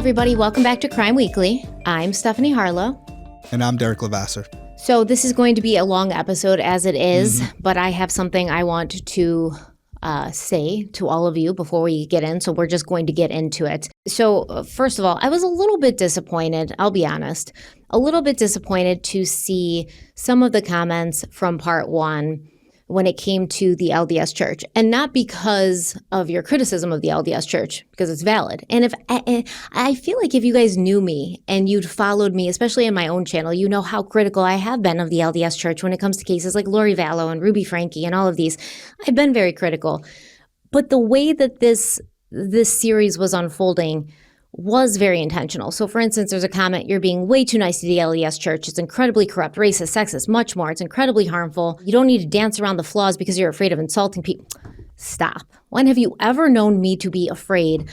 everybody. Welcome back to Crime Weekly. I'm Stephanie Harlow. And I'm Derek Lavasser. So this is going to be a long episode as it is, but I have something I want to say to all of you before we get in. So we're just going to get into it. So first of all, I was a little bit disappointed, I'll be honest, a little bit disappointed to see some of the comments from part one when it came to the LDS Church, and not because of your criticism of the LDS Church, because it's valid. And if I feel like if you guys knew me and you'd followed me, especially in my own channel, you know how critical I have been of the LDS Church when it comes to cases like Lori Vallow and Ruby Franke and all of these. I've been very critical. But the way that this series was unfolding was very intentional. So for instance, there's a comment, you're being way too nice to the LDS Church. It's incredibly corrupt, racist, sexist, much more. It's incredibly harmful. You don't need to dance around the flaws because you're afraid of insulting people. Stop. When have you ever known me to be afraid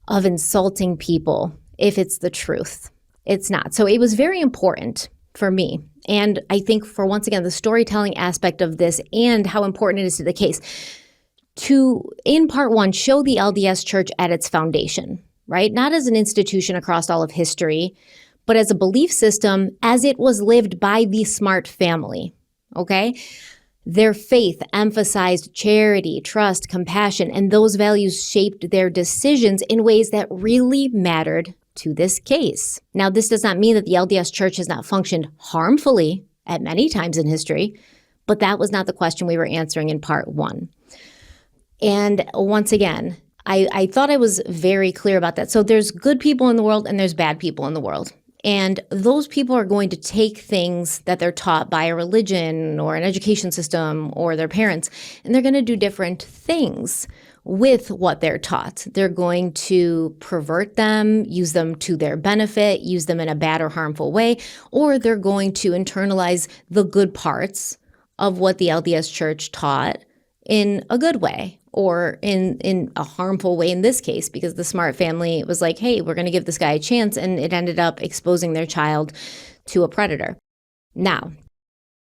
of insulting people if it's the truth? It's not. So it was very important for me. And I think for, once again, the storytelling aspect of this and how important it is to the case, to, in part one, show the LDS Church at its foundation. Right? Not as an institution across all of history, but as a belief system as it was lived by the Smart family, okay? Their faith emphasized charity, trust, compassion, and those values shaped their decisions in ways that really mattered to this case. Now, this does not mean that the LDS Church has not functioned harmfully at many times in history, but that was not the question we were answering in part one. And once again, I thought I was very clear about that. So there's good people in the world and there's bad people in the world. And those people are going to take things that they're taught by a religion or an education system or their parents, and they're going to do different things with what they're taught. They're going to pervert them, use them to their benefit, use them in a bad or harmful way, or they're going to internalize the good parts of what the LDS Church taught in a good way. Or in a harmful way in this case, because the Smart family was like, hey, we're going to give this guy a chance, and it ended up exposing their child to a predator. Now,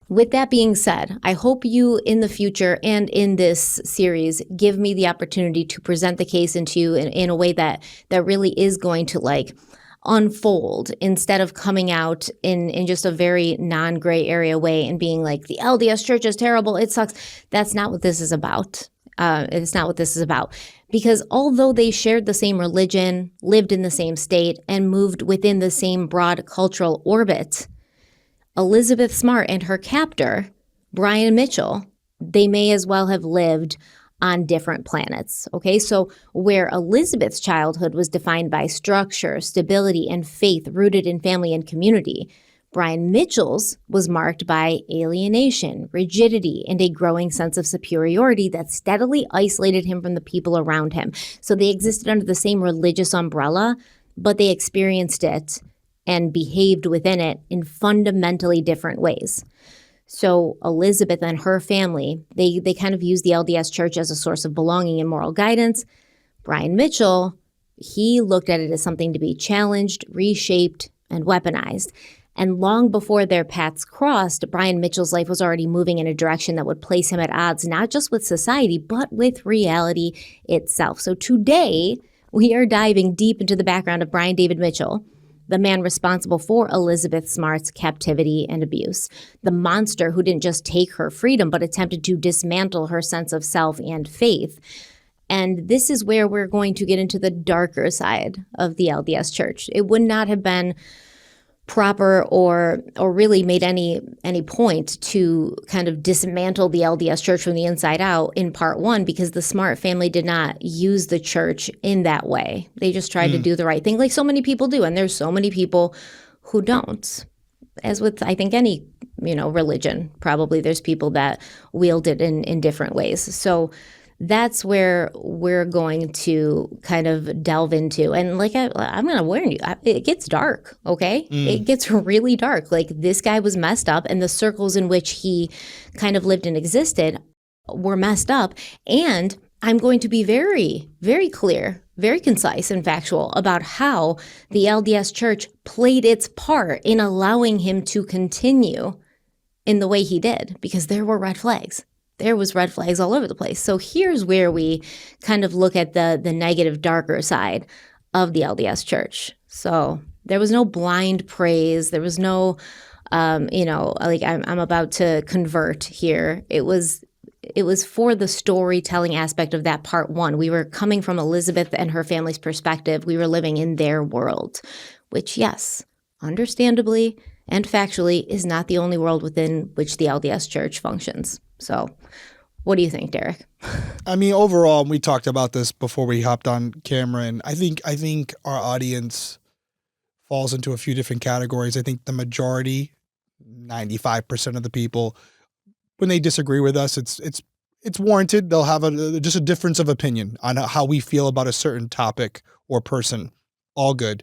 with that being said, I hope you in the future and in this series give me the opportunity to present the case into you in a way that really is going to unfold instead of coming out in just a very non-gray area way and being like, the LDS Church is terrible, it sucks. That's not what this is about. It's not what this is about. Because although they shared the same religion, lived in the same state, and moved within the same broad cultural orbit, Elizabeth Smart and her captor, Brian Mitchell, they may as well have lived on different planets. Okay, so where Elizabeth's childhood was defined by structure, stability, and faith rooted in family and community, Brian Mitchell's was marked by alienation, rigidity, and a growing sense of superiority that steadily isolated him from the people around him. So they existed under the same religious umbrella, but they experienced it and behaved within it in fundamentally different ways. So Elizabeth and her family, they kind of used the LDS Church as a source of belonging and moral guidance. Brian Mitchell, he looked at it as something to be challenged, reshaped, and weaponized. And long before their paths crossed, Brian Mitchell's life was already moving in a direction that would place him at odds, not just with society, but with reality itself. So today, we are diving deep into the background of Brian David Mitchell, the man responsible for Elizabeth Smart's captivity and abuse, the monster who didn't just take her freedom, but attempted to dismantle her sense of self and faith. And this is where we're going to get into the darker side of the LDS Church. It would not have been proper or really made any point to kind of dismantle the LDS Church from the inside out in part one, because the Smart family did not use the church in that way. They just tried to do the right thing like so many people do. And there's so many people who don't. As with, I think, any, religion, probably there's people that wield it in different ways. So that's where we're going to kind of delve into. And I'm going to warn you, it gets dark, okay? It gets really dark. Like, this guy was messed up, and the circles in which he kind of lived and existed were messed up. And I'm going to be very, very clear, very concise and factual about how the LDS Church played its part in allowing him to continue in the way he did, because there were red flags. There was red flags all over the place. So here's where we kind of look at the negative, darker side of the LDS Church. So there was no blind praise. There was no, like I'm about to convert here. It was for the storytelling aspect of that part one. We were coming from Elizabeth and her family's perspective. We were living in their world, which, yes, understandably and factually is not the only world within which the LDS Church functions. So what do you think, Derek? I mean, overall, we talked about this before we hopped on camera, and I think our audience falls into a few different categories. I think the majority, 95% of the people, when they disagree with us, it's warranted. They'll have just a difference of opinion on how we feel about a certain topic or person. All good.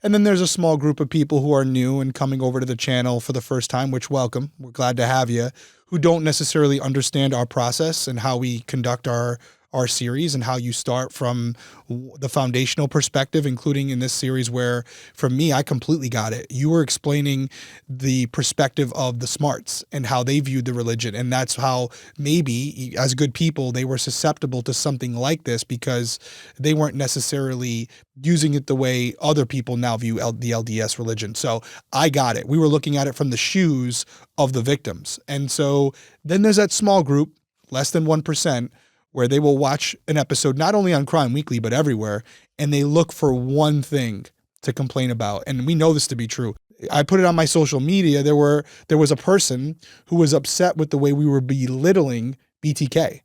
And then there's a small group of people who are new and coming over to the channel for the first time, which welcome. We're glad to have you, who don't necessarily understand our process and how we conduct our series and how you start from the foundational perspective, including in this series where, for me, I completely got it. You were explaining the perspective of the smarts and how they viewed the religion. And that's how maybe, as good people, they were susceptible to something like this because they weren't necessarily using it the way other people now view the LDS religion. So I got it. We were looking at it from the shoes of the victims. And so then there's that small group, less than 1%, where they will watch an episode, not only on Crime Weekly, but everywhere, and they look for one thing to complain about. And we know this to be true. I put it on my social media. There was a person who was upset with the way we were belittling BTK.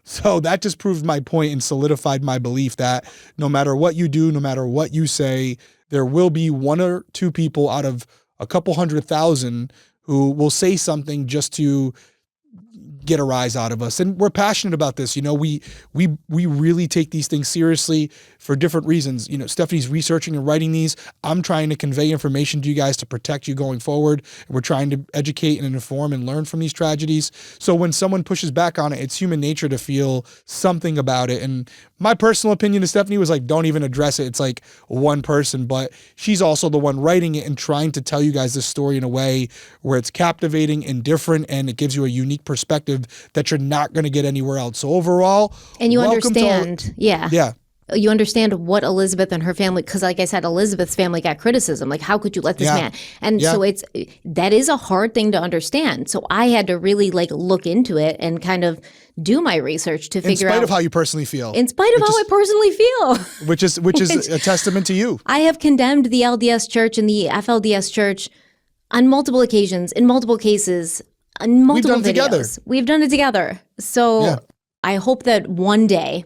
So that just proved my point and solidified my belief that no matter what you do, no matter what you say, there will be one or two people out of a couple 100,000 who will say something just to get a rise out of us. And we're passionate about this. You know, we really take these things seriously for different reasons. You know, Stephanie's researching and writing these. I'm trying to convey information to you guys to protect you going forward. And we're trying to educate and inform and learn from these tragedies. So when someone pushes back on it, it's human nature to feel something about it. And my personal opinion to Stephanie was like, don't even address it. It's like one person, but she's also the one writing it and trying to tell you guys this story in a way where it's captivating and different, and it gives you a unique perspective that you're not going to get anywhere else. So overall, and you understand, you understand what Elizabeth and her family, because like I said, Elizabeth's family got criticism. Like, how could you let this man? And so that is a hard thing to understand. So I had to really look into it and kind of do my research to figure out. In spite of how you personally feel. In spite of how I personally feel. Which is a testament to you. I have condemned the LDS Church and the FLDS Church on multiple occasions, in multiple cases, on multiple videos. We've done it together. So I hope that one day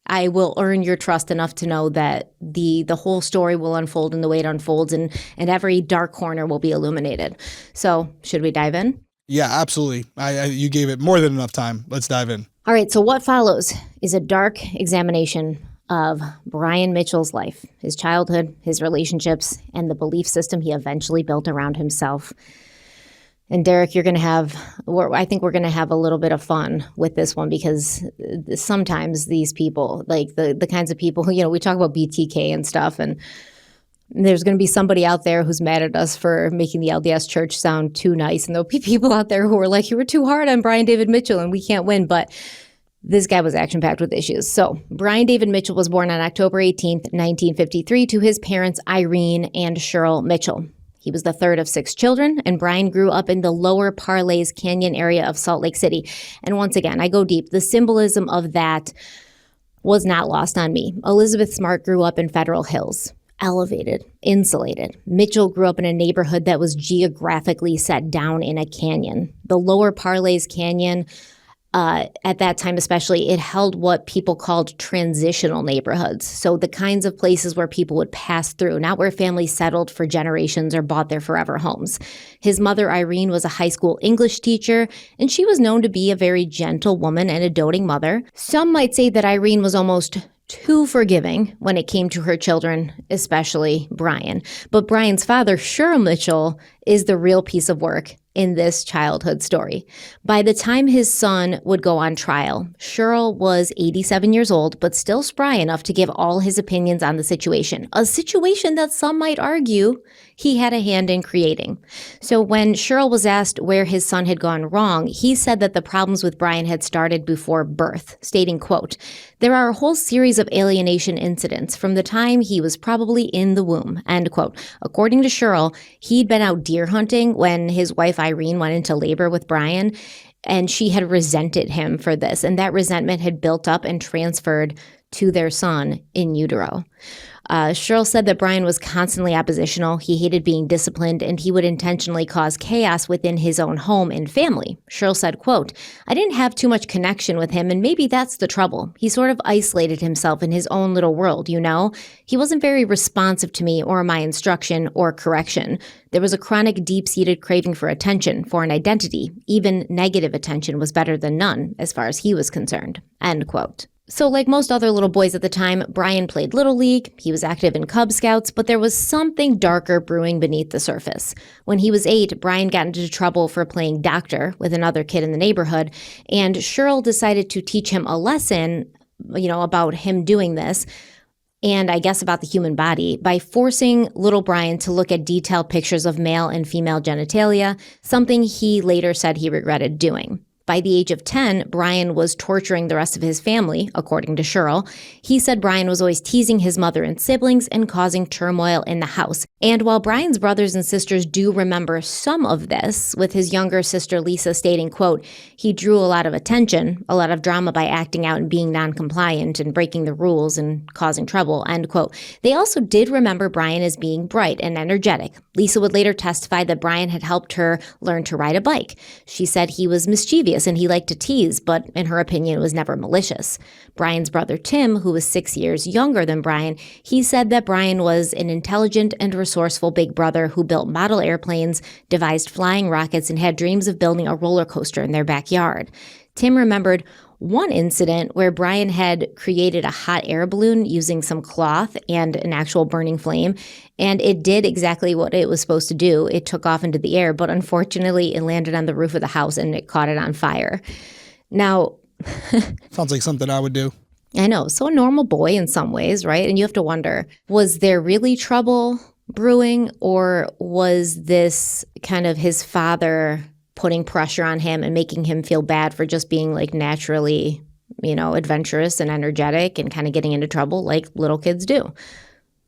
I will earn your trust enough to know that the whole story will unfold in the way it unfolds, and every dark corner will be illuminated. So should we dive in? Yeah, absolutely. You gave it more than enough time. Let's dive in. All right. So what follows is a dark examination of Brian Mitchell's life, his childhood, his relationships, and the belief system he eventually built around himself. And Derek, I think we're going to have a little bit of fun with this one, because sometimes these people, like the kinds of people who, we talk about BTK and stuff, and there's going to be somebody out there who's mad at us for making the LDS Church sound too nice. And there'll be people out there who are like, you were too hard on Brian David Mitchell and we can't win. But this guy was action-packed with issues. So Brian David Mitchell was born on October 18th, 1953 to his parents, Irene and Cheryl Mitchell. He was the third of 6 children, and Brian grew up in the lower Parlays Canyon area of Salt Lake City. And once again, I go deep. The symbolism of that was not lost on me. Elizabeth Smart grew up in Federal Hills, elevated, insulated. Mitchell grew up in a neighborhood that was geographically set down in a canyon. The lower Parlays Canyon, at that time especially, it held what people called transitional neighborhoods. So the kinds of places where people would pass through, not where families settled for generations or bought their forever homes. His mother, Irene, was a high school English teacher, and she was known to be a very gentle woman and a doting mother. Some might say that Irene was almost too forgiving when it came to her children, especially Brian. But Brian's father, Cheryl Mitchell, is the real piece of work. in this childhood story. By the time his son would go on trial, Sherrill was 87 years old, but still spry enough to give all his opinions on the situation, a situation that some might argue he had a hand in creating. So when Sherrill was asked where his son had gone wrong, he said that the problems with Brian had started before birth, stating, quote, "There are a whole series of alienation incidents from the time he was probably in the womb," end quote. According to Sherrill, he'd been out deer hunting when his wife Irene went into labor with Brian, and she had resented him for this, and that resentment had built up and transferred to their son in utero. Sherrill said that Brian was constantly oppositional, he hated being disciplined, and he would intentionally cause chaos within his own home and family. Sherrill said, quote, "I didn't have too much connection with him, and maybe that's the trouble. He sort of isolated himself in his own little world, you know? He wasn't very responsive to me or my instruction or correction. There was a chronic, deep-seated craving for attention, for an identity. Even negative attention was better than none, as far as he was concerned," end quote. So like most other little boys at the time, Brian played Little League, he was active in Cub Scouts, but there was something darker brewing beneath the surface. When he was 8, Brian got into trouble for playing doctor with another kid in the neighborhood, and Sherrill decided to teach him a lesson, about him doing this, and I guess about the human body, by forcing little Brian to look at detailed pictures of male and female genitalia, something he later said he regretted doing. By the age of 10, Brian was torturing the rest of his family, according to Sherrill. He said Brian was always teasing his mother and siblings and causing turmoil in the house. And while Brian's brothers and sisters do remember some of this, with his younger sister Lisa stating, quote, "He drew a lot of attention, a lot of drama by acting out and being non-compliant and breaking the rules and causing trouble," end quote. They also did remember Brian as being bright and energetic. Lisa would later testify that Brian had helped her learn to ride a bike. She said he was mischievous and he liked to tease, but in her opinion, it was never malicious. Brian's brother Tim, who was 6 years younger than Brian, he said that Brian was an intelligent and resourceful big brother who built model airplanes, devised flying rockets, and had dreams of building a roller coaster in their backyard. Tim remembered one incident where Brian had created a hot air balloon using some cloth and an actual burning flame, and it did exactly what it was supposed to do. It took off into the air, but unfortunately it landed on the roof of the house and it caught it on fire. Now, sounds like something I would do. I know, so a normal boy in some ways, right? And you have to wonder, was there really trouble brewing, or was this kind of his father putting pressure on him and making him feel bad for just being like naturally, adventurous and energetic and kind of getting into trouble like little kids do?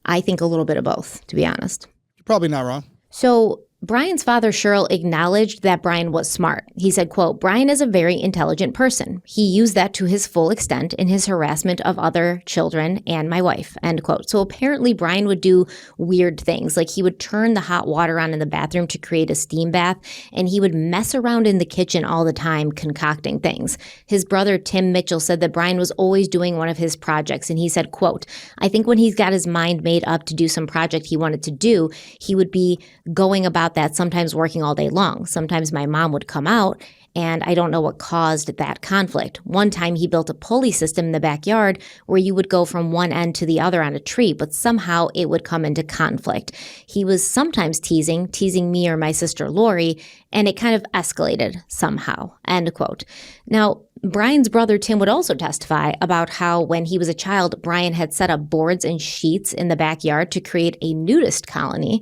I think a little bit of both, to be honest. You're probably not wrong. So Brian's father, Sherrill, acknowledged that Brian was smart. He said, quote, "Brian is a very intelligent person. He used that to his full extent in his harassment of other children and my wife," end quote. So apparently Brian would do weird things, like he would turn the hot water on in the bathroom to create a steam bath, and he would mess around in the kitchen all the time concocting things. His brother, Tim Mitchell, said that Brian was always doing one of his projects, and he said, quote, "I think when he's got his mind made up to do some project he wanted to do, he would be going about that, sometimes working all day long. Sometimes my mom would come out, and I don't know what caused that conflict. One time he built a pulley system in the backyard where you would go from one end to the other on a tree, but somehow it would come into conflict. He was sometimes teasing me or my sister Lori, and it kind of escalated somehow," end quote. Now, Brian's brother Tim would also testify about how when he was a child, Brian had set up boards and sheets in the backyard to create a nudist colony.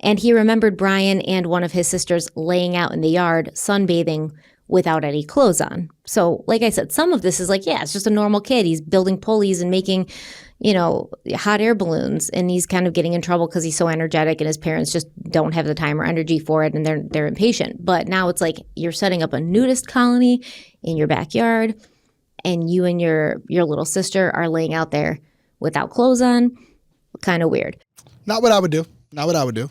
And he remembered Brian and one of his sisters laying out in the yard, sunbathing without any clothes on. So, like I said, some of this is like, it's just a normal kid. He's building pulleys and making, hot air balloons, and he's kind of getting in trouble because he's so energetic and his parents just don't have the time or energy for it, and they're impatient. But now it's like you're setting up a nudist colony in your backyard, and you and your little sister are laying out there without clothes on. Kind of weird. Not what I would do.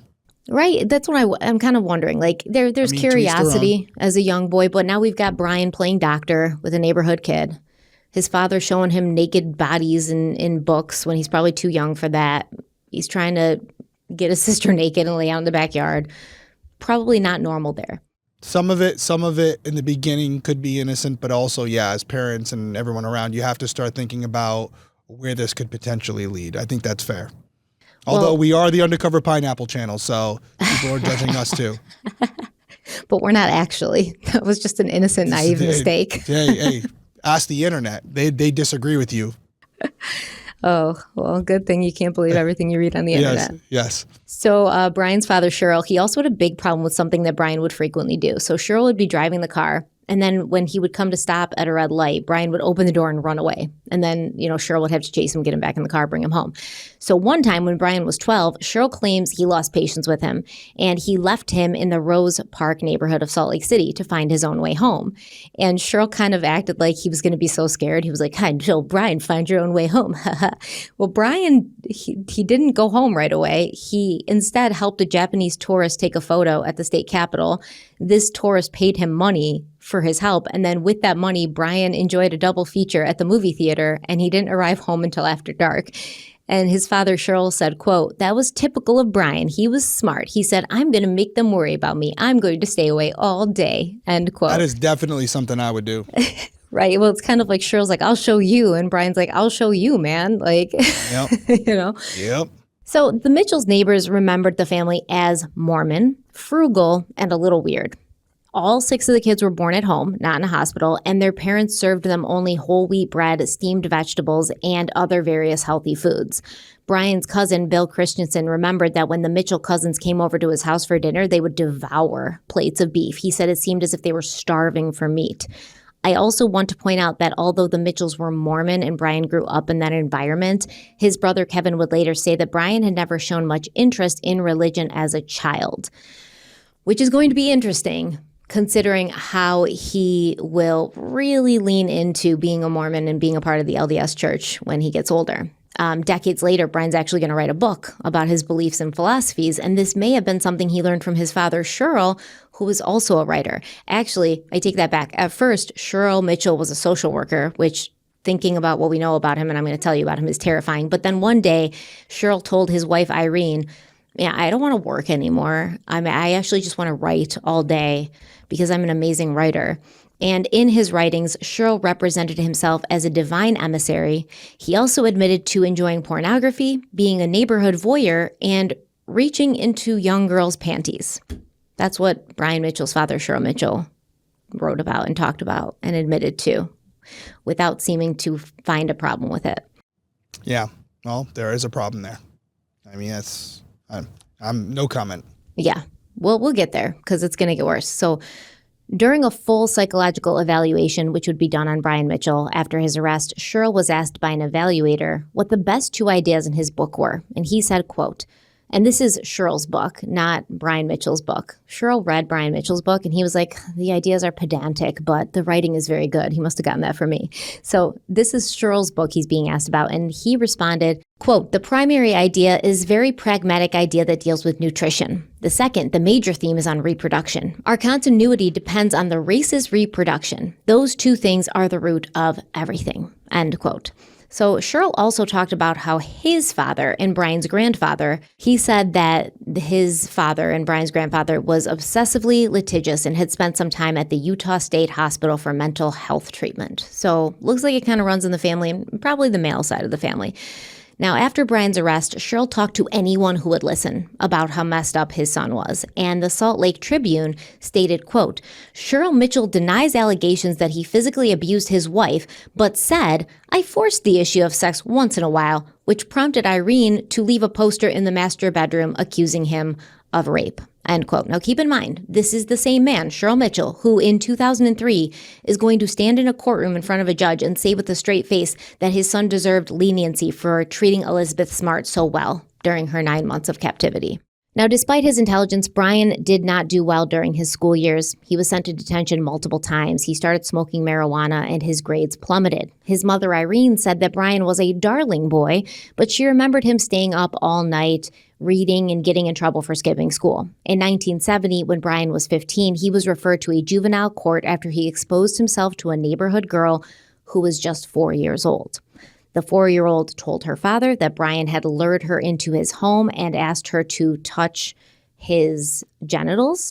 Right. That's what I'm kind of wondering. Like there's curiosity as a young boy, but now we've got Brian playing doctor with a neighborhood kid. His father showing him naked bodies in books when he's probably too young for that. He's trying to get his sister naked and lay out in the backyard. Probably not normal there. Some of it in the beginning could be innocent, but also, as parents and everyone around, you have to start thinking about where this could potentially lead. I think that's fair. Although we are the Undercover Pineapple channel, so people are judging us too. But we're not actually. That was just an innocent, naive mistake. Hey, ask the internet. They disagree with you. Oh, well, good thing you can't believe everything you read on the internet. Yes. So Brian's father, Cheryl, he also had a big problem with something that Brian would frequently do. So Cheryl would be driving the car, and then when he would come to stop at a red light, Brian would open the door and run away. And then, Cheryl would have to chase him, get him back in the car, bring him home. So one time when Brian was 12, Cheryl claims he lost patience with him, and he left him in the Rose Park neighborhood of Salt Lake City to find his own way home. And Cheryl kind of acted like he was going to be so scared. He was like, "Hi, Jill, Brian, find your own way home." Well, Brian, he didn't go home right away. He instead helped a Japanese tourist take a photo at the state capitol. This tourist paid him money for his help. And then with that money, Brian enjoyed a double feature at the movie theater, and he didn't arrive home until after dark. And his father, Cheryl, said, quote, "That was typical of Brian. He was smart. He said, I'm going to make them worry about me. I'm going to stay away all day," end quote. That is definitely something I would do. Right. Well, it's kind of like Cheryl's like, "I'll show you." And Brian's like, "I'll show you, man." Like, Yep. Yep. So the Mitchell's neighbors remembered the family as Mormon, frugal, and a little weird. All 6 of the kids were born at home, not in a hospital, and their parents served them only whole wheat bread, steamed vegetables, and other various healthy foods. Brian's cousin, Bill Christensen, remembered that when the Mitchell cousins came over to his house for dinner, they would devour plates of beef. He said it seemed as if they were starving for meat. I also want to point out that although the Mitchells were Mormon and Brian grew up in that environment, his brother Kevin would later say that Brian had never shown much interest in religion as a child, which is going to be interesting considering how he will really lean into being a Mormon and being a part of the LDS Church when he gets older. Decades later, Brian's actually going to write a book about his beliefs and philosophies, and this may have been something he learned from his father, Cheryl, who was also a writer. Actually, I take that back. At first, Cheryl Mitchell was a social worker, which, thinking about what we know about him, and I'm going to tell you about him, is terrifying. But then one day, Cheryl told his wife, Irene, "Yeah, I don't want to work anymore. I actually just want to write all day because I'm an amazing writer." And in his writings, Cheryl represented himself as a divine emissary. He also admitted to enjoying pornography, being a neighborhood voyeur, and reaching into young girls' panties. That's what Brian Mitchell's father, Cheryl Mitchell, wrote about and talked about and admitted to without seeming to find a problem with it. Yeah, well, there is a problem there. I mean, I'm no comment. Yeah, well, we'll get there because it's going to get worse. So during a full psychological evaluation, which would be done on Brian Mitchell after his arrest, Cheryl was asked by an evaluator what the best 2 ideas in his book were. And he said, quote, and this is Cheryl's book, not Brian Mitchell's book. Cheryl read Brian Mitchell's book and he was like, "The ideas are pedantic, but the writing is very good." He must have gotten that from me. So this is Cheryl's book he's being asked about. And he responded, quote, "The primary idea is very pragmatic idea that deals with nutrition. The second, the major theme, is on reproduction. Our continuity depends on the race's reproduction. Those 2 things are the root of everything," end quote. So Cheryl also talked about how his father and Brian's grandfather, he said that his father and Brian's grandfather was obsessively litigious and had spent some time at the Utah State Hospital for mental health treatment. So looks like it kind of runs in the family, probably the male side of the family. Now, after Brian's arrest, Cheryl talked to anyone who would listen about how messed up his son was. And the Salt Lake Tribune stated, quote, "Cheryl Mitchell denies allegations that he physically abused his wife, but said, 'I forced the issue of sex once in a while,' which prompted Irene to leave a poster in the master bedroom accusing him of rape," end quote. Now, keep in mind, this is the same man, Cheryl Mitchell, who in 2003 is going to stand in a courtroom in front of a judge and say with a straight face that his son deserved leniency for treating Elizabeth Smart so well during her 9 months of captivity. Now, despite his intelligence, Brian did not do well during his school years. He was sent to detention multiple times. He started smoking marijuana and his grades plummeted. His mother, Irene, said that Brian was a darling boy, but she remembered him staying up all night, reading, and getting in trouble for skipping school. In 1970, when Brian was 15, he was referred to a juvenile court after he exposed himself to a neighborhood girl who was just 4 years old. The 4-year-old told her father that Brian had lured her into his home and asked her to touch his genitals.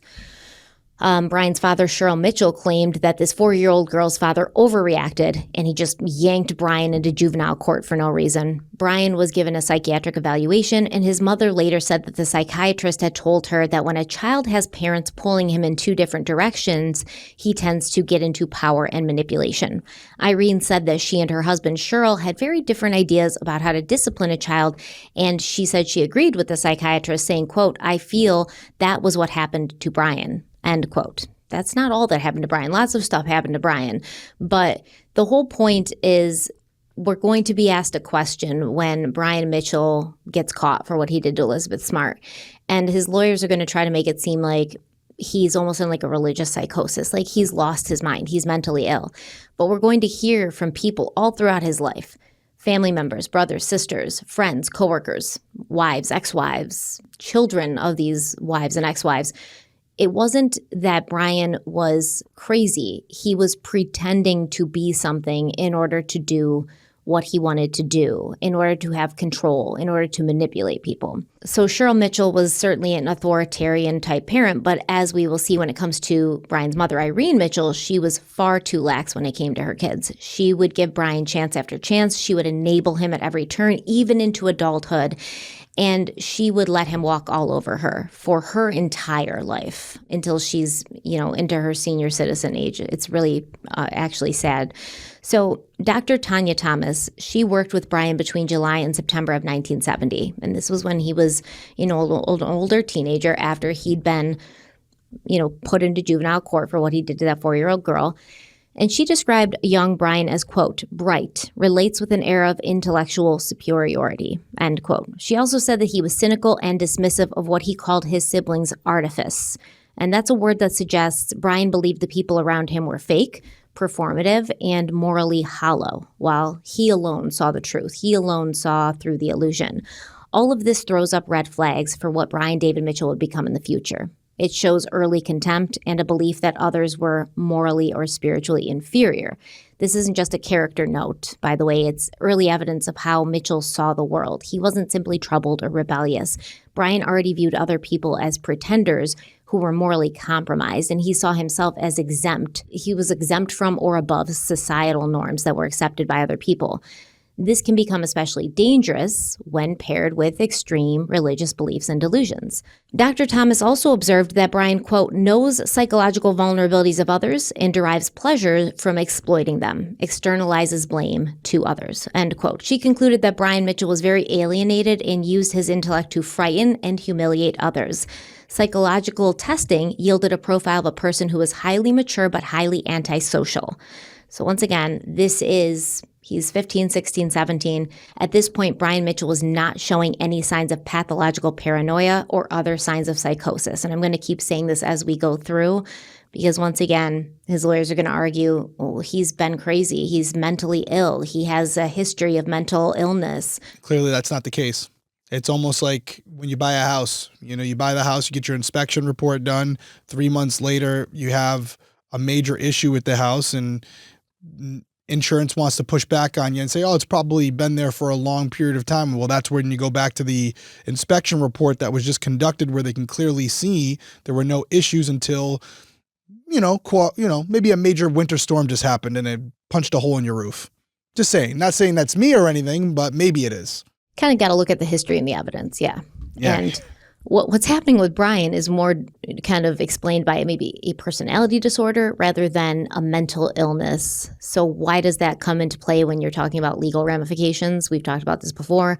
Brian's father, Cheryl Mitchell, claimed that this 4-year-old girl's father overreacted and he just yanked Brian into juvenile court for no reason. Brian was given a psychiatric evaluation, and his mother later said that the psychiatrist had told her that when a child has parents pulling him in two different directions, he tends to get into power and manipulation. Irene said that she and her husband, Cheryl, had very different ideas about how to discipline a child, and she said she agreed with the psychiatrist, saying, quote, "I feel that was what happened to Brian," end quote. That's not all that happened to Brian. Lots of stuff happened to Brian. But the whole point is we're going to be asked a question when Brian Mitchell gets caught for what he did to Elizabeth Smart. And his lawyers are going to try to make it seem like he's almost in like a religious psychosis, like he's lost his mind, he's mentally ill. But we're going to hear from people all throughout his life, family members, brothers, sisters, friends, coworkers, wives, ex-wives, children of these wives and ex-wives. It wasn't that Brian was crazy. He was pretending to be something in order to do what he wanted to do, in order to have control, in order to manipulate people. So Cheryl Mitchell was certainly an authoritarian type parent, but as we will see when it comes to Brian's mother, Irene Mitchell, she was far too lax when it came to her kids. She would give Brian chance after chance. She would enable him at every turn, even into adulthood. And she would let him walk all over her for her entire life until she's, into her senior citizen age. It's really actually sad. So Dr. Tanya Thomas, she worked with Brian between July and September of 1970. And this was when he was, an older teenager after he'd been, put into juvenile court for what he did to that 4-year-old girl. And she described young Brian as, quote, bright, relates with an air of intellectual superiority, end quote. She also said that he was cynical and dismissive of what he called his siblings' artifice. And that's a word that suggests Brian believed the people around him were fake, performative, and morally hollow, while he alone saw the truth. He alone saw through the illusion. All of this throws up red flags for what Brian David Mitchell would become in the future. It shows early contempt and a belief that others were morally or spiritually inferior. This isn't just a character note, by the way. It's early evidence of how Mitchell saw the world. He wasn't simply troubled or rebellious. Brian already viewed other people as pretenders who were morally compromised, and he saw himself as exempt. He was exempt from or above societal norms that were accepted by other people. This can become especially dangerous when paired with extreme religious beliefs and delusions. Dr. Thomas also observed that Brian, quote, knows psychological vulnerabilities of others and derives pleasure from exploiting them, externalizes blame to others, end quote. She concluded that Brian Mitchell was very alienated and used his intellect to frighten and humiliate others. Psychological testing yielded a profile of a person who was highly mature but highly antisocial. So once again, he's 15, 16, 17. At this point, Brian Mitchell was not showing any signs of pathological paranoia or other signs of psychosis. And I'm going to keep saying this as we go through because once again, his lawyers are going to argue, oh, he's been crazy. He's mentally ill. He has a history of mental illness. Clearly, that's not the case. It's almost like when you buy a house, you buy the house, you get your inspection report done. 3 months later, you have a major issue with the house and insurance wants to push back on you and say, oh, it's probably been there for a long period of time. Well, that's when you go back to the inspection report that was just conducted where they can clearly see there were no issues until, maybe a major winter storm just happened and it punched a hole in your roof. Just saying, not saying that's me or anything, but maybe it is. Kind of got to look at the history and the evidence, yeah. And what's happening with Brian is more kind of explained by maybe a personality disorder rather than a mental illness. So why does that come into play when you're talking about legal ramifications? We've talked about this before.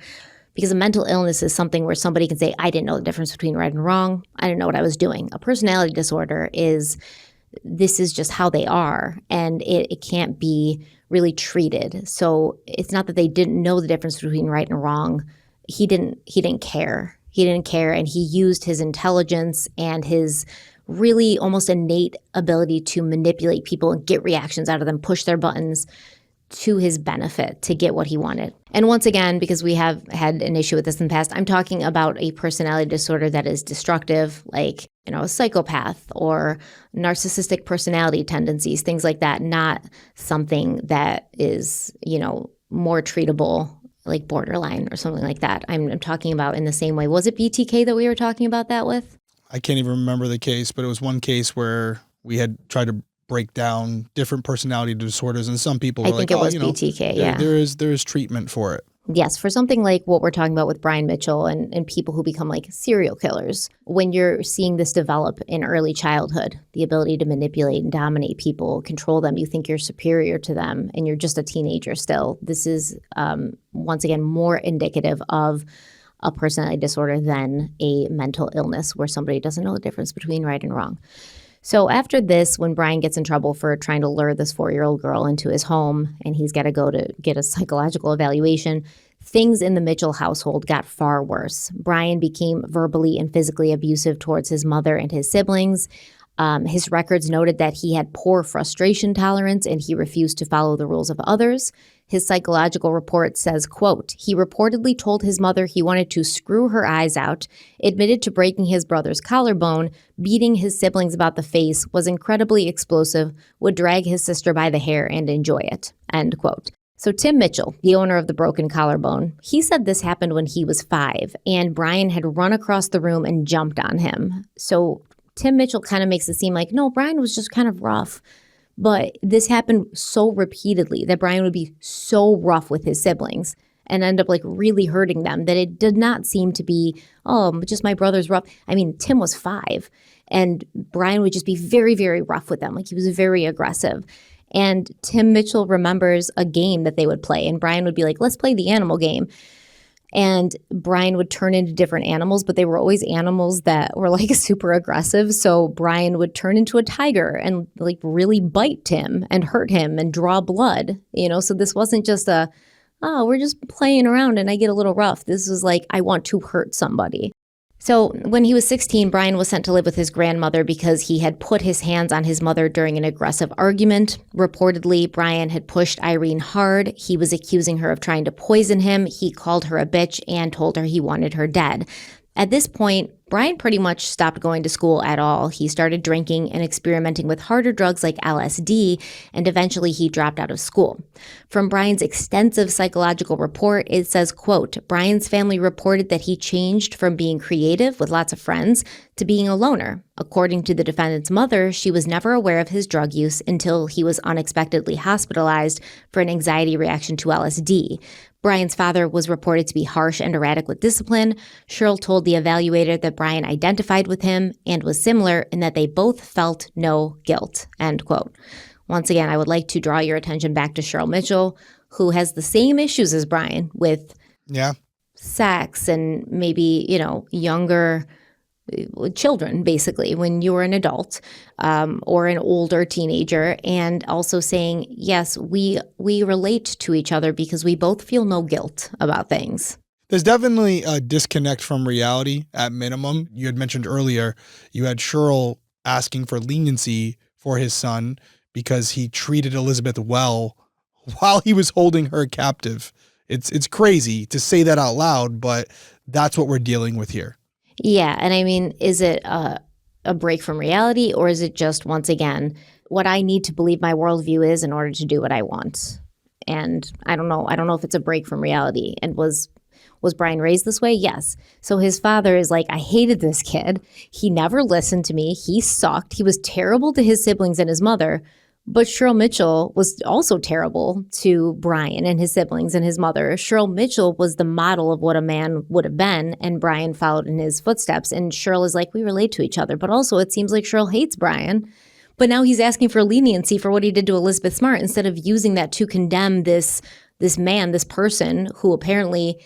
Because a mental illness is something where somebody can say, I didn't know the difference between right and wrong. I didn't know what I was doing. A personality disorder this is just how they are, and it can't be really treated. So it's not that they didn't know the difference between right and wrong. He didn't care. He didn't care, and he used his intelligence and his really almost innate ability to manipulate people and get reactions out of them, push their buttons to his benefit to get what he wanted. And once again, because we have had an issue with this in the past, I'm talking about a personality disorder that is destructive, like, a psychopath or narcissistic personality tendencies, things like that, not something that is, more treatable, like borderline or something like that. I'm talking about in the same way. Was it BTK that we were talking about that with? I can't even remember the case, but it was one case where we had tried to break down different personality disorders, and some people were I think like, it was BTK, yeah. there is treatment for it. Yes, for something like what we're talking about with Brian Mitchell and people who become like serial killers, when you're seeing this develop in early childhood, the ability to manipulate and dominate people, control them, you think you're superior to them, and you're just a teenager still. This is, once again, more indicative of a personality disorder than a mental illness where somebody doesn't know the difference between right and wrong. So after this, when Brian gets in trouble for trying to lure this 4-year-old girl into his home and he's got to go to get a psychological evaluation, things in the Mitchell household got far worse. Brian became verbally and physically abusive towards his mother and his siblings. His records noted that he had poor frustration tolerance and he refused to follow the rules of others. His psychological report says, quote, he reportedly told his mother he wanted to screw her eyes out, admitted to breaking his brother's collarbone, beating his siblings about the face, was incredibly explosive, would drag his sister by the hair and enjoy it, end quote. So Tim Mitchell, the owner of the broken collarbone, he said this happened when he was 5, and Brian had run across the room and jumped on him. So Tim Mitchell kind of makes it seem like, no, Brian was just kind of rough. But this happened so repeatedly that Brian would be so rough with his siblings and end up like really hurting them that it did not seem to be, oh, just my brother's rough. I mean, Tim was 5 and Brian would just be very, very rough with them. Like he was very aggressive. And Tim Mitchell remembers a game that they would play and Brian would be like, let's play the animal game. And Brian would turn into different animals, but they were always animals that were like super aggressive. So Brian would turn into a tiger and like really bite Tim and hurt him and draw blood, you know? So this wasn't just we're just playing around and I get a little rough. This was like, I want to hurt somebody. So when he was 16, Brian was sent to live with his grandmother because he had put his hands on his mother during an aggressive argument. Reportedly, Brian had pushed Irene hard. He was accusing her of trying to poison him. He called her a bitch and told her he wanted her dead. At this point, Brian pretty much stopped going to school at all. He started drinking and experimenting with harder drugs like LSD, and eventually he dropped out of school. From Brian's extensive psychological report, it says, quote, Brian's family reported that he changed from being creative with lots of friends to being a loner. According to the defendant's mother, she was never aware of his drug use until he was unexpectedly hospitalized for an anxiety reaction to LSD. Brian's father was reported to be harsh and erratic with discipline. Cheryl told the evaluator that Brian identified with him and was similar in that they both felt no guilt, end quote. Once again, I would like to draw your attention back to Cheryl Mitchell, who has the same issues as Brian with sex and maybe, younger children, basically, when you were an adult or an older teenager, and also saying, yes, we relate to each other because we both feel no guilt about things. There's definitely a disconnect from reality at minimum. You had mentioned earlier, you had Cheryl asking for leniency for his son because he treated Elizabeth well while he was holding her captive. It's crazy to say that out loud, but that's what we're dealing with here. Yeah, and I mean, is it a break from reality, or is it just, once again, what I need to believe my worldview is in order to do what I want? And I don't know if it's a break from reality. And was Brian raised this way? Yes. So his father is like, I hated this kid. He never listened to me. He sucked. He was terrible to his siblings and his mother. But Cheryl Mitchell was also terrible to Brian and his siblings and his mother. Cheryl Mitchell was the model of what a man would have been, and Brian followed in his footsteps. And Cheryl is like, we relate to each other. But also it seems like Cheryl hates Brian. But now he's asking for leniency for what he did to Elizabeth Smart instead of using that to condemn this man, this person who apparently,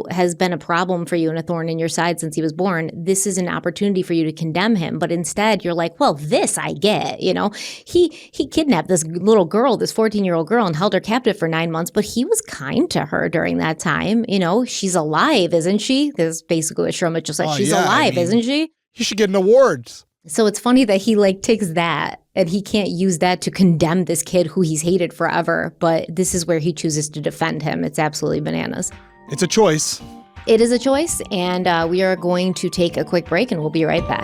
has been a problem for you and a thorn in your side since he was born. This is an opportunity for you to condemn him. But instead you're like, well, this I get, he kidnapped this little girl, this 14-year-old girl, and held her captive for 9 months, but he was kind to her during that time. She's alive, isn't she? This is basically what Cheryl Mitchell said. She's alive, isn't she? He should get an award. So it's funny that he takes that and he can't use that to condemn this kid who he's hated forever. But this is where he chooses to defend him. It's absolutely bananas. It's a choice. It is a choice, and we are going to take a quick break, and we'll be right back.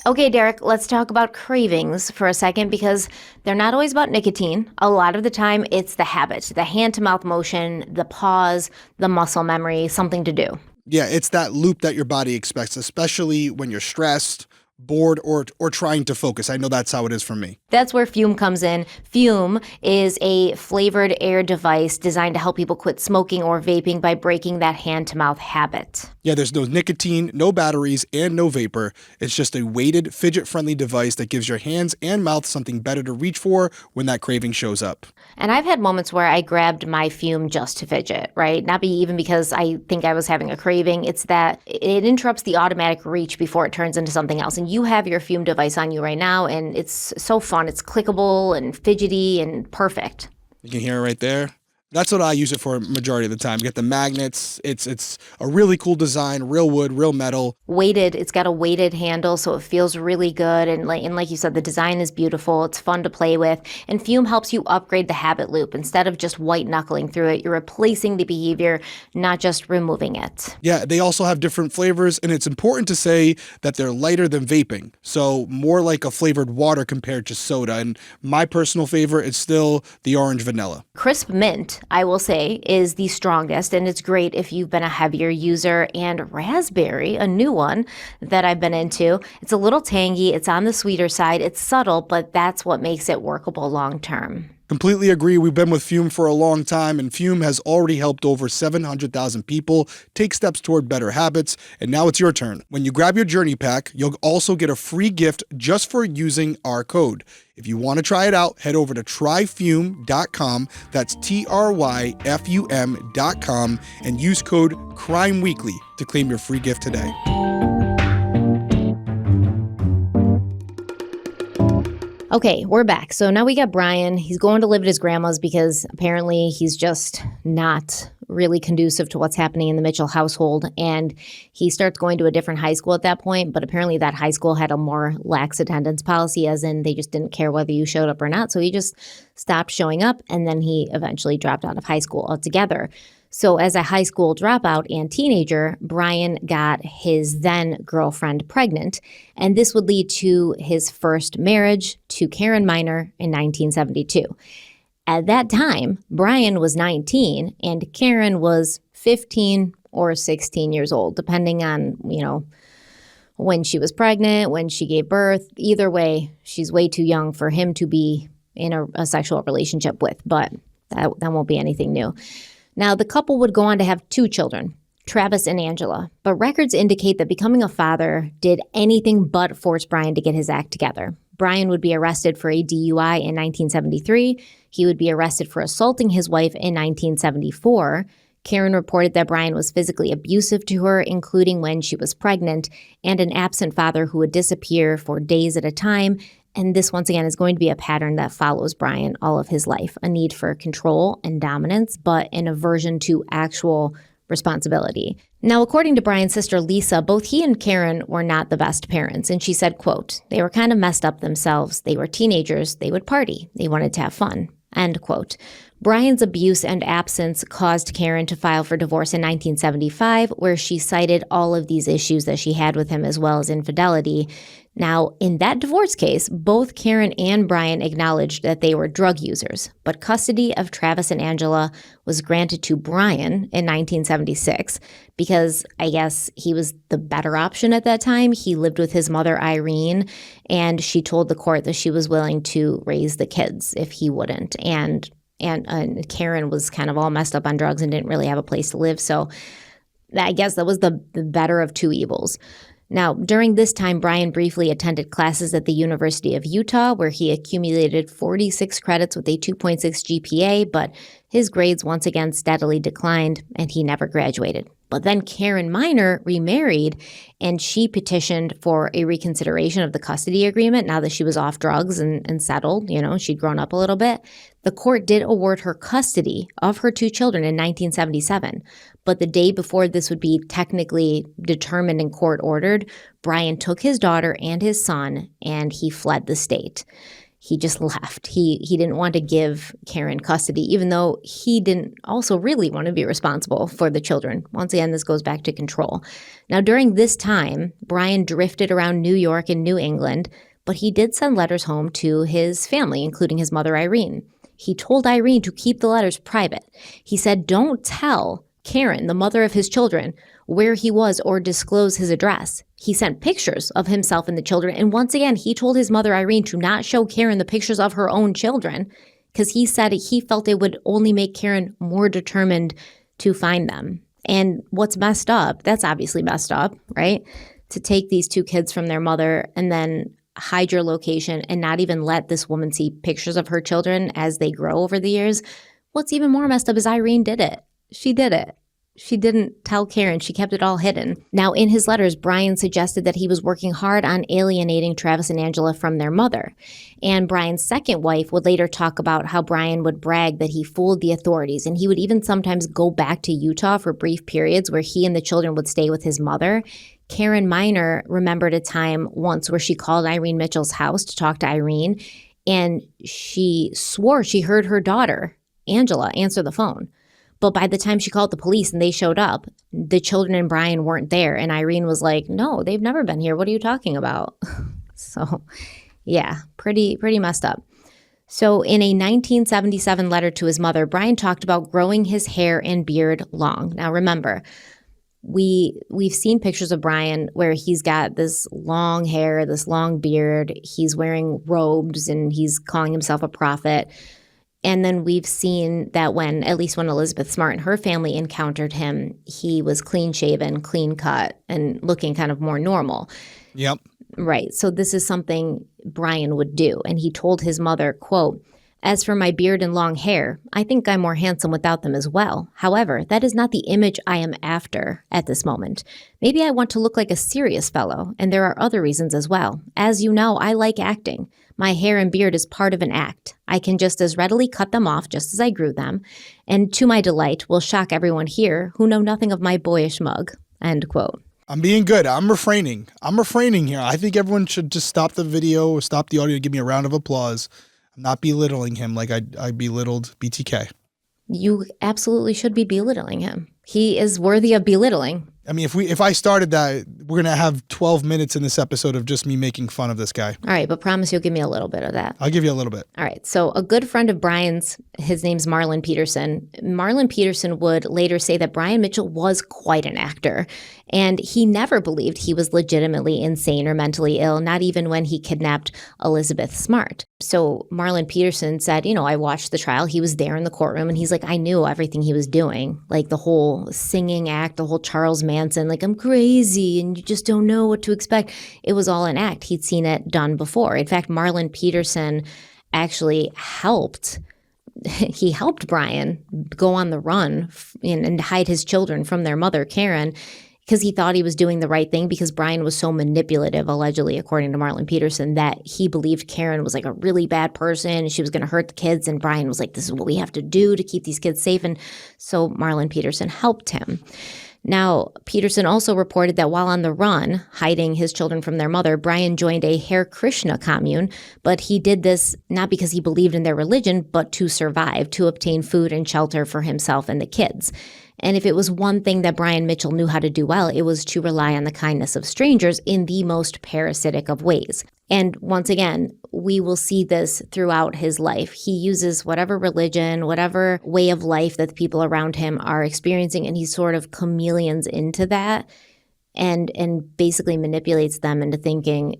Okay, Okay, Derek, let's talk about cravings for a second because they're not always about nicotine. A lot of the time, it's the habit, the hand-to-mouth motion, the pause, the muscle memory, something to do. Yeah, it's that loop that your body expects, especially when you're stressed, bored, or trying to focus. I know that's how it is for me. That's where Fume comes in. Fume is a flavored air device designed to help people quit smoking or vaping by breaking that hand-to-mouth habit. Yeah, there's no nicotine, no batteries, and no vapor. It's just a weighted, fidget-friendly device that gives your hands and mouth something better to reach for when that craving shows up. And I've had moments where I grabbed my Fume just to fidget, right? Not even because I think I was having a craving. It's that it interrupts the automatic reach before it turns into something else. And you have your Fume device on you right now, and it's so fun. It's clickable and fidgety and perfect. You can hear it right there. That's what I use it for majority of the time. You get the magnets. It's a really cool design, real wood, real metal. Weighted. It's got a weighted handle, so it feels really good. And like you said, the design is beautiful. It's fun to play with. And Fume helps you upgrade the habit loop. Instead of just white knuckling through it, you're replacing the behavior, not just removing it. Yeah, they also have different flavors, and it's important to say that they're lighter than vaping. So more like a flavored water compared to soda. And my personal favorite is still the orange vanilla. Crisp mint, I will say, is the strongest, and it's great if you've been a heavier user. And raspberry, a new one that I've been into, it's a little tangy, it's on the sweeter side, it's subtle, but that's what makes it workable long term. Completely agree. We've been with Fume for a long time, and Fume has already helped over 700,000 people take steps toward better habits, and now it's your turn. When you grab your Journey Pack, you'll also get a free gift just for using our code. If you want to try it out, head over to tryfume.com, that's TRYFUM.com, and use code CRIMEWEEKLY to claim your free gift today. Okay, we're back. So now we got Brian. He's going to live at his grandma's because apparently he's just not really conducive to what's happening in the Mitchell household. And he starts going to a different high school at that point. But apparently that high school had a more lax attendance policy, as in they just didn't care whether you showed up or not. So he just stopped showing up, and then he eventually dropped out of high school altogether. So as a high school dropout and teenager, Brian got his then girlfriend pregnant, and this would lead to his first marriage to Karen Miner in 1972. At that time, Brian was 19 and Karen was 15 or 16 years old, depending on, when she was pregnant, when she gave birth. Either way, she's way too young for him to be in a sexual relationship with, but that won't be anything new. Now, the couple would go on to have 2 children, Travis and Angela, but records indicate that becoming a father did anything but force Brian to get his act together. Brian would be arrested for a DUI in 1973. He would be arrested for assaulting his wife in 1974. Karen reported that Brian was physically abusive to her, including when she was pregnant, and an absent father who would disappear for days at a time. And this, once again, is going to be a pattern that follows Brian all of his life, a need for control and dominance, but an aversion to actual responsibility. Now, according to Brian's sister, Lisa, both he and Karen were not the best parents. And she said, quote, "They were kind of messed up themselves. They were teenagers. They would party. They wanted to have fun." End quote. Brian's abuse and absence caused Karen to file for divorce in 1975, where she cited all of these issues that she had with him, as well as infidelity. Now, in that divorce case, both Karen and Brian acknowledged that they were drug users, but custody of Travis and Angela was granted to Brian in 1976 because I guess he was the better option at that time. He lived with his mother, Irene, and she told the court that she was willing to raise the kids if he wouldn't. And Karen was kind of all messed up on drugs and didn't really have a place to live. So I guess that was the better of two evils. Now, during this time, Brian briefly attended classes at the University of Utah, where he accumulated 46 credits with a 2.6 GPA, but his grades once again steadily declined, and he never graduated. But then Karen Miner remarried, and she petitioned for a reconsideration of the custody agreement now that she was off drugs and settled. She'd grown up a little bit. The court did award her custody of her 2 children in 1977. But the day before this would be technically determined and court ordered, Brian took his daughter and his son, and he fled the state. he just left. He didn't want to give Karen custody, even though he didn't also really want to be responsible for the children. Once again, this goes back to control. Now, during this time, Brian drifted around New York and New England, but he did send letters home to his family, including his mother, Irene. He told Irene to keep the letters private. He said, don't tell Karen, the mother of his children, where he was or disclose his address. He sent pictures of himself and the children. And once again, he told his mother, Irene, to not show Karen the pictures of her own children because he said he felt it would only make Karen more determined to find them. And what's messed up, that's obviously messed up, right? To take these two kids from their mother and then hide your location and not even let this woman see pictures of her children as they grow over the years. What's even more messed up is Irene did it. She did it. She didn't tell Karen. She kept it all hidden. Now, in his letters, Brian suggested that he was working hard on alienating Travis and Angela from their mother. And Brian's second wife would later talk about how Brian would brag that he fooled the authorities, and he would even sometimes go back to Utah for brief periods where he and the children would stay with his mother. Karen Miner remembered a time once where she called Irene Mitchell's house to talk to Irene, and she swore she heard her daughter, Angela, answer the phone. But by the time she called the police and they showed up, the children and Brian weren't there. And Irene was like, no, they've never been here. What are you talking about? So, yeah, pretty messed up. So in a 1977 letter to his mother, Brian talked about growing his hair and beard long. Now, remember, we've seen pictures of Brian where he's got this long hair, this long beard. He's wearing robes and he's calling himself a prophet. And then we've seen that at least when Elizabeth Smart and her family encountered him, he was clean shaven, clean cut, and looking kind of more normal. Yep. Right. So this is something Brian would do. And he told his mother, quote, "As for my beard and long hair, I think I'm more handsome without them as well. However, that is not the image I am after at this moment. Maybe I want to look like a serious fellow, and there are other reasons as well. As you know, I like acting. My hair and beard is part of an act. I can just as readily cut them off just as I grew them, and to my delight will shock everyone here who know nothing of my boyish mug." End quote. I'm being good. I'm refraining here. I think everyone should just stop the video, stop the audio, give me a round of applause. I'm not belittling him like I belittled BTK. You absolutely should be belittling him. He is worthy of belittling. I mean, if I started that, we're going to have 12 minutes in this episode of just me making fun of this guy. All right, but promise you'll give me a little bit of that. I'll give you a little bit. All right, so a good friend of Brian's, his name's Marlon Peterson. Marlon Peterson would later say that Brian Mitchell was quite an actor, and he never believed he was legitimately insane or mentally ill, not even when he kidnapped Elizabeth Smart. So Marlon Peterson said, I watched the trial. He was there in the courtroom, and he's like, I knew everything he was doing, like the whole singing act, the whole Charles Manson, like, I'm crazy and you just don't know what to expect. It was all an act. He'd seen it done before. In fact, Marlon Peterson actually helped Brian go on the run and hide his children from their mother, Karen, because he thought he was doing the right thing, because Brian was so manipulative, allegedly, according to Marlon Peterson, that he believed Karen was like a really bad person. She was going to hurt the kids. And Brian was like, this is what we have to do to keep these kids safe. And so Marlon Peterson helped him. Now, Peterson also reported that while on the run, hiding his children from their mother, Brian joined a Hare Krishna commune, but he did this not because he believed in their religion, but to survive, to obtain food and shelter for himself and the kids. And if it was one thing that Brian Mitchell knew how to do well, it was to rely on the kindness of strangers in the most parasitic of ways. And once again, we will see this throughout his life. He uses whatever religion, whatever way of life that the people around him are experiencing, and he sort of chameleons into that and basically manipulates them into thinking,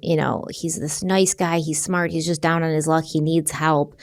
he's this nice guy, he's smart, he's just down on his luck, he needs help.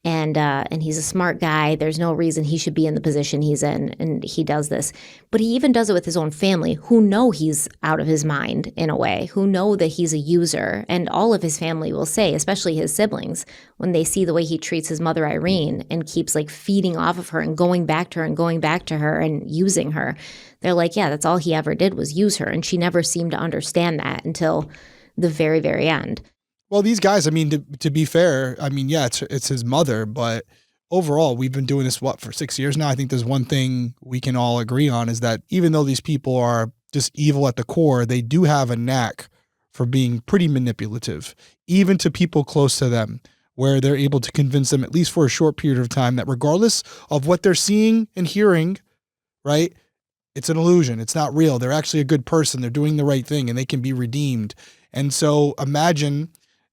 And he's a smart guy. There's no reason he should be in the position he's in, and he does this. But he even does it with his own family, who know he's out of his mind in a way, who know that he's a user. And all of his family will say, especially his siblings, when they see the way he treats his mother, Irene, and keeps like feeding off of her and going back to her and going back to her and using her, they're like, yeah, that's all he ever did was use her. And she never seemed to understand that until the very, very end. Well, these guys, I mean, to be fair, I mean, yeah, it's his mother, but overall, we've been doing this, for 6 years now? I think there's one thing we can all agree on is that even though these people are just evil at the core, they do have a knack for being pretty manipulative, even to people close to them. where they're able to convince them, at least for a short period of time, that regardless of what they're seeing and hearing, right, it's an illusion. It's not real. They're actually a good person. They're doing the right thing and they can be redeemed. And so imagine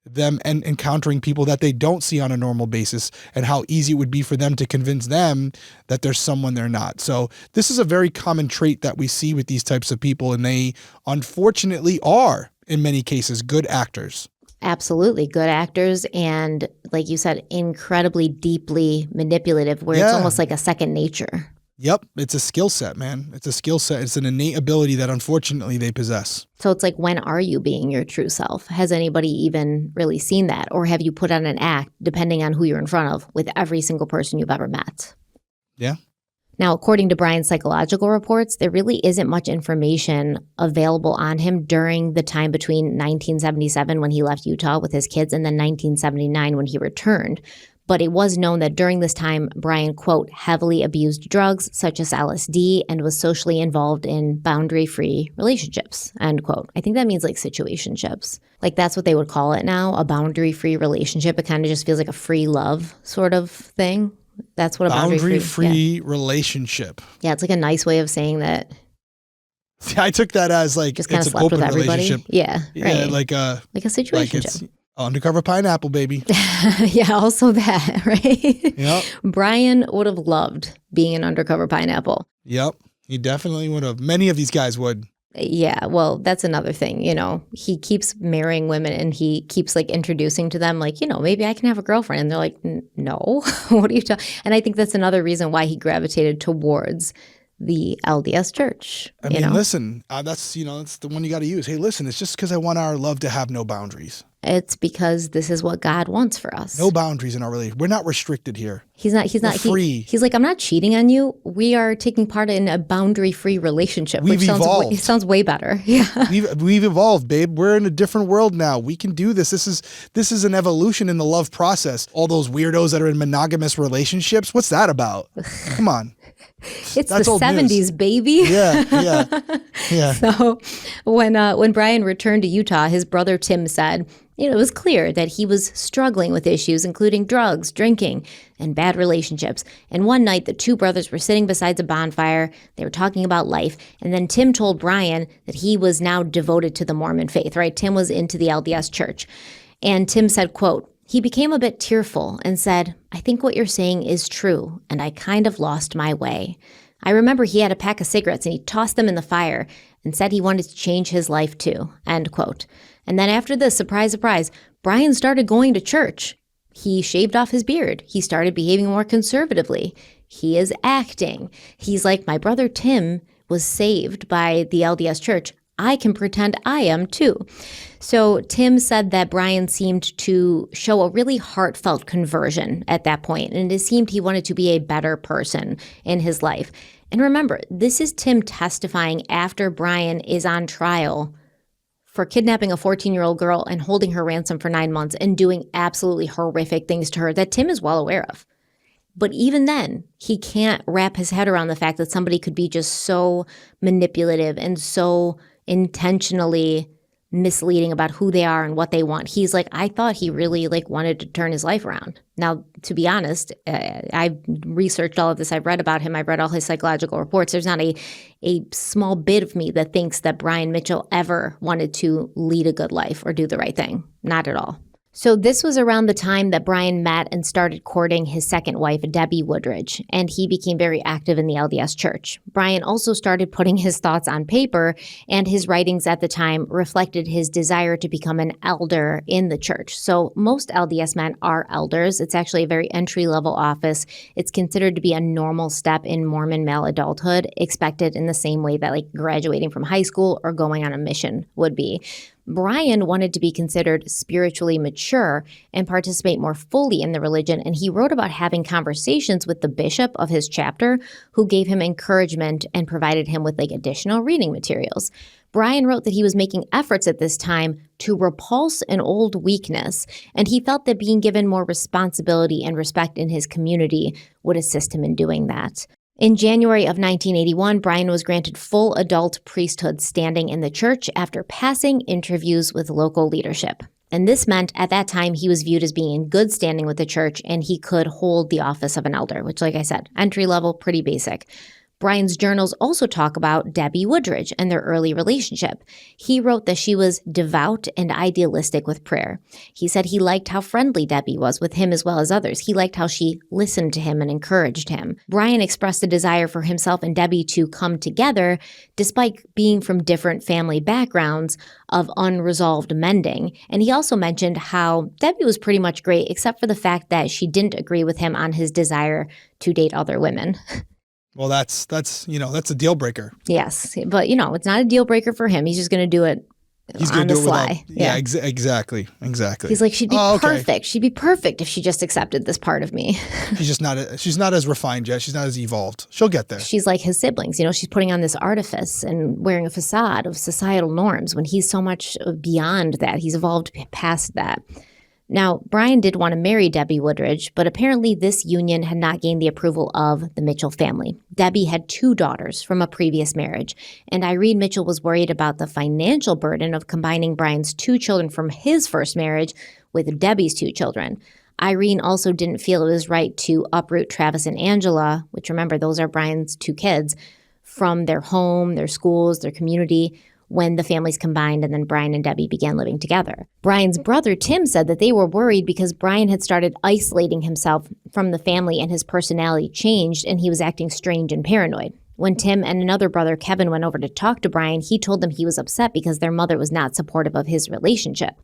them and encountering people that they don't see on a normal basis and how easy it would be for them to convince them that there's someone they're not. So this is a very common trait that we see with these types of people, and they unfortunately are, in many cases, good actors. Absolutely. Good actors and, like you said, incredibly deeply manipulative, where it's almost like a second nature. Yep. It's a skill set, man. It's a skill set. It's an innate ability that unfortunately they possess. So it's like, when are you being your true self? Has anybody even really seen that? Or have you put on an act, depending on who you're in front of, with every single person you've ever met? Yeah. Now, according to Brian's psychological reports, there really isn't much information available on him during the time between 1977, when he left Utah with his kids, and then 1979 when he returned. But it was known that during this time, Brian, quote, heavily abused drugs such as LSD and was socially involved in boundary-free relationships, end quote. I think that means like situationships. Like that's what they would call it now, a boundary-free relationship. It kind of just feels like a free love sort of thing. That's what a boundary-free relationship. Yeah, it's like a nice way of saying that. I took that as like just kind of it's slept an open with everybody. relationship. Yeah, right. Like a situationship. Like undercover pineapple, baby. Yeah, also that, right? Yep. Brian would have loved being an undercover pineapple. Yep, he definitely would have. Many of these guys would. Yeah, well, that's another thing, you know. He keeps marrying women and he keeps like introducing to them like, you know, maybe I can have a girlfriend. And they're like, no, what are you talking? And I think that's another reason why he gravitated towards the LDS church. I mean, listen, that's the one you got to use. Hey, listen, it's just because I want our love to have no boundaries. It's because this is what God wants for us. No boundaries in our relationship. We're not restricted here. We're free. He's like, I'm not cheating on you. We are taking part in a boundary-free relationship. We've evolved. It sounds way better. Yeah. We've evolved, babe. We're in a different world now. We can do this. This is an evolution in the love process. All those weirdos that are in monogamous relationships, what's that about? Come on. It's the 70s, baby. Yeah. So when Brian returned to Utah, his brother Tim said, it was clear that he was struggling with issues, including drugs, drinking, and bad relationships. And one night, the two brothers were sitting beside a bonfire. They were talking about life. And then Tim told Brian that he was now devoted to the Mormon faith, right? Tim was into the LDS church. And Tim said, quote, he became a bit tearful and said, I think what you're saying is true, and I kind of lost my way. I remember he had a pack of cigarettes and he tossed them in the fire and said he wanted to change his life too, end quote. And then after this, surprise, surprise, Brian started going to church. He shaved off his beard. He started behaving more conservatively. He is acting. He's like, my brother Tim was saved by the LDS church. I can pretend I am too. So Tim said that Brian seemed to show a really heartfelt conversion at that point, and it seemed he wanted to be a better person in his life. And remember, this is Tim testifying after Brian is on trial for kidnapping a 14-year-old girl and holding her ransom for 9 months and doing absolutely horrific things to her that Tim is well aware of. But even then, he can't wrap his head around the fact that somebody could be just so manipulative and so intentionally misleading about who they are and what they want. He's like, I thought he really wanted to turn his life around. Now, to be honest, I've researched all of this. I've read about him. I've read all his psychological reports. There's not a small bit of me that thinks that Brian Mitchell ever wanted to lead a good life or do the right thing. Not at all. So this was around the time that Brian met and started courting his second wife, Debbie Woodridge, and he became very active in the LDS church. Brian also started putting his thoughts on paper, and his writings at the time reflected his desire to become an elder in the church. So most LDS men are elders. It's actually a very entry-level office. It's considered to be a normal step in Mormon male adulthood, expected in the same way that graduating from high school or going on a mission would be. Brian wanted to be considered spiritually mature and participate more fully in the religion, and he wrote about having conversations with the bishop of his chapter, who gave him encouragement and provided him with additional reading materials. Brian wrote that he was making efforts at this time to repulse an old weakness, and he felt that being given more responsibility and respect in his community would assist him in doing that. In January of 1981, Brian was granted full adult priesthood standing in the church after passing interviews with local leadership. And this meant at that time he was viewed as being in good standing with the church and he could hold the office of an elder, which, like I said, entry level, pretty basic. Brian's journals also talk about Debbie Woodridge and their early relationship. He wrote that she was devout and idealistic with prayer. He said he liked how friendly Debbie was with him as well as others. He liked how she listened to him and encouraged him. Brian expressed a desire for himself and Debbie to come together despite being from different family backgrounds of unresolved mending. And he also mentioned how Debbie was pretty much great except for the fact that she didn't agree with him on his desire to date other women. Well, that's a deal breaker. Yes, but it's not a deal breaker for him. He's just going to do it on the sly. Exactly. He's like, she'd be perfect. She'd be perfect if she just accepted this part of me. She's not as refined yet. She's not as evolved. She'll get there. She's like his siblings. She's putting on this artifice and wearing a facade of societal norms when he's so much beyond that. He's evolved past that. Now, Brian did want to marry Debbie Woodridge, but apparently this union had not gained the approval of the Mitchell family. Debbie had 2 daughters from a previous marriage, and Irene Mitchell was worried about the financial burden of combining Brian's 2 children from his first marriage with Debbie's 2 children. Irene also didn't feel it was right to uproot Travis and Angela, which, remember, those are Brian's 2 kids, from their home, their schools, their community, when the families combined and then Brian and Debbie began living together. Brian's brother, Tim, said that they were worried because Brian had started isolating himself from the family and his personality changed and he was acting strange and paranoid. When Tim and another brother, Kevin, went over to talk to Brian, he told them he was upset because their mother was not supportive of his relationship.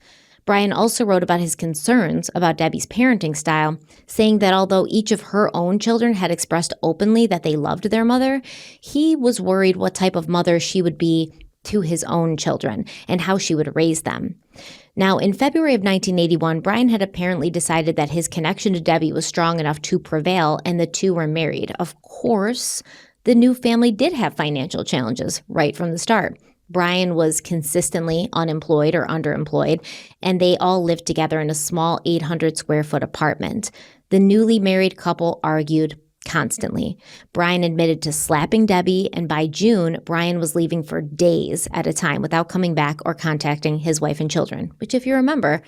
Brian also wrote about his concerns about Debbie's parenting style, saying that although each of her own children had expressed openly that they loved their mother, he was worried what type of mother she would be to his own children and how she would raise them. Now, in February of 1981, Brian had apparently decided that his connection to Debbie was strong enough to prevail, and the 2 were married. Of course, the new family did have financial challenges right from the start. Brian was consistently unemployed or underemployed, and they all lived together in a small 800-square-foot apartment. The newly married couple argued constantly. Brian admitted to slapping Debbie, and by June, Brian was leaving for days at a time without coming back or contacting his wife and children, which, if you remember,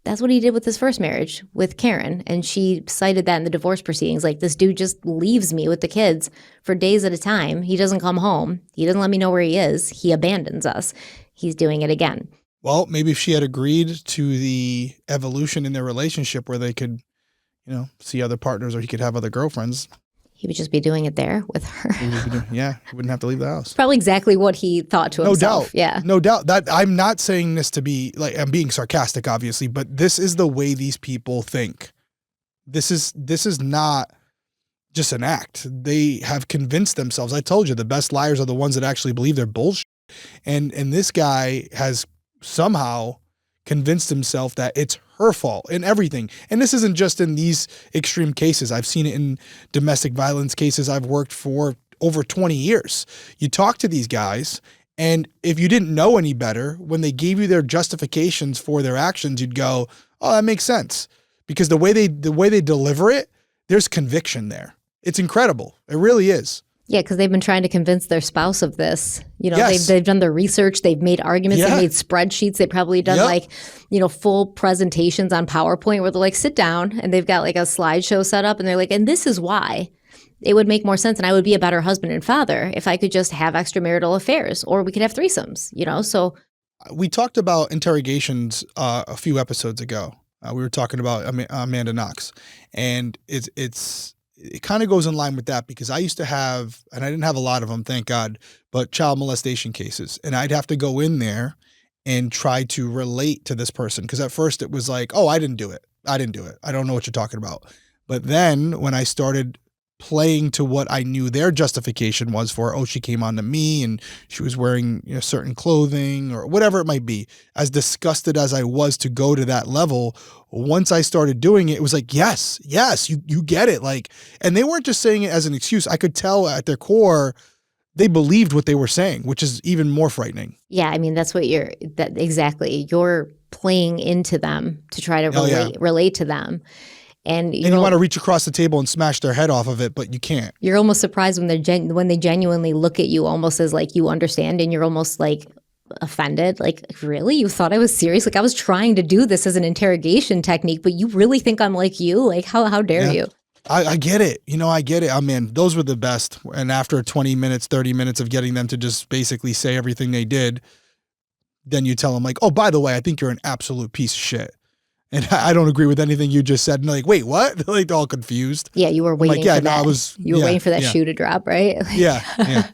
that's what he did with his first marriage with Karen, and she cited that in the divorce proceedings. Like, this dude just leaves me with the kids for days at a time. He doesn't come home. He doesn't let me know where he is. He abandons us. He's doing it again. Well, maybe if she had agreed to the evolution in their relationship where they could see other partners or he could have other girlfriends. He would just be doing it there with her. He wouldn't have to leave the house. Probably exactly what he thought to himself. No doubt. Yeah. No doubt. That I'm not saying this to be like, I'm being sarcastic, obviously, but this is the way these people think. This is not just an act. They have convinced themselves. I told you, the best liars are the ones that actually believe they're bullshit. And this guy has somehow convinced himself that it's her fault in everything. And this isn't just in these extreme cases. I've seen it in domestic violence cases I've worked for over 20 years. You talk to these guys, and if you didn't know any better, when they gave you their justifications for their actions, you'd go, oh, that makes sense. Because the way they deliver it, there's conviction there. It's incredible. It really is. Yeah, because they've been trying to convince their spouse of this. Yes. They've done their research. They've made arguments. They've made spreadsheets. They've probably done full presentations on PowerPoint where they're like, sit down, and they've got like a slideshow set up, and they're like, and this is why it would make more sense, and I would be a better husband and father if I could just have extramarital affairs, or we could have threesomes. So we talked about interrogations a few episodes ago. We were talking about Amanda Knox, and it kind of goes in line with that because I used to have, and I didn't have a lot of them, thank God, but child molestation cases. And I'd have to go in there and try to relate to this person. Because at first it was like, oh, I didn't do it. I don't know what you're talking about. But then when I started playing to what I knew their justification was for, oh, she came on to me and she was wearing certain clothing or whatever it might be, as disgusted as I was to go to that level, once I started doing it, it was like, yes, you get it. Like, and they weren't just saying it as an excuse. I could tell at their core, they believed what they were saying, which is even more frightening. Yeah, I mean, that's what exactly. You're playing into them to try to relate to them. And you want to reach across the table and smash their head off of it, but you can't. You're almost surprised when they genuinely look at you almost as like you understand, and you're almost like offended. Like, really? You thought I was serious? Like, I was trying to do this as an interrogation technique, but you really think I'm like you? Like, how dare you? I get it. I get it. I mean, those were the best. And after 20 minutes, 30 minutes of getting them to just basically say everything they did, then you tell them like, oh, by the way, I think you're an absolute piece of shit. And I don't agree with anything you just said. And they're like, wait, what? They're like all confused. Yeah, you were waiting for that. You were waiting for that shoe to drop, right? Yeah.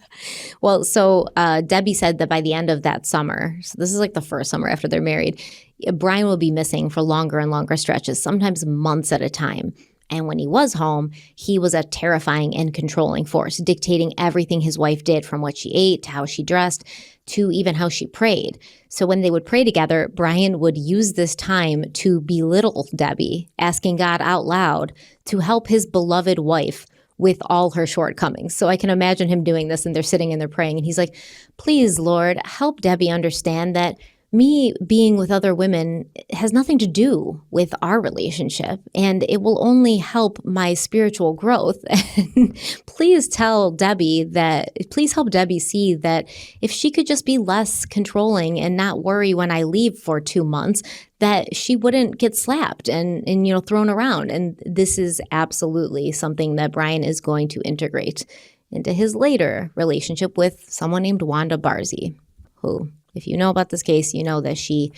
Well, so Debbie said that by the end of that summer, so this is like the first summer after they're married, Brian will be missing for longer and longer stretches, sometimes months at a time. And when he was home, he was a terrifying and controlling force, dictating everything his wife did, from what she ate to how she dressed to even how she prayed. So when they would pray together, Brian would use this time to belittle Debbie, asking God out loud to help his beloved wife with all her shortcomings. So I can imagine him doing this, and they're sitting and they're praying, and he's like, please, Lord, help Debbie understand that me being with other women has nothing to do with our relationship, and it will only help my spiritual growth. And please help Debbie see that if she could just be less controlling and not worry when I leave for 2 months, that she wouldn't get slapped and thrown around. And this is absolutely something that Brian is going to integrate into his later relationship with someone named Wanda Barzee, who, if you know about this case, you know that she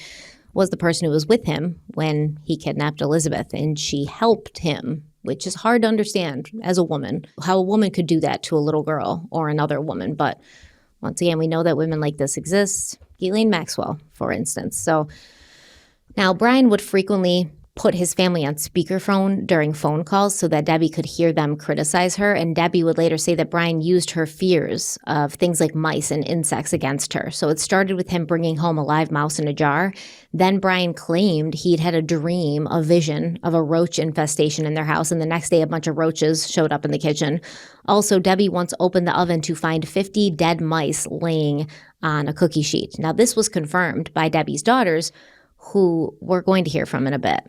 was the person who was with him when he kidnapped Elizabeth, and she helped him, which is hard to understand as a woman, how a woman could do that to a little girl or another woman. But once again, we know that women like this exist. Ghislaine Maxwell, for instance. So now Brian would frequently put his family on speakerphone during phone calls so that Debbie could hear them criticize her. And Debbie would later say that Brian used her fears of things like mice and insects against her. So it started with him bringing home a live mouse in a jar. Then Brian claimed he'd had a vision of a roach infestation in their house. And the next day, a bunch of roaches showed up in the kitchen. Also, Debbie once opened the oven to find 50 dead mice laying on a cookie sheet. Now, this was confirmed by Debbie's daughters, who we're going to hear from in a bit.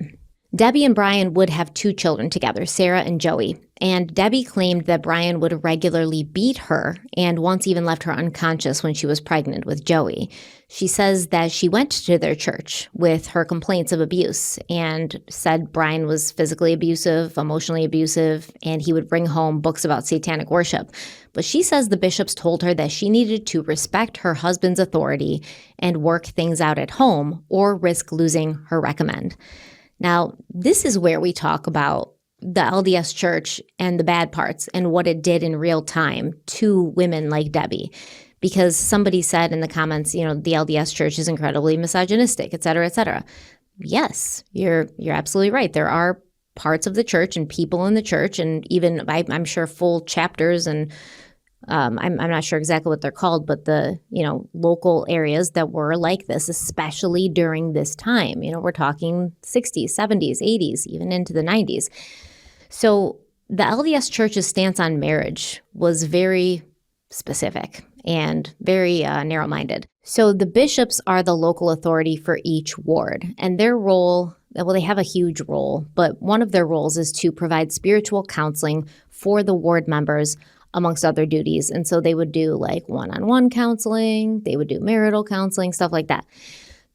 Debbie and Brian would have 2 children together, Sarah and Joey, and Debbie claimed that Brian would regularly beat her and once even left her unconscious when she was pregnant with Joey. She says that she went to their church with her complaints of abuse and said Brian was physically abusive, emotionally abusive, and he would bring home books about satanic worship. But she says the bishops told her that she needed to respect her husband's authority and work things out at home or risk losing her recommend. Now, this is where we talk about the LDS Church and the bad parts and what it did in real time to women like Debbie. Because somebody said in the comments, the LDS Church is incredibly misogynistic, et cetera, et cetera. Yes, you're absolutely right. There are parts of the church and people in the church, and even I'm sure full chapters and I'm not sure exactly what they're called, but the, local areas that were like this, especially during this time. We're talking 60s, 70s, 80s, even into the 90s. So the LDS Church's stance on marriage was very specific and very narrow-minded. So the bishops are the local authority for each ward, and their role, they have a huge role, but one of their roles is to provide spiritual counseling for the ward members amongst other duties. And so they would do like one-on-one counseling, they would do marital counseling, stuff like that.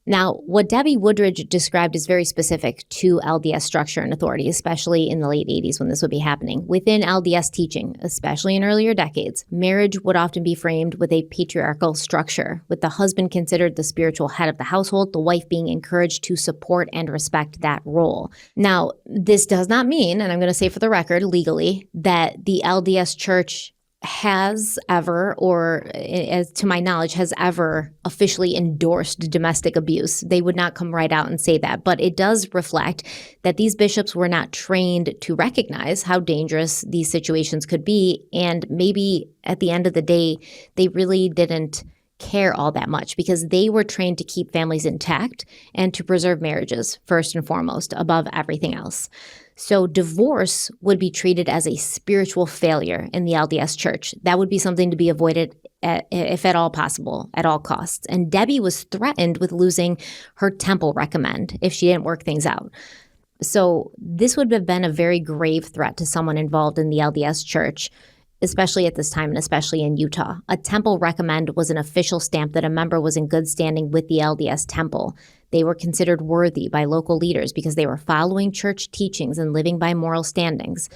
Now, what Debbie Woodridge described is very specific to LDS structure and authority, especially in the late 80s when this would be happening. Within LDS teaching, especially in earlier decades, marriage would often be framed with a patriarchal structure, with the husband considered the spiritual head of the household, the wife being encouraged to support and respect that role. Now, this does not mean, and I'm going to say for the record legally, that the LDS Church has ever, or as to my knowledge, has ever officially endorsed domestic abuse. They would not come right out and say that, but it does reflect that these bishops were not trained to recognize how dangerous these situations could be, and maybe at the end of the day, they really didn't care all that much because they were trained to keep families intact and to preserve marriages first and foremost above everything else. So divorce would be treated as a spiritual failure in the LDS Church. That would be something to be avoided if at all possible, at all costs. And Debbie was threatened with losing her temple recommend if she didn't work things out. So this would have been a very grave threat to someone involved in the LDS Church. especially at this time and especially in Utah. A temple recommend was an official stamp that a member was in good standing with the LDS temple. They were considered worthy by local leaders because they were following church teachings and living by moral standings.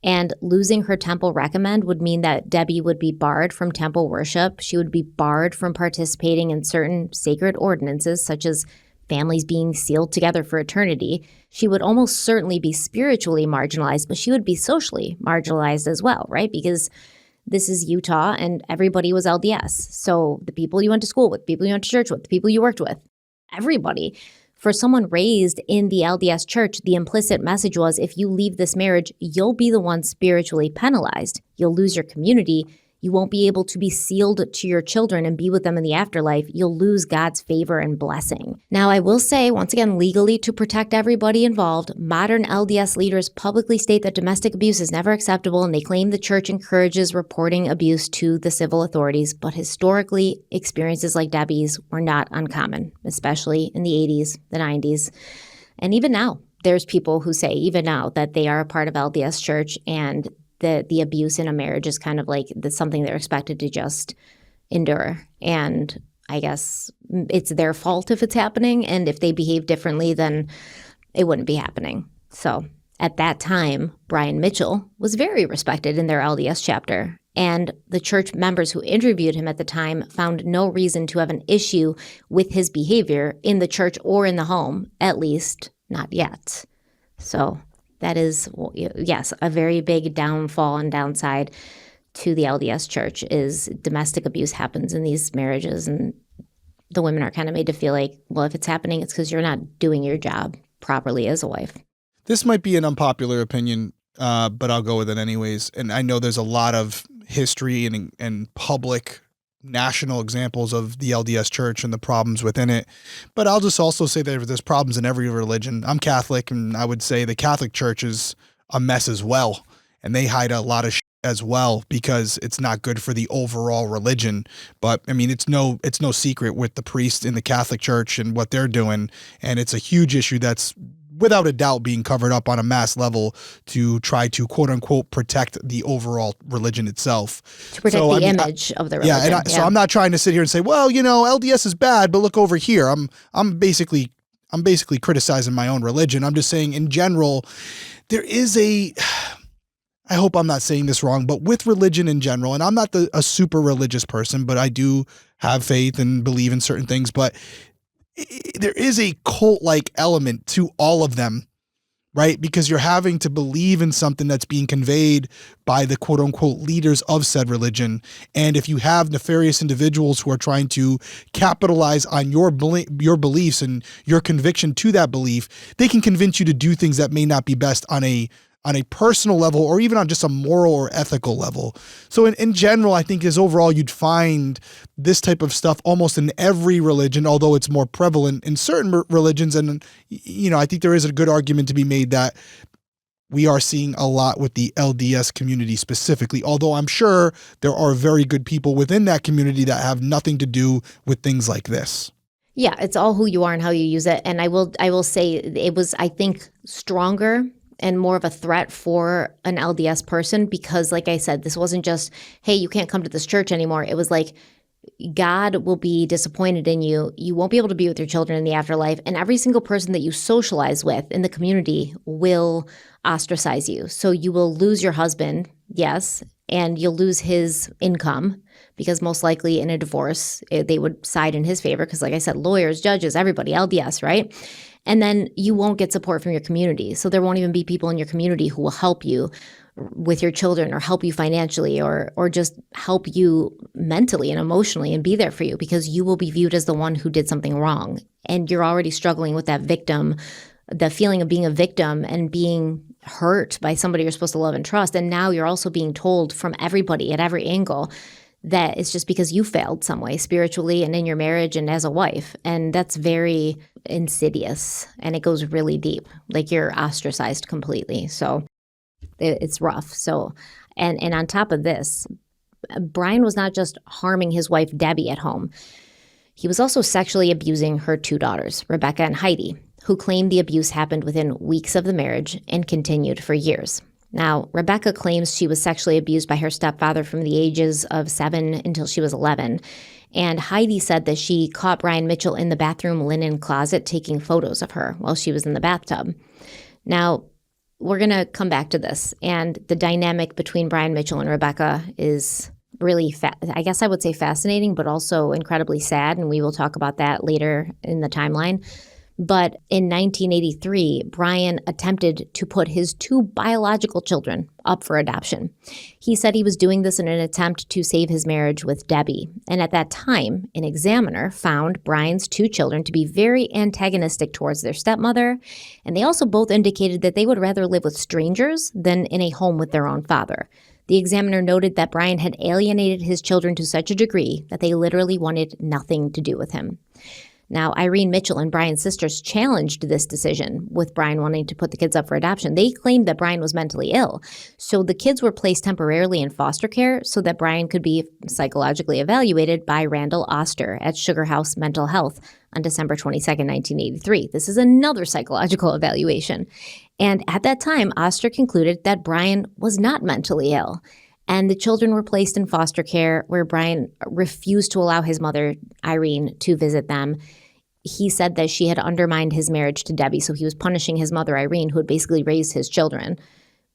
And losing her temple recommend would mean that Debbie would be barred from temple worship. She would be barred from participating in certain sacred ordinances, such as families being sealed together for eternity. She would almost certainly be spiritually marginalized, but she would be socially marginalized as well, right? Because this is Utah and everybody was LDS. So the people you went to school with, people you went to church with, the people you worked with, everybody. For someone raised in the LDS church, the implicit message was if you leave this marriage, you'll be the one spiritually penalized. You'll lose your community. You won't be able to be sealed to your children and be with them in the afterlife. You'll lose God's favor and blessing. Now, I will say, once again, legally to protect everybody involved, modern LDS leaders publicly state that domestic abuse is never acceptable, and they claim the church encourages reporting abuse to the civil authorities. But historically, experiences like Debbie's were not uncommon, especially in the 80s, the 90s, and even now. There's people who say, even now, that they are a part of LDS church and the abuse in a marriage is kind of like something they're expected to just endure. And I guess it's their fault if it's happening. And if they behave differently, then it wouldn't be happening. So at that time, Brian Mitchell was very respected in their LDS chapter. And the church members who interviewed him at the time found no reason to have an issue with his behavior in the church or in the home, at least not yet. So that is, yes, a very big downfall and downside to the LDS church is domestic abuse happens in these marriages, and the women are kind of made to feel like, well, if it's happening, it's because you're not doing your job properly as a wife. This might be an unpopular opinion, but I'll go with it anyways. And I know there's a lot of history and public national examples of the LDS church and the problems within it. But I'll just also say that there's problems in every religion. I'm Catholic, and I would say the Catholic church is a mess as well. And they hide a lot of shit as well because it's not good for the overall religion. But I mean, it's no secret with the priests in the Catholic church and what they're doing. And it's a huge issue that's without a doubt being covered up on a mass level to try to quote unquote protect the overall religion itself. To protect the image of the religion. Yeah, so I'm not trying to sit here and say, well, LDS is bad, but look over here. I'm basically criticizing my own religion. I'm just saying in general, there is I hope I'm not saying this wrong, but with religion in general, and I'm not a super religious person, but I do have faith and believe in certain things, but there is a cult-like element to all of them, right? Because you're having to believe in something that's being conveyed by the quote-unquote leaders of said religion. And if you have nefarious individuals who are trying to capitalize on your beliefs and your conviction to that belief, they can convince you to do things that may not be best on a personal level or even on just a moral or ethical level. So in general, I think as overall you'd find this type of stuff almost in every religion, although it's more prevalent in certain religions. And, I think there is a good argument to be made that we are seeing a lot with the LDS community specifically, although I'm sure there are very good people within that community that have nothing to do with things like this. Yeah, it's all who you are and how you use it. And I will say it was, I think, stronger and more of a threat for an LDS person because, like I said, this wasn't just, hey, you can't come to this church anymore. It was like, God will be disappointed in you. You won't be able to be with your children in the afterlife. And every single person that you socialize with in the community will ostracize you. So you will lose your husband, yes, and you'll lose his income because most likely in a divorce, they would side in his favor because, like I said, lawyers, judges, everybody, LDS, right? And then you won't get support from your community. So there won't even be people in your community who will help you with your children or help you financially or just help you mentally and emotionally and be there for you because you will be viewed as the one who did something wrong. And you're already struggling with that victim, the feeling of being a victim and being hurt by somebody you're supposed to love and trust. And now you're also being told from everybody at every angle that it's just because you failed some way spiritually and in your marriage and as a wife. And that's very insidious and it goes really deep. Like you're ostracized completely. So it's rough. So, and on top of this, Brian was not just harming his wife, Debbie, at home. He was also sexually abusing her two daughters, Rebecca and Heidi, who claimed the abuse happened within weeks of the marriage and continued for years. Now, Rebecca claims she was sexually abused by her stepfather from the ages of 7 until she was 11. And Heidi said that she caught Brian Mitchell in the bathroom linen closet taking photos of her while she was in the bathtub. Now, we're going to come back to this. And the dynamic between Brian Mitchell and Rebecca is really, I guess I would say fascinating, but also incredibly sad. And we will talk about that later in the timeline. But in 1983, Brian attempted to put his 2 biological children up for adoption. He said he was doing this in an attempt to save his marriage with Debbie. And at that time, an examiner found Brian's 2 children to be very antagonistic towards their stepmother. And they also both indicated that they would rather live with strangers than in a home with their own father. The examiner noted that Brian had alienated his children to such a degree that they literally wanted nothing to do with him. Now, Irene Mitchell and Brian's sisters challenged this decision, with Brian wanting to put the kids up for adoption. They claimed that Brian was mentally ill, so the kids were placed temporarily in foster care so that Brian could be psychologically evaluated by Randall Oster at Sugar House Mental Health on December 22nd, 1983. This is another psychological evaluation. And at that time, Oster concluded that Brian was not mentally ill. And the children were placed in foster care where Brian refused to allow his mother, Irene, to visit them. He said that she had undermined his marriage to Debbie, so he was punishing his mother, Irene, who had basically raised his children,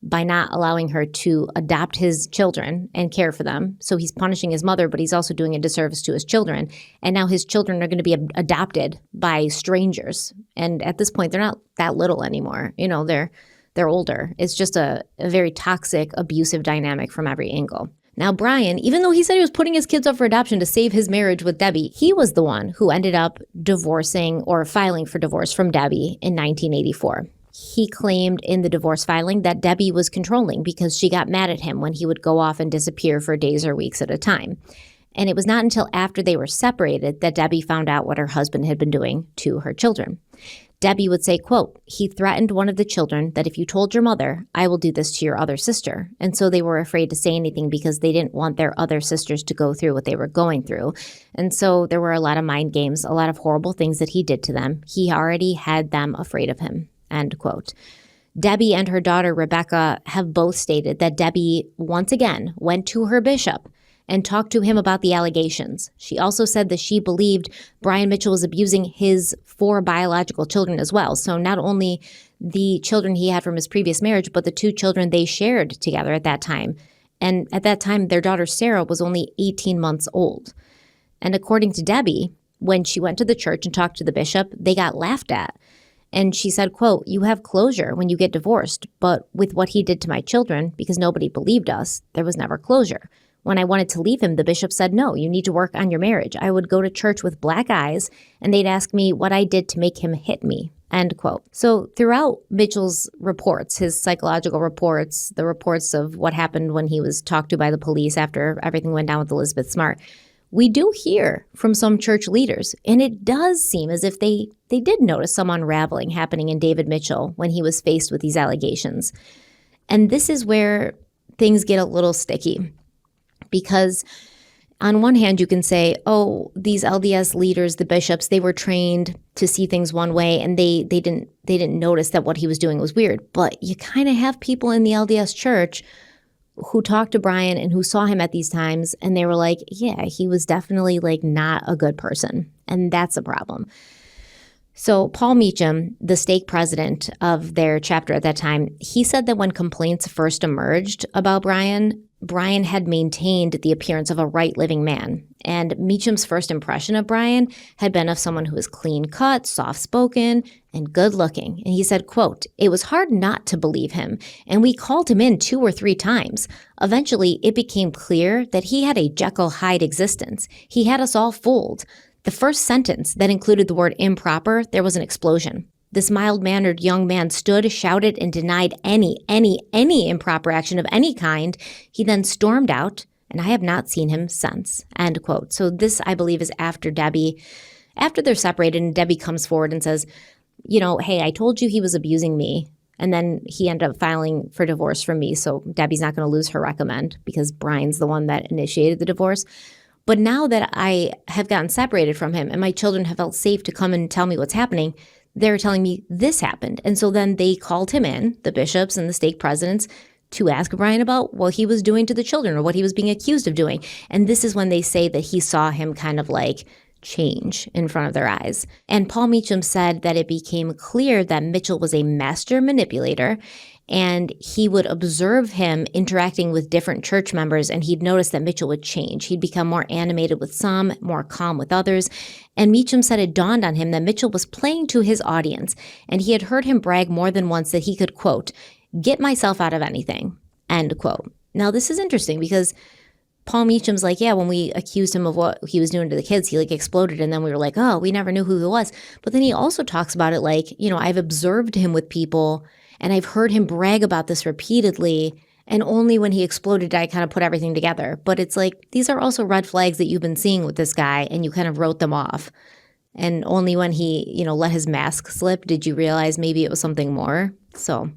by not allowing her to adopt his children and care for them. So he's punishing his mother, but he's also doing a disservice to his children. And now his children are going to be adopted by strangers. And at this point, they're not that little anymore. You know, they're older. It's just a very toxic, abusive dynamic from every angle. Now, Brian, even though he said he was putting his kids up for adoption to save his marriage with Debbie, he was the one who ended up divorcing or filing for divorce from Debbie in 1984. He claimed in the divorce filing that Debbie was controlling because she got mad at him when he would go off and disappear for days or weeks at a time. And it was not until after they were separated that Debbie found out what her husband had been doing to her children. Debbie would say, quote, "He threatened one of the children that if you told your mother, I will do this to your other sister." And so they were afraid to say anything because they didn't want their other sisters to go through what they were going through. And so there were a lot of mind games, a lot of horrible things that he did to them. He already had them afraid of him, end quote. Debbie and her daughter, Rebecca, have both stated that Debbie once again went to her bishop and talked to him about the allegations. She also said that she believed Brian Mitchell was abusing his 4 biological children as well. So not only the children he had from his previous marriage, but the 2 children they shared together at that time. And at that time, their daughter Sarah was only 18 months old. And according to Debbie, when she went to the church and talked to the bishop, they got laughed at. And she said, quote, "You have closure when you get divorced, but with what he did to my children, because nobody believed us, there was never closure. When I wanted to leave him, the bishop said, no, you need to work on your marriage. I would go to church with black eyes, and they'd ask me what I did to make him hit me," end quote. So throughout Mitchell's reports, his psychological reports, the reports of what happened when he was talked to by the police after everything went down with Elizabeth Smart, we do hear from some church leaders, and it does seem as if they did notice some unraveling happening in David Mitchell when he was faced with these allegations. And this is where things get a little sticky. Because on one hand, you can say, oh, these LDS leaders, the bishops, they were trained to see things one way, and they didn't notice that what he was doing was weird. But you kind of have people in the LDS church who talked to Brian and who saw him at these times, and they were like, yeah, he was definitely like not a good person. And that's a problem. So Paul Meacham, the stake president of their chapter at that time, he said that when complaints first emerged about Brian had maintained the appearance of a right-living man. And Meacham's first impression of Brian had been of someone who was clean-cut, soft-spoken, and good-looking. And he said, quote, "It was hard not to believe him, and we called him in 2 or 3 times. Eventually, it became clear that he had a Jekyll-Hyde existence. He had us all fooled. The first sentence that included the word improper, there was an explosion. This mild-mannered young man stood, shouted, and denied any improper action of any kind. He then stormed out, and I have not seen him since," end quote. So this, I believe, is after they're separated, and Debbie comes forward and says, you know, hey, I told you he was abusing me, and then he ended up filing for divorce from me, so Debbie's not going to lose her recommend because Brian's the one that initiated the divorce. But now that I have gotten separated from him and my children have felt safe to come and tell me what's happening, they're telling me this happened. And so then they called him in, the bishops and the stake presidents, to ask Brian about what he was doing to the children or what he was being accused of doing. And this is when they say that he saw him kind of like change in front of their eyes. And Paul Meacham said that it became clear that Mitchell was a master manipulator, and he would observe him interacting with different church members, and he'd notice that Mitchell would change. He'd become more animated with some, more calm with others. And Meacham said it dawned on him that Mitchell was playing to his audience, and he had heard him brag more than once that he could, quote, get myself out of anything, end quote. Now, this is interesting because Paul Meacham's like, yeah, when we accused him of what he was doing to the kids, he like exploded. And then we were like, oh, we never knew who he was. But then he also talks about it like, I've observed him with people and I've heard him brag about this repeatedly. And only when he exploded did I kind of put everything together. But it's like, these are also red flags that you've been seeing with this guy and you kind of wrote them off. And only when he, let his mask slip did you realize maybe it was something more. So.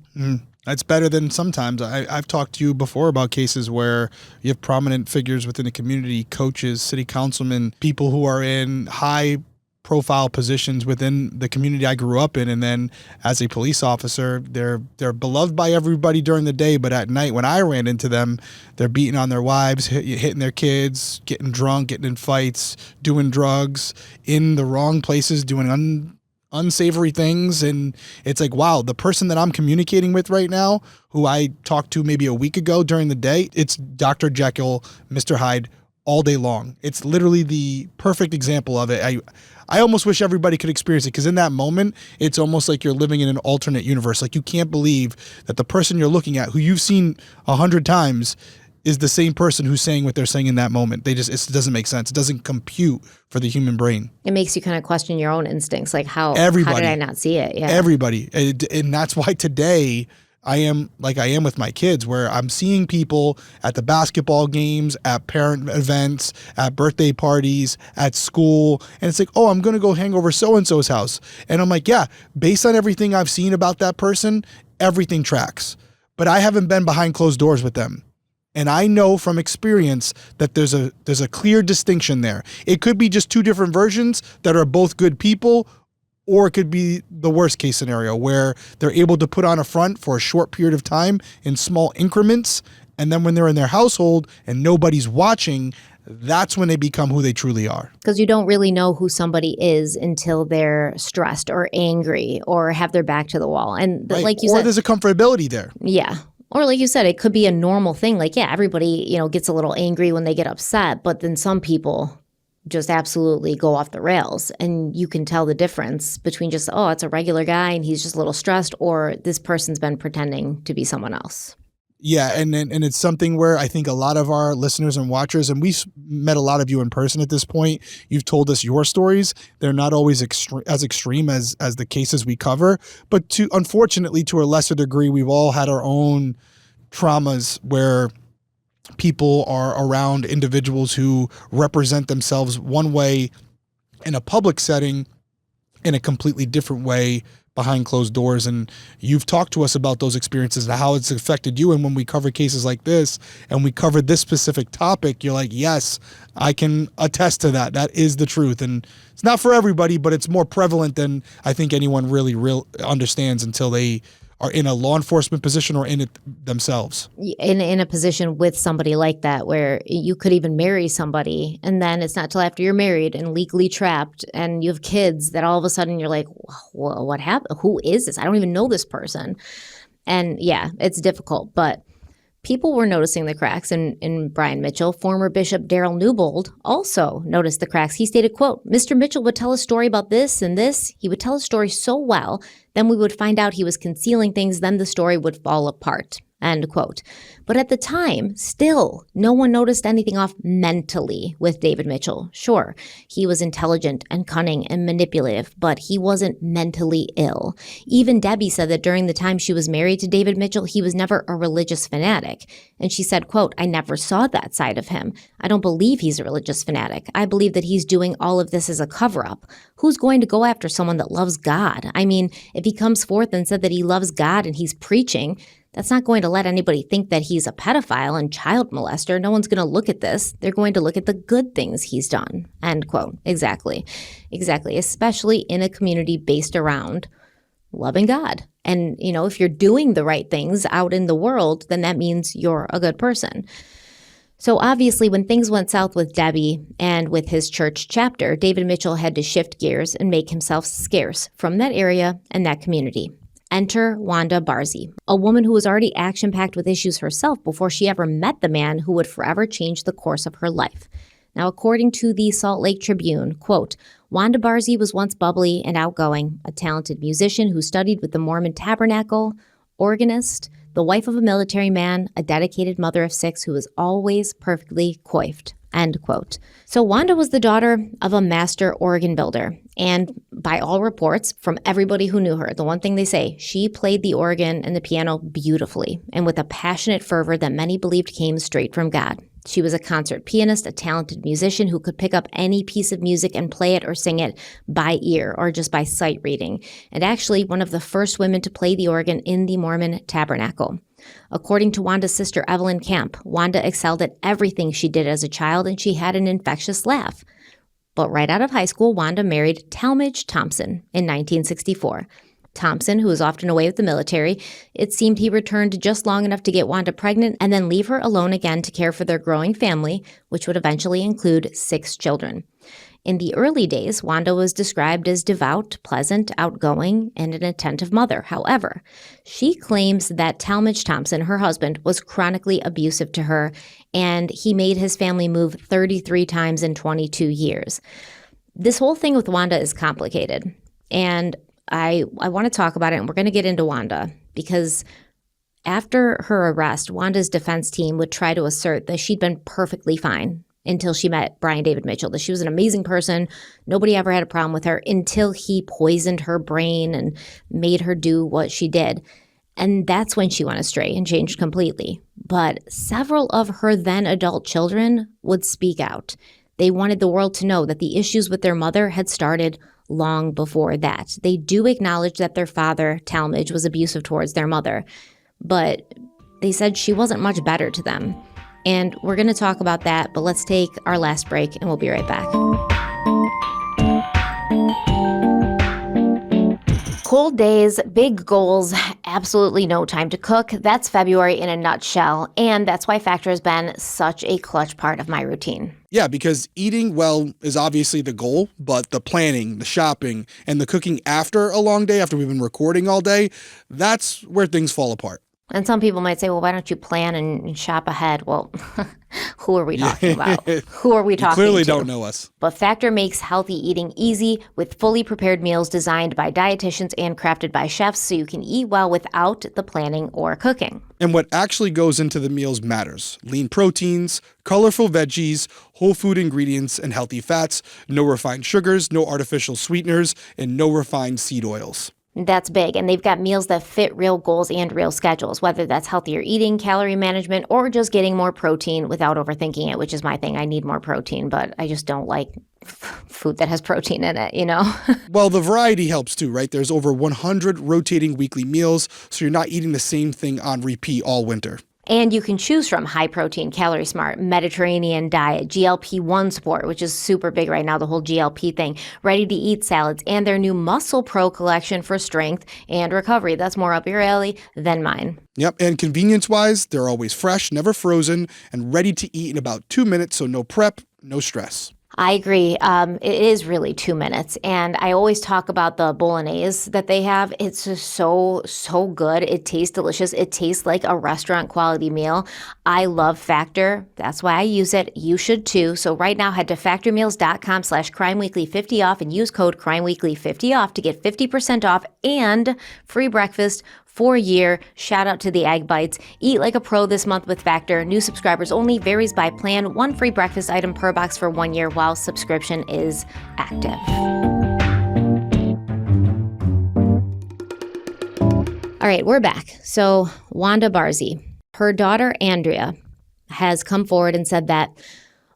That's better than sometimes. I've talked to you before about cases where you have prominent figures within the community, coaches, city councilmen, people who are in high profile positions within the community I grew up in. And then as a police officer, they're beloved by everybody during the day. But at night when I ran into them, they're beating on their wives, hitting their kids, getting drunk, getting in fights, doing drugs in the wrong places, doing unsavory things. And it's like, wow, the person that I'm communicating with right now, who I talked to maybe a week ago during the day, it's Dr. Jekyll, Mr. Hyde all day long. It's literally the perfect example of it. I almost wish everybody could experience it because in that moment, it's almost like you're living in an alternate universe. Like you can't believe that the person you're looking at, who you've seen 100 times, is the same person who's saying what they're saying in that moment. It doesn't make sense. It doesn't compute for the human brain. It makes you kind of question your own instincts. Like how did I not see it? Yeah. Everybody. And that's why today I am like I am with my kids, where I'm seeing people at the basketball games, at parent events, at birthday parties, at school. And it's like, oh, I'm going to go hang over so-and-so's house. And I'm like, yeah, based on everything I've seen about that person, everything tracks. But I haven't been behind closed doors with them. And I know from experience that there's a clear distinction there. It could be just two different versions that are both good people, or it could be the worst case scenario where they're able to put on a front for a short period of time in small increments. And then when they're in their household and nobody's watching, that's when they become who they truly are. Because you don't really know who somebody is until they're stressed or angry or have their back to the wall. And right. Like you said, or there's a comfortability there. Yeah. Or like you said, it could be a normal thing. Like, yeah, everybody, gets a little angry when they get upset, but then some people just absolutely go off the rails. And you can tell the difference between just, oh, it's a regular guy and he's just a little stressed, or this person's been pretending to be someone else. Yeah, and it's something where I think a lot of our listeners and watchers, and we've met a lot of you in person at this point, you've told us your stories. They're not always as extreme as the cases we cover, but unfortunately, to a lesser degree, we've all had our own traumas where people are around individuals who represent themselves one way in a public setting, in a completely different way behind closed doors. And you've talked to us about those experiences and how it's affected you. And when we cover cases like this and we covered this specific topic, you're like, yes, I can attest to that. That is the truth. And it's not for everybody, but it's more prevalent than I think anyone really understands until they are in a law enforcement position or in it themselves. In a position with somebody like that, where you could even marry somebody, and then it's not till after you're married and legally trapped and you have kids that all of a sudden you're like, well, what happened? Who is this? I don't even know this person. And yeah, it's difficult, but people were noticing the cracks in Brian Mitchell. Former Bishop Darrell Newbold also noticed the cracks. He stated, quote, Mr. Mitchell would tell a story about this and this. He would tell a story so well, then we would find out he was concealing things, then the story would fall apart, end quote. But at the time, still, no one noticed anything off mentally with David Mitchell. Sure, he was intelligent and cunning and manipulative, but he wasn't mentally ill. Even Debbie said that during the time she was married to David Mitchell, he was never a religious fanatic. And she said, quote, I never saw that side of him. I don't believe he's a religious fanatic. I believe that he's doing all of this as a cover-up. Who's going to go after someone that loves God? I mean, if he comes forth and said that he loves God and he's preaching, that's not going to let anybody think that he's a pedophile and child molester. No one's going to look at this. They're going to look at the good things he's done, end quote. Exactly. Especially in a community based around loving God And, if you're doing the right things out in the world, then that means you're a good person. So obviously, when things went south with Debbie and with his church chapter, David Mitchell had to shift gears and make himself scarce from that area and that community. Enter Wanda Barzee, a woman who was already action-packed with issues herself before she ever met the man who would forever change the course of her life. Now, according to the Salt Lake Tribune, quote, Wanda Barzee was once bubbly and outgoing, a talented musician who studied with the Mormon Tabernacle, organist, the wife of a military man, a dedicated mother of 6 who was always perfectly coiffed, end quote. So Wanda was the daughter of a master organ builder. And by all reports, from everybody who knew her, the one thing they say, she played the organ and the piano beautifully and with a passionate fervor that many believed came straight from God. She was a concert pianist, a talented musician who could pick up any piece of music and play it or sing it by ear or just by sight reading, and actually one of the first women to play the organ in the Mormon Tabernacle. According to Wanda's sister Evelyn Camp, Wanda excelled at everything she did as a child, and she had an infectious laugh. But right out of high school, Wanda married Talmadge Thompson in 1964. Thompson, who was often away with the military, it seemed he returned just long enough to get Wanda pregnant and then leave her alone again to care for their growing family, which would eventually include 6 children. In the early days, Wanda was described as devout, pleasant, outgoing, and an attentive mother. However, she claims that Talmadge Thompson, her husband, was chronically abusive to her, and he made his family move 33 times in 22 years. This whole thing with Wanda is complicated, and I want to talk about it, and we're going to get into Wanda, because after her arrest, Wanda's defense team would try to assert that she'd been perfectly fine until she met Brian David Mitchell, that she was an amazing person. Nobody ever had a problem with her until he poisoned her brain and made her do what she did. And that's when she went astray and changed completely. But several of her then adult children would speak out. They wanted the world to know that the issues with their mother had started long before that. They do acknowledge that their father, Talmadge, was abusive towards their mother, but they said she wasn't much better to them. And we're going to talk about that, but let's take our last break and we'll be right back. Cold days, big goals, absolutely no time to cook. That's February in a nutshell, and that's why Factor has been such a clutch part of my routine. Yeah, because eating well is obviously the goal, but the planning, the shopping, and the cooking after a long day, after we've been recording all day, that's where things fall apart. And some people might say, well, why don't you plan and shop ahead? Well, who are we talking about? Who are we talking to? You clearly don't know us. But Factor makes healthy eating easy with fully prepared meals designed by dietitians and crafted by chefs so you can eat well without the planning or cooking. And what actually goes into the meals matters. Lean proteins, colorful veggies, whole food ingredients, and healthy fats, no refined sugars, no artificial sweeteners, and no refined seed oils. That's big, and they've got meals that fit real goals and real schedules, whether that's healthier eating, calorie management, or just getting more protein without overthinking it, which is my thing. I need more protein, but I just don't like food that has protein in it, Well, the variety helps too, right? There's over 100 rotating weekly meals, so you're not eating the same thing on repeat all winter. And you can choose from high protein, calorie smart, Mediterranean diet, GLP-1 support, which is super big right now, the whole GLP thing, ready to eat salads, and their new Muscle Pro collection for strength and recovery. That's more up your alley than mine. Yep, and convenience-wise, they're always fresh, never frozen, and ready to eat in about 2 minutes, so no prep, no stress. I agree. It is really 2 minutes. And I always talk about the bolognese that they have. It's just so good. It tastes delicious. It tastes like a restaurant quality meal. I love Factor. That's why I use it. You should too. So right now, head to factormeals.com/CRIMEWEEKLY50 off and use code CRIMEWEEKLY50 off to get 50% off and free breakfast for a year. Shout out to the Egg Bites. Eat like a pro this month with Factor. New subscribers only. Varies by plan. 1 free breakfast item per box for 1 year while subscription is active. All right, we're back. So Wanda Barzee, her daughter Andrea, has come forward and said that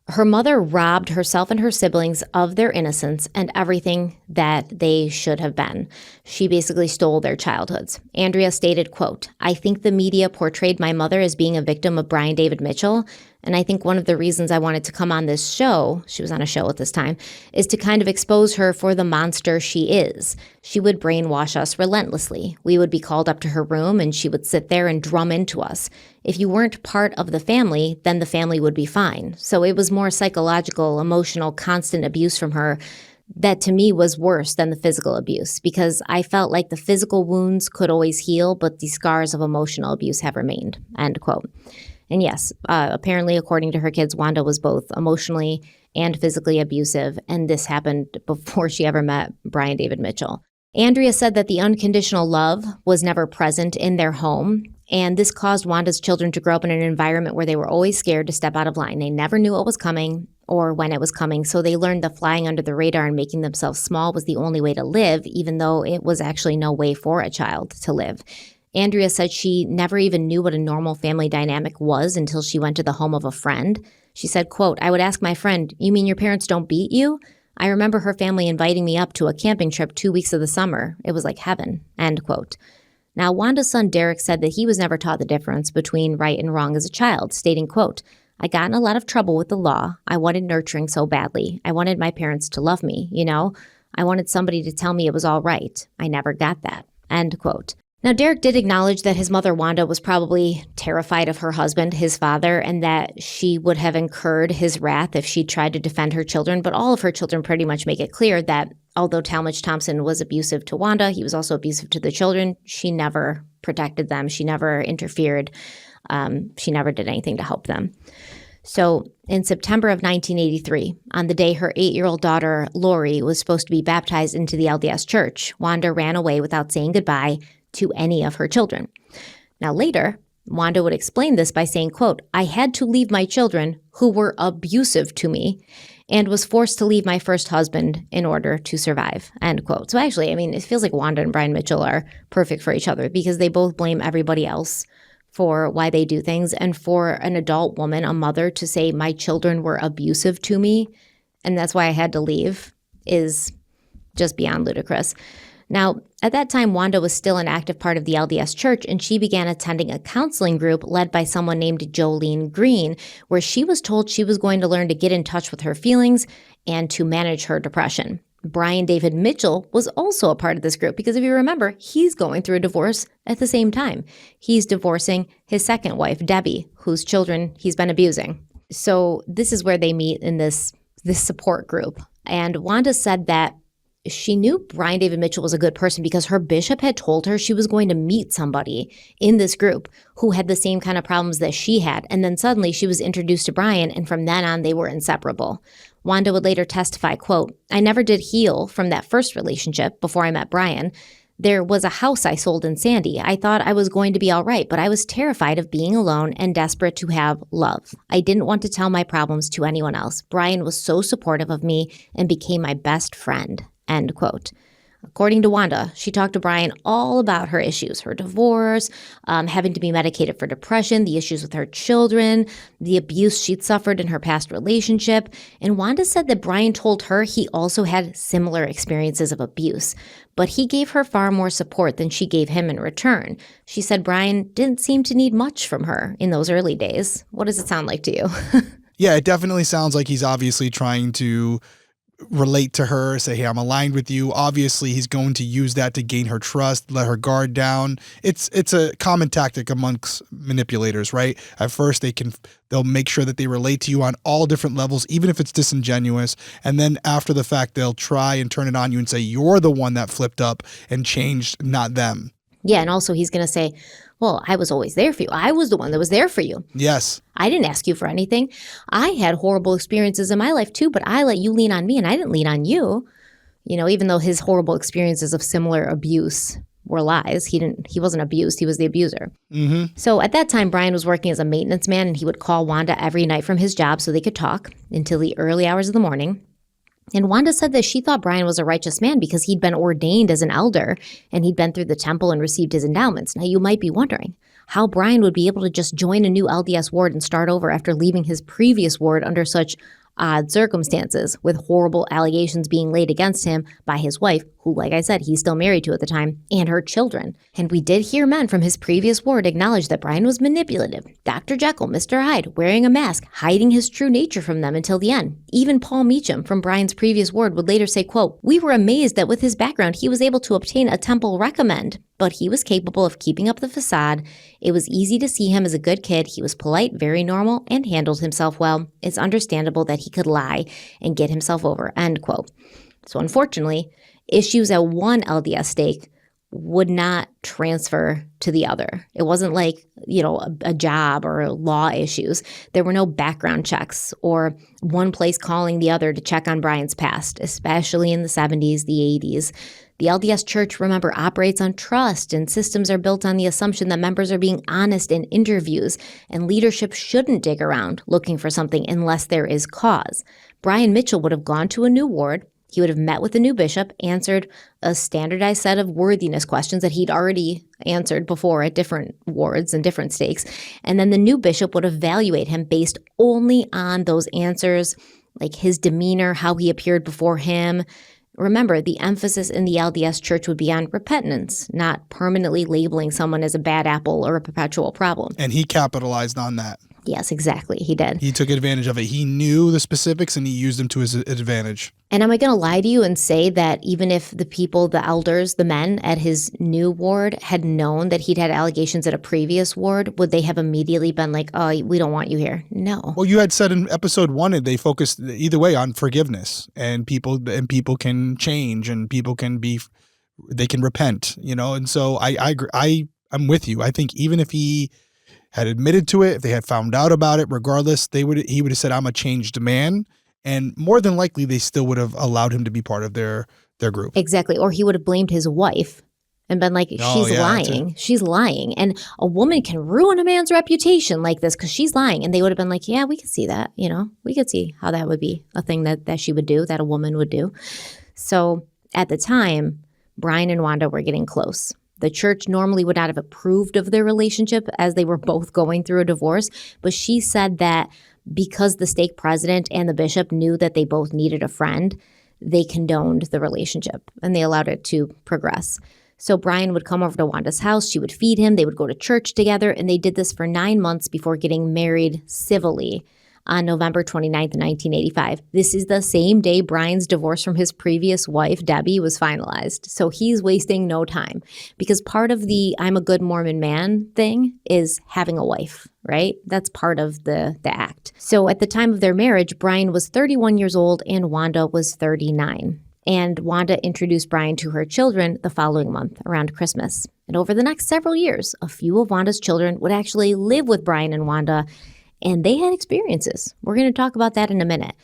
her mother robbed herself and her siblings of their innocence and everything that they should have been. She basically stole their childhoods. Andrea stated, quote, "I think the media portrayed my mother as being a victim of Brian David Mitchell, And I think one of the reasons I wanted to come on this show, she was on a show at this time, is to kind of expose her for the monster she is. She would brainwash us relentlessly. We would be called up to her room and she would sit there and drum into us. If you weren't part of the family, then the family would be fine. So it was more psychological, emotional, constant abuse from her that to me was worse than the physical abuse, because I felt like the physical wounds could always heal, but the scars of emotional abuse have remained, end quote. And yes, apparently, according to her kids, Wanda was both emotionally and physically abusive, and this happened before she ever met Brian David Mitchell. Andrea said that the unconditional love was never present in their home, and this caused Wanda's children to grow up in an environment where they were always scared to step out of line. They never knew what was coming or when it was coming, so they learned that flying under the radar and making themselves small was the only way to live, even though it was actually no way for a child to live. Andrea said she never even knew what a normal family dynamic was until she went to the home of a friend. She said, quote, "I would ask my friend, 'You mean your parents don't beat you?' I remember her family inviting me up to a camping trip 2 weeks of the summer. It was like heaven," end quote. Now, Wanda's son Derek said that he was never taught the difference between right and wrong as a child, stating, quote, "I got in a lot of trouble with the law. I wanted nurturing so badly. I wanted my parents to love me, you know? I wanted somebody to tell me it was all right. I never got that," end quote. Now, Derek did acknowledge that his mother, Wanda, was probably terrified of her husband, his father, and that she would have incurred his wrath if she tried to defend her children. But all of her children pretty much make it clear that although Talmadge Thompson was abusive to Wanda, he was also abusive to the children. She never protected them. She never interfered. She never did anything to help them. So in September of 1983, on the day her 8-year-old daughter, Lori, was supposed to be baptized into the LDS Church, Wanda ran away without saying goodbye to any of her children. Now later, Wanda would explain this by saying, quote, "I had to leave my children who were abusive to me and was forced to leave my first husband in order to survive," end quote. So actually, I mean, it feels like Wanda and Brian Mitchell are perfect for each other because they both blame everybody else for why they do things. And for an adult woman, a mother, to say my children were abusive to me and that's why I had to leave is just beyond ludicrous. Now, at that time, Wanda was still an active part of the LDS Church, and she began attending a counseling group led by someone named Jolene Green, where she was told she was going to learn to get in touch with her feelings and to manage her depression. Brian David Mitchell was also a part of this group because if you remember, he's going through a divorce at the same time. He's divorcing his second wife, Debbie, whose children he's been abusing. So this is where they meet in this support group. And Wanda said that she knew Brian David Mitchell was a good person because her bishop had told her she was going to meet somebody in this group who had the same kind of problems that she had. And then suddenly she was introduced to Brian, and from then on, they were inseparable. Wanda would later testify, quote, "I never did heal from that first relationship before I met Brian. There was a house I sold in Sandy. I thought I was going to be all right, but I was terrified of being alone and desperate to have love. I didn't want to tell my problems to anyone else. Brian was so supportive of me and became my best friend," end quote. According to Wanda, she talked to Brian all about her issues, her divorce, having to be medicated for depression, the issues with her children, the abuse she'd suffered in her past relationship. And Wanda said that Brian told her he also had similar experiences of abuse, but he gave her far more support than she gave him in return. She said Brian didn't seem to need much from her in those early days. What does it sound like to you? Yeah, it definitely sounds like he's obviously trying to relate to her, say, hey, I'm aligned with you. Obviously, he's going to use that to gain her trust, let her guard down. It's a common tactic amongst manipulators, right? At first, they'll make sure that they relate to you on all different levels, even if it's disingenuous. And then after the fact, they'll try and turn it on you and say, you're the one that flipped up and changed, not them. Yeah, and also he's going to say, well, I was always there for you. I was the one that was there for you. Yes. I didn't ask you for anything. I had horrible experiences in my life too, but I let you lean on me and I didn't lean on you. You know, even though his horrible experiences of similar abuse were lies, he wasn't abused. He was the abuser. Mm-hmm. So at that time, Brian was working as a maintenance man and he would call Wanda every night from his job so they could talk until the early hours of the morning. And Wanda said that she thought Brian was a righteous man because he'd been ordained as an elder and he'd been through the temple and received his endowments. Now, you might be wondering how Brian would be able to just join a new LDS ward and start over after leaving his previous ward under such odd circumstances, with horrible allegations being laid against him by his wife, who, like I said, he's still married to at the time, and her children. And we did hear men from his previous ward acknowledge that Brian was manipulative, Dr. Jekyll, Mr. Hyde, wearing a mask, hiding his true nature from them until the end. Even Paul Meacham from Brian's previous ward would later say, quote, "We were amazed that with his background, he was able to obtain a temple recommend, but he was capable of keeping up the facade. It was easy to see him as a good kid. He was polite, very normal, and handled himself well. It's understandable that he could lie and get himself over," end quote. So unfortunately, issues at one LDS stake would not transfer to the other. It wasn't like, a job or law issues. There were no background checks or one place calling the other to check on Brian's past, especially in the 70s, the 80s. The LDS Church, remember, operates on trust, and systems are built on the assumption that members are being honest in interviews, and leadership shouldn't dig around looking for something unless there is cause. Brian Mitchell would have gone to a new ward. He would have met with the new bishop, answered a standardized set of worthiness questions that he'd already answered before at different wards and different stakes, and then the new bishop would evaluate him based only on those answers, like his demeanor, how he appeared before him. Remember, the emphasis in the LDS Church would be on repentance, not permanently labeling someone as a bad apple or a perpetual problem. And he capitalized on that. Yes, exactly. He did. He took advantage of it. He knew the specifics and he used them to his advantage. And am I going to lie to you and say that even if the people, the elders, the men at his new ward had known that he'd had allegations at a previous ward, would they have immediately been like, "Oh, we don't want you here"? No. Well, you had said in episode 1 that they focused either way on forgiveness, and people can change, and they can repent, and so I'm with you. I think even if he had admitted to it, if they had found out about it, regardless, he would have said, "I'm a changed man." And more than likely, they still would have allowed him to be part of their group. Exactly. Or he would have blamed his wife and been like, she's lying. She's lying. And a woman can ruin a man's reputation like this because she's lying. And they would have been like, yeah, we could see that. We could see how that would be a thing that she would do, that a woman would do. So at the time, Brian and Wanda were getting close. The church normally would not have approved of their relationship as they were both going through a divorce, but she said that because the stake president and the bishop knew that they both needed a friend, they condoned the relationship and they allowed it to progress. So Brian would come over to Wanda's house, she would feed him, they would go to church together, and they did this for 9 months before getting married civilly on November 29th, 1985. This is the same day Brian's divorce from his previous wife, Debbie, was finalized. So he's wasting no time because part of the "I'm a good Mormon man" thing is having a wife, right? That's part of the act. So at the time of their marriage, Brian was 31 years old and Wanda was 39. And Wanda introduced Brian to her children the following month, around Christmas. And over the next several years, a few of Wanda's children would actually live with Brian and Wanda, and they had experiences. We're going to talk about that in a minute.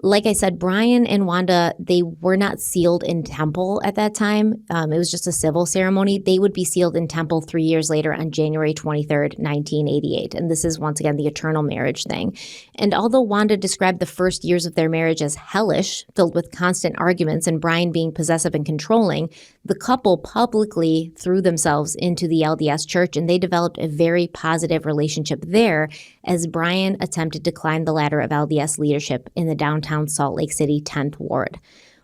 Like I said, Brian and Wanda, they were not sealed in temple at that time. It was just a civil ceremony. They would be sealed in temple 3 years later on January 23rd, 1988. And this is, once again, the eternal marriage thing. And although Wanda described the first years of their marriage as hellish, filled with constant arguments and Brian being possessive and controlling, the couple publicly threw themselves into the LDS Church, and they developed a very positive relationship there as Brian attempted to climb the ladder of LDS leadership in the downtown Salt Lake City 10th Ward.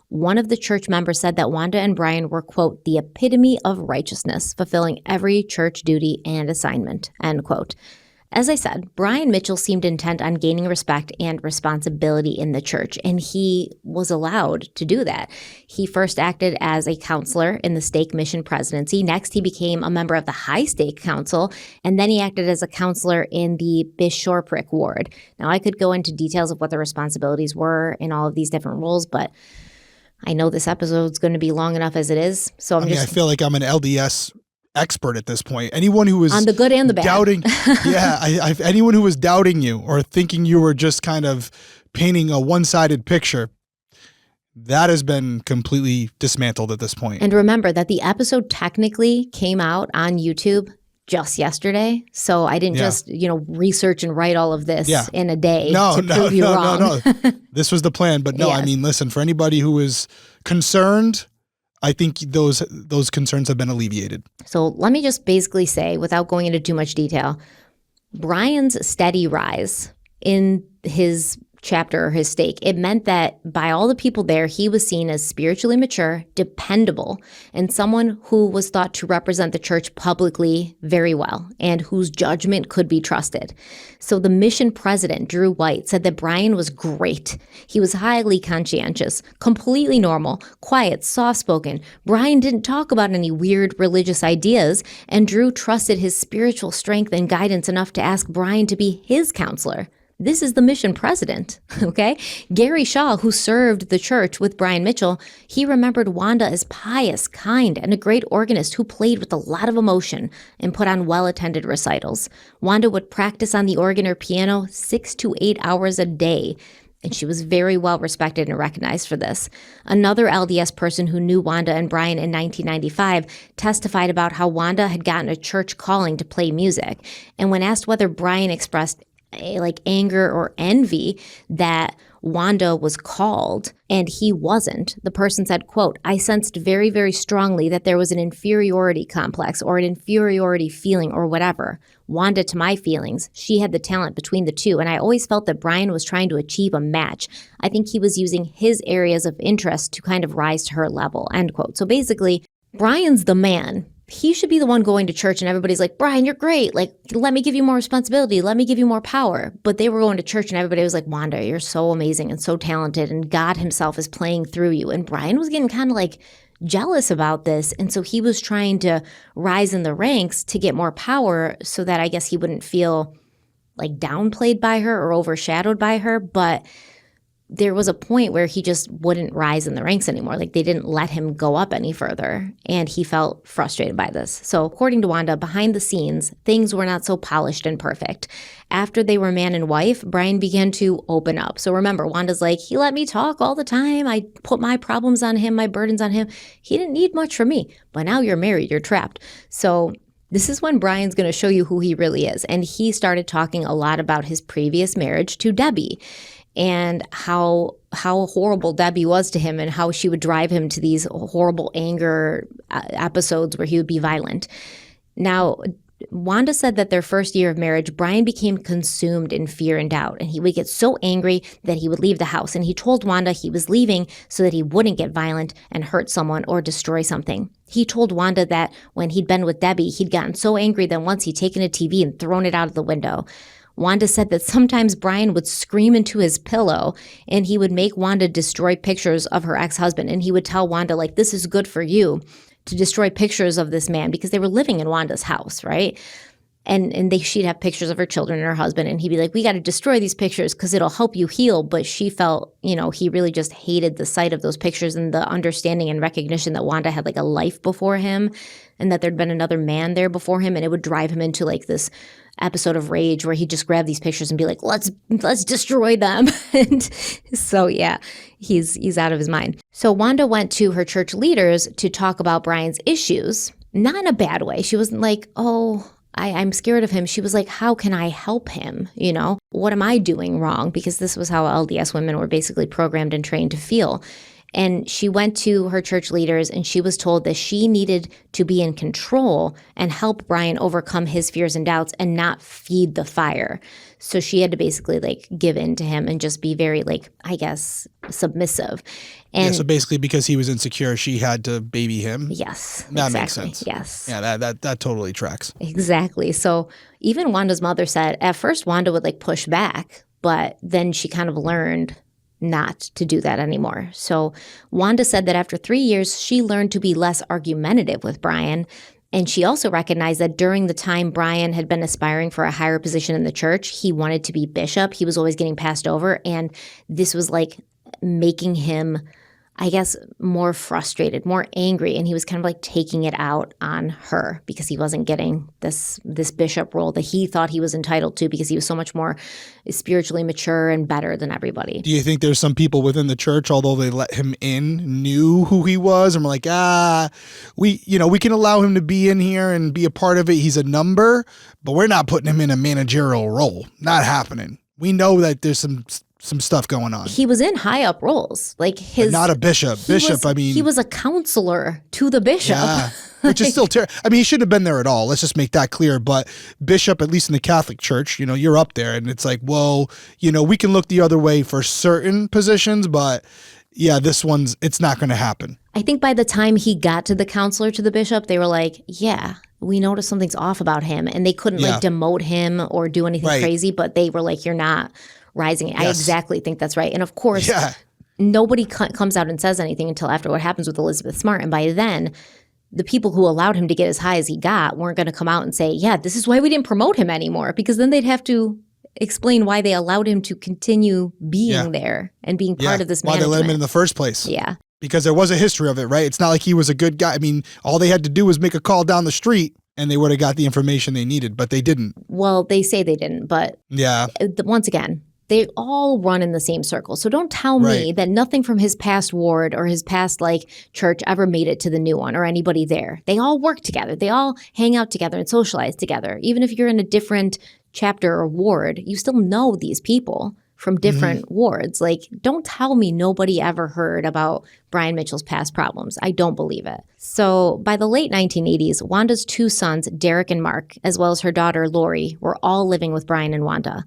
One of the church members said that Wanda and Brian were, quote, "the epitome of righteousness, fulfilling every church duty and assignment," end quote. As I said, Brian Mitchell seemed intent on gaining respect and responsibility in the church, and he was allowed to do that. He first acted as a counselor in the stake mission presidency. Next, he became a member of the high stake council, and then he acted as a counselor in the bishopric ward. Now, I could go into details of what the responsibilities were in all of these different roles, but I know this episode's going to be long enough as it is. So I feel like I'm an LDS expert at this point. Anyone who was on the good and the bad. Doubting, anyone who was doubting you or thinking you were just kind of painting a one-sided picture, that has been completely dismantled at this point. And remember that the episode technically came out on YouTube just yesterday, so I didn't just research and write all of this in a day to prove you wrong. No. This was the plan, but no. Yes. I mean, listen, for anybody who is concerned, I think those concerns have been alleviated. So let me just basically say, without going into too much detail, Brian's steady rise in his chapter or his stake. It meant that by all the people there, he was seen as spiritually mature, dependable, and someone who was thought to represent the church publicly very well and whose judgment could be trusted. So the mission president, Drew White, said that Brian was great. He was highly conscientious, completely normal, quiet, soft-spoken. Brian didn't talk about any weird religious ideas, and Drew trusted his spiritual strength and guidance enough to ask Brian to be his counselor. This is the mission president, okay? Gary Shaw, who served the church with Brian Mitchell, he remembered Wanda as pious, kind, and a great organist who played with a lot of emotion and put on well-attended recitals. Wanda would practice on the organ or piano 6 to 8 hours a day, and she was very well respected and recognized for this. Another LDS person who knew Wanda and Brian in 1995 testified about how Wanda had gotten a church calling to play music, and when asked whether Brian expressed anger or envy that Wanda was called and he wasn't, the person said, quote, "I sensed very, very strongly that there was an inferiority complex or an inferiority feeling or whatever. Wanda, to my feelings, she had the talent between the two, and I always felt that Brian was trying to achieve a match. I think he was using his areas of interest to kind of rise to her level," end quote. So basically, Brian's the man. He should be the one going to church and everybody's like, "Brian, you're great. Let me give you more responsibility. Let me give you more power." But they were going to church and everybody was like, "Wanda, you're so amazing and so talented and God himself is playing through you." And Brian was getting kind of jealous about this. And so he was trying to rise in the ranks to get more power so that I guess he wouldn't feel downplayed by her or overshadowed by her. But there was a point where he just wouldn't rise in the ranks anymore. They didn't let him go up any further. And he felt frustrated by this. So according to Wanda, behind the scenes, things were not so polished and perfect. After they were man and wife, Brian began to open up. So remember, Wanda's like, "He let me talk all the time. I put my problems on him, my burdens on him. He didn't need much from me. But now you're married, you're trapped." So this is when Brian's going to show you who he really is. And he started talking a lot about his previous marriage to Debbie and how horrible Debbie was to him and how she would drive him to these horrible anger episodes where he would be violent. Now, Wanda said that their first year of marriage, Brian became consumed in fear and doubt, and he would get so angry that he would leave the house. And he told Wanda he was leaving so that he wouldn't get violent and hurt someone or destroy something. He told Wanda that when he'd been with Debbie, he'd gotten so angry that once he'd taken a TV and thrown it out of the window. Wanda said that sometimes Brian would scream into his pillow and he would make Wanda destroy pictures of her ex-husband. And he would tell Wanda, "This is good for you to destroy pictures of this man," because they were living in Wanda's house, right? And she'd have pictures of her children and her husband. And he'd be like, "We got to destroy these pictures because it'll help you heal." But she felt, he really just hated the sight of those pictures and the understanding and recognition that Wanda had a life before him and that there'd been another man there before him. And it would drive him into this episode of rage where he'd just grab these pictures and be like, let's destroy them. And so, yeah, he's out of his mind. So Wanda went to her church leaders to talk about Brian's issues, not in a bad way. She wasn't like, "Oh, I'm scared of him." She was like, "How can I help him? What am I doing wrong?" Because this was how LDS women were basically programmed and trained to feel. And she went to her church leaders and she was told that she needed to be in control and help Brian overcome his fears and doubts and not feed the fire. So she had to basically give in to him and just be very submissive. And so basically because he was insecure, she had to baby him. Yes. That exactly. makes sense. Yes. Yeah, that totally tracks. Exactly. So even Wanda's mother said at first Wanda would push back, but then she kind of learned not to do that anymore. So Wanda said that after 3 years, she learned to be less argumentative with Brian. And she also recognized that during the time Brian had been aspiring for a higher position in the church, he wanted to be bishop. He was always getting passed over. And this was making him, more frustrated, more angry. And he was kind of taking it out on her because he wasn't getting this bishop role that he thought he was entitled to because he was so much more spiritually mature and better than everybody. Do you think there's some people within the church, although they let him in, knew who he was and were like, we can allow him to be in here and be a part of it. He's a number, but we're not putting him in a managerial role. Not happening. We know that there's some some stuff going on. He was in high up roles, like But not a bishop. He was a counselor to the bishop. Yeah, which is still terrible. I mean, he shouldn't have been there at all. Let's just make that clear. But bishop, at least in the Catholic Church, you're up there, and it's like, well, we can look the other way for certain positions, but yeah, it's not going to happen. I think by the time he got to the counselor to the bishop, they were like, yeah, we noticed something's off about him, and they couldn't demote him or do anything crazy, but they were like, you're not rising. Yes. I exactly think that's right. And of course, nobody comes out and says anything until after what happens with Elizabeth Smart. And by then, the people who allowed him to get as high as he got weren't going to come out and say, yeah, this is why we didn't promote him anymore, because then they'd have to explain why they allowed him to continue being there and being part of this management. Why they let him in the first place. Yeah. Because there was a history of it, right? It's not like he was a good guy. I mean, all they had to do was make a call down the street and they would have got the information they needed, but they didn't. Well, they say they didn't, but once again, they all run in the same circle. So don't tell me that nothing from his past ward or his past church ever made it to the new one or anybody there. They all work together. They all hang out together and socialize together. Even if you're in a different chapter or ward, you still know these people from different wards. Don't tell me nobody ever heard about Brian Mitchell's past problems. I don't believe it. So by the late 1980s, Wanda's two sons, Derek and Mark, as well as her daughter, Lori, were all living with Brian and Wanda.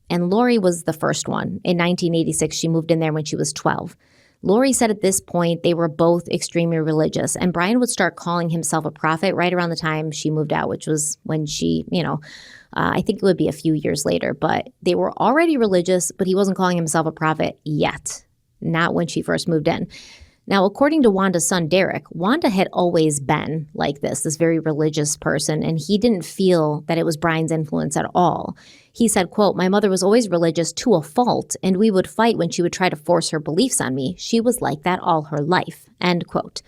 And Lori was the first one. In 1986, she moved in there when she was 12. Lori said at this point they were both extremely religious, and Brian would start calling himself a prophet right around the time she moved out, which was when she, I think it would be a few years later, but they were already religious, but he wasn't calling himself a prophet yet, not when she first moved in. Now, according to Wanda's son, Derek, Wanda had always been like this very religious person, and he didn't feel that it was Brian's influence at all. He said, quote, "My mother was always religious to a fault, and we would fight when she would try to force her beliefs on me. She was like that all her life," end quote.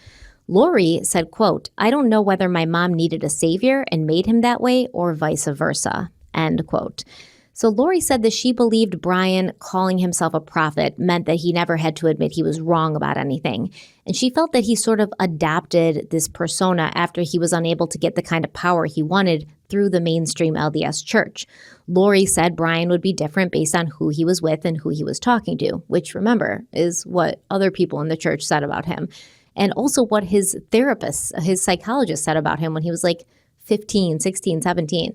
Lori said, quote, "I don't know whether my mom needed a savior and made him that way or vice versa," end quote. So Lori said that she believed Brian calling himself a prophet meant that he never had to admit he was wrong about anything. And she felt that he sort of adopted this persona after he was unable to get the kind of power he wanted through the mainstream LDS church. Lori said Brian would be different based on who he was with and who he was talking to, which, remember, is what other people in the church said about him. And also what his therapists, his psychologist said about him when he was 15, 16, 17.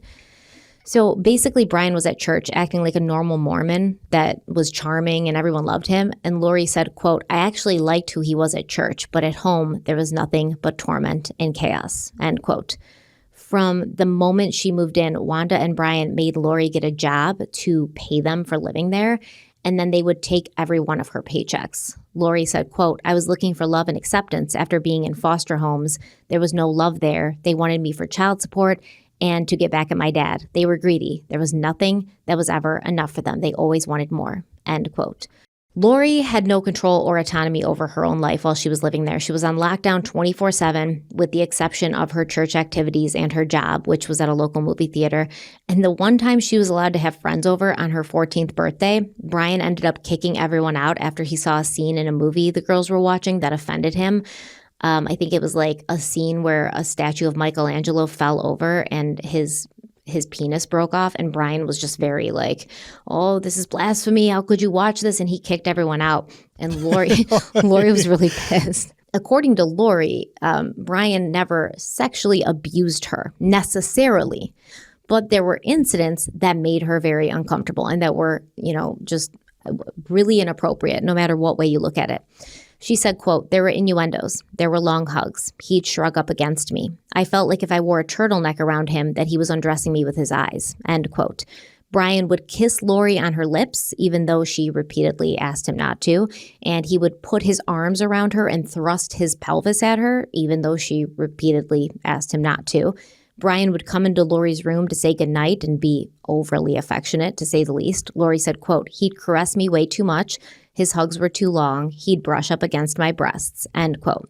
So basically, Brian was at church acting like a normal Mormon that was charming and everyone loved him. And Lori said, quote, "I actually liked who he was at church, but at home, there was nothing but torment and chaos," end quote. From the moment she moved in, Wanda and Brian made Lori get a job to pay them for living there, and then they would take every one of her paychecks. Lori said, quote, "I was looking for love and acceptance after being in foster homes. There was no love there. They wanted me for child support and to get back at my dad. They were greedy. There was nothing that was ever enough for them. They always wanted more," end quote. Lori had no control or autonomy over her own life while she was living there. She was on lockdown 24/7, with the exception of her church activities and her job, which was at a local movie theater. And the one time she was allowed to have friends over on her 14th birthday, Brian ended up kicking everyone out after he saw a scene in a movie the girls were watching that offended him. I think it was a scene where a statue of Michelangelo fell over and his penis broke off, and Brian was just very "Oh, this is blasphemy. How could you watch this?" And he kicked everyone out. And Lori was really pissed. According to Lori, Brian never sexually abused her necessarily, but there were incidents that made her very uncomfortable and that were, just really inappropriate, no matter what way you look at it. She said, quote, "There were innuendos. There were long hugs. He'd shrug up against me. I felt like if I wore a turtleneck around him that he was undressing me with his eyes," end quote. Brian would kiss Lori on her lips, even though she repeatedly asked him not to, and he would put his arms around her and thrust his pelvis at her, even though she repeatedly asked him not to. Brian would come into Lori's room to say goodnight and be overly affectionate, to say the least. Lori said, quote, "He'd caress me way too much. His hugs were too long. He'd brush up against my breasts," end quote.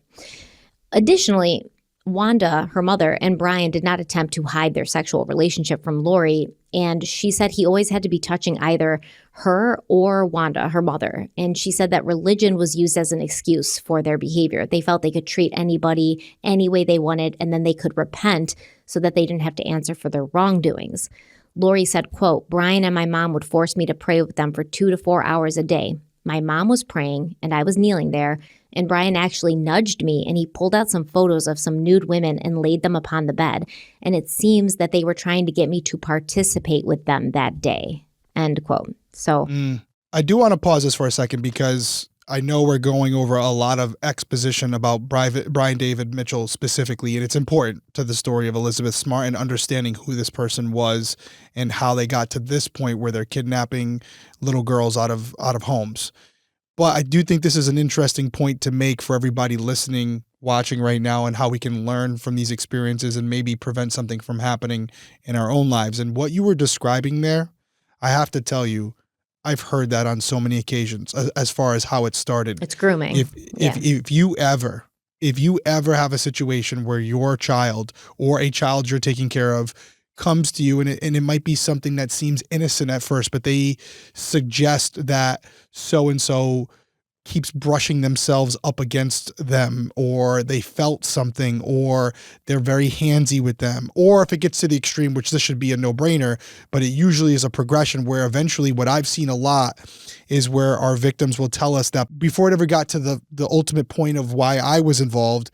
Additionally, Wanda, her mother, and Brian did not attempt to hide their sexual relationship from Lori, and she said he always had to be touching either her or Wanda, her mother. And she said that religion was used as an excuse for their behavior. They felt they could treat anybody any way they wanted, and then they could repent so that they didn't have to answer for their wrongdoings. Lori said, quote, Brian and my mom would force me to pray with them for 2 to 4 hours a day. My mom was praying and I was kneeling there, and Brian actually nudged me and he pulled out some photos of some nude women and laid them upon the bed. And it seems that they were trying to get me to participate with them that day. End quote. So I do want to pause this for a second because I know we're going over a lot of exposition about Brian David Mitchell specifically, and it's important to the story of Elizabeth Smart and understanding who this person was and how they got to this point where they're kidnapping little girls out of homes. But I do think this is an interesting point to make for everybody listening, watching right now, and how we can learn from these experiences and maybe prevent something from happening in our own lives. And what you were describing there, I have to tell you, I've heard that on so many occasions as far as how it started. It's grooming. If you ever have a situation where your child or a child you're taking care of comes to you and it might be something that seems innocent at first, but they suggest that so-and-so keeps brushing themselves up against them, or they felt something, or they're very handsy with them, or if it gets to the extreme, which this should be a no-brainer, but it usually is a progression where eventually what I've seen a lot is where our victims will tell us that before it ever got to the ultimate point of why I was involved,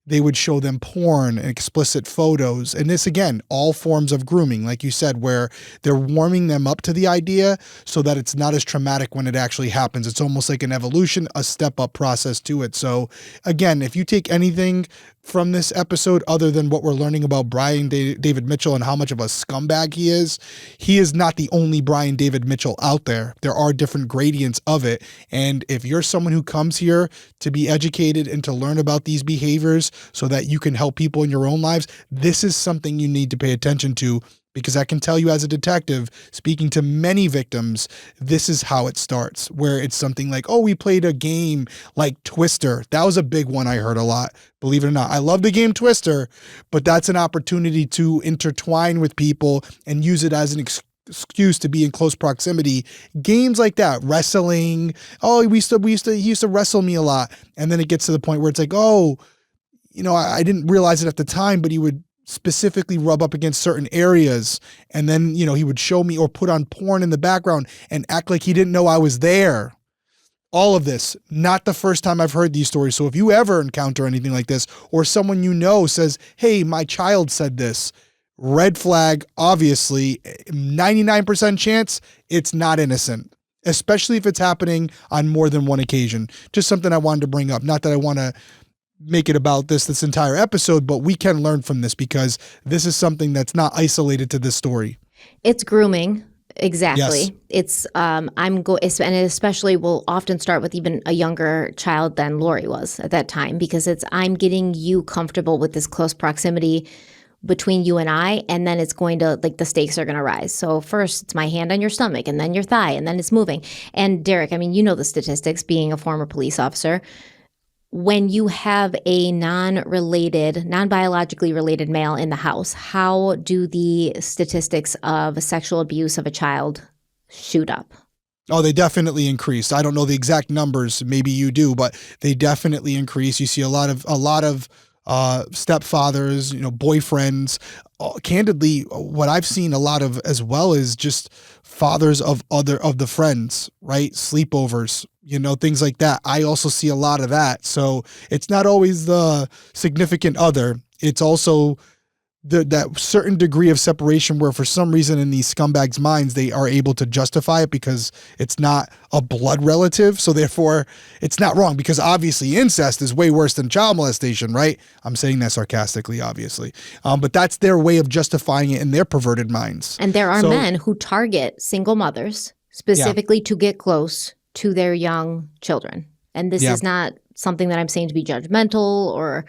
they would show them porn and explicit photos. And this, again, all forms of grooming, like you said, where they're warming them up to the idea so that it's not as traumatic when it actually happens. It's almost like an evolution, a step-up process to it. So, again, if you take anything from this episode other than what we're learning about Brian David Mitchell and how much of a scumbag he is not the only Brian David Mitchell out there. There are different gradients of it. And if you're someone who comes here to be educated and to learn about these behaviors so that you can help people in your own lives, this is something you need to pay attention to. Because I can tell you as a detective, speaking to many victims, this is how it starts, where it's something like, oh, we played a game like Twister. That was a big one I heard a lot, believe it or not. I love the game Twister, but that's an opportunity to intertwine with people and use it as an excuse to be in close proximity. Games like that, wrestling. Oh, he used to wrestle me a lot. And then it gets to the point where it's like, oh, I didn't realize it at the time, but he would specifically rub up against certain areas. And then, he would show me or put on porn in the background and act like he didn't know I was there. All of this, not the first time I've heard these stories. So if you ever encounter anything like this, or someone says, hey, my child said this, red flag, obviously, 99% chance it's not innocent, especially if it's happening on more than one occasion. Just something I wanted to bring up. Not that I want to make it about this entire episode, but we can learn from this because this is something that's not isolated to this story. It's grooming. Exactly. Yes. It's and especially will often start with even a younger child than Lori was at that time, because I'm getting you comfortable with this close proximity between you and I, and then it's going to, the stakes are going to rise. So first it's my hand on your stomach and then your thigh and then it's moving. And Derek, the statistics, being a former police officer, when you have a non-biologically related male in the house, how do the statistics of sexual abuse of a child shoot up? Oh, they definitely increase. I don't know the exact numbers. Maybe you do, but they definitely increase. You see a lot of stepfathers, boyfriends. Candidly, what I've seen a lot of as well is just fathers of the friends, right? Sleepovers, things like that. I also see a lot of that. So it's not always the significant other. It's also that certain degree of separation where for some reason in these scumbags' minds, they are able to justify it because it's not a blood relative. So therefore it's not wrong, because obviously incest is way worse than child molestation, right? I'm saying that sarcastically, obviously. But that's their way of justifying it in their perverted minds. And there are men who target single mothers specifically to get close to their young children. And this is not something that I'm saying to be judgmental or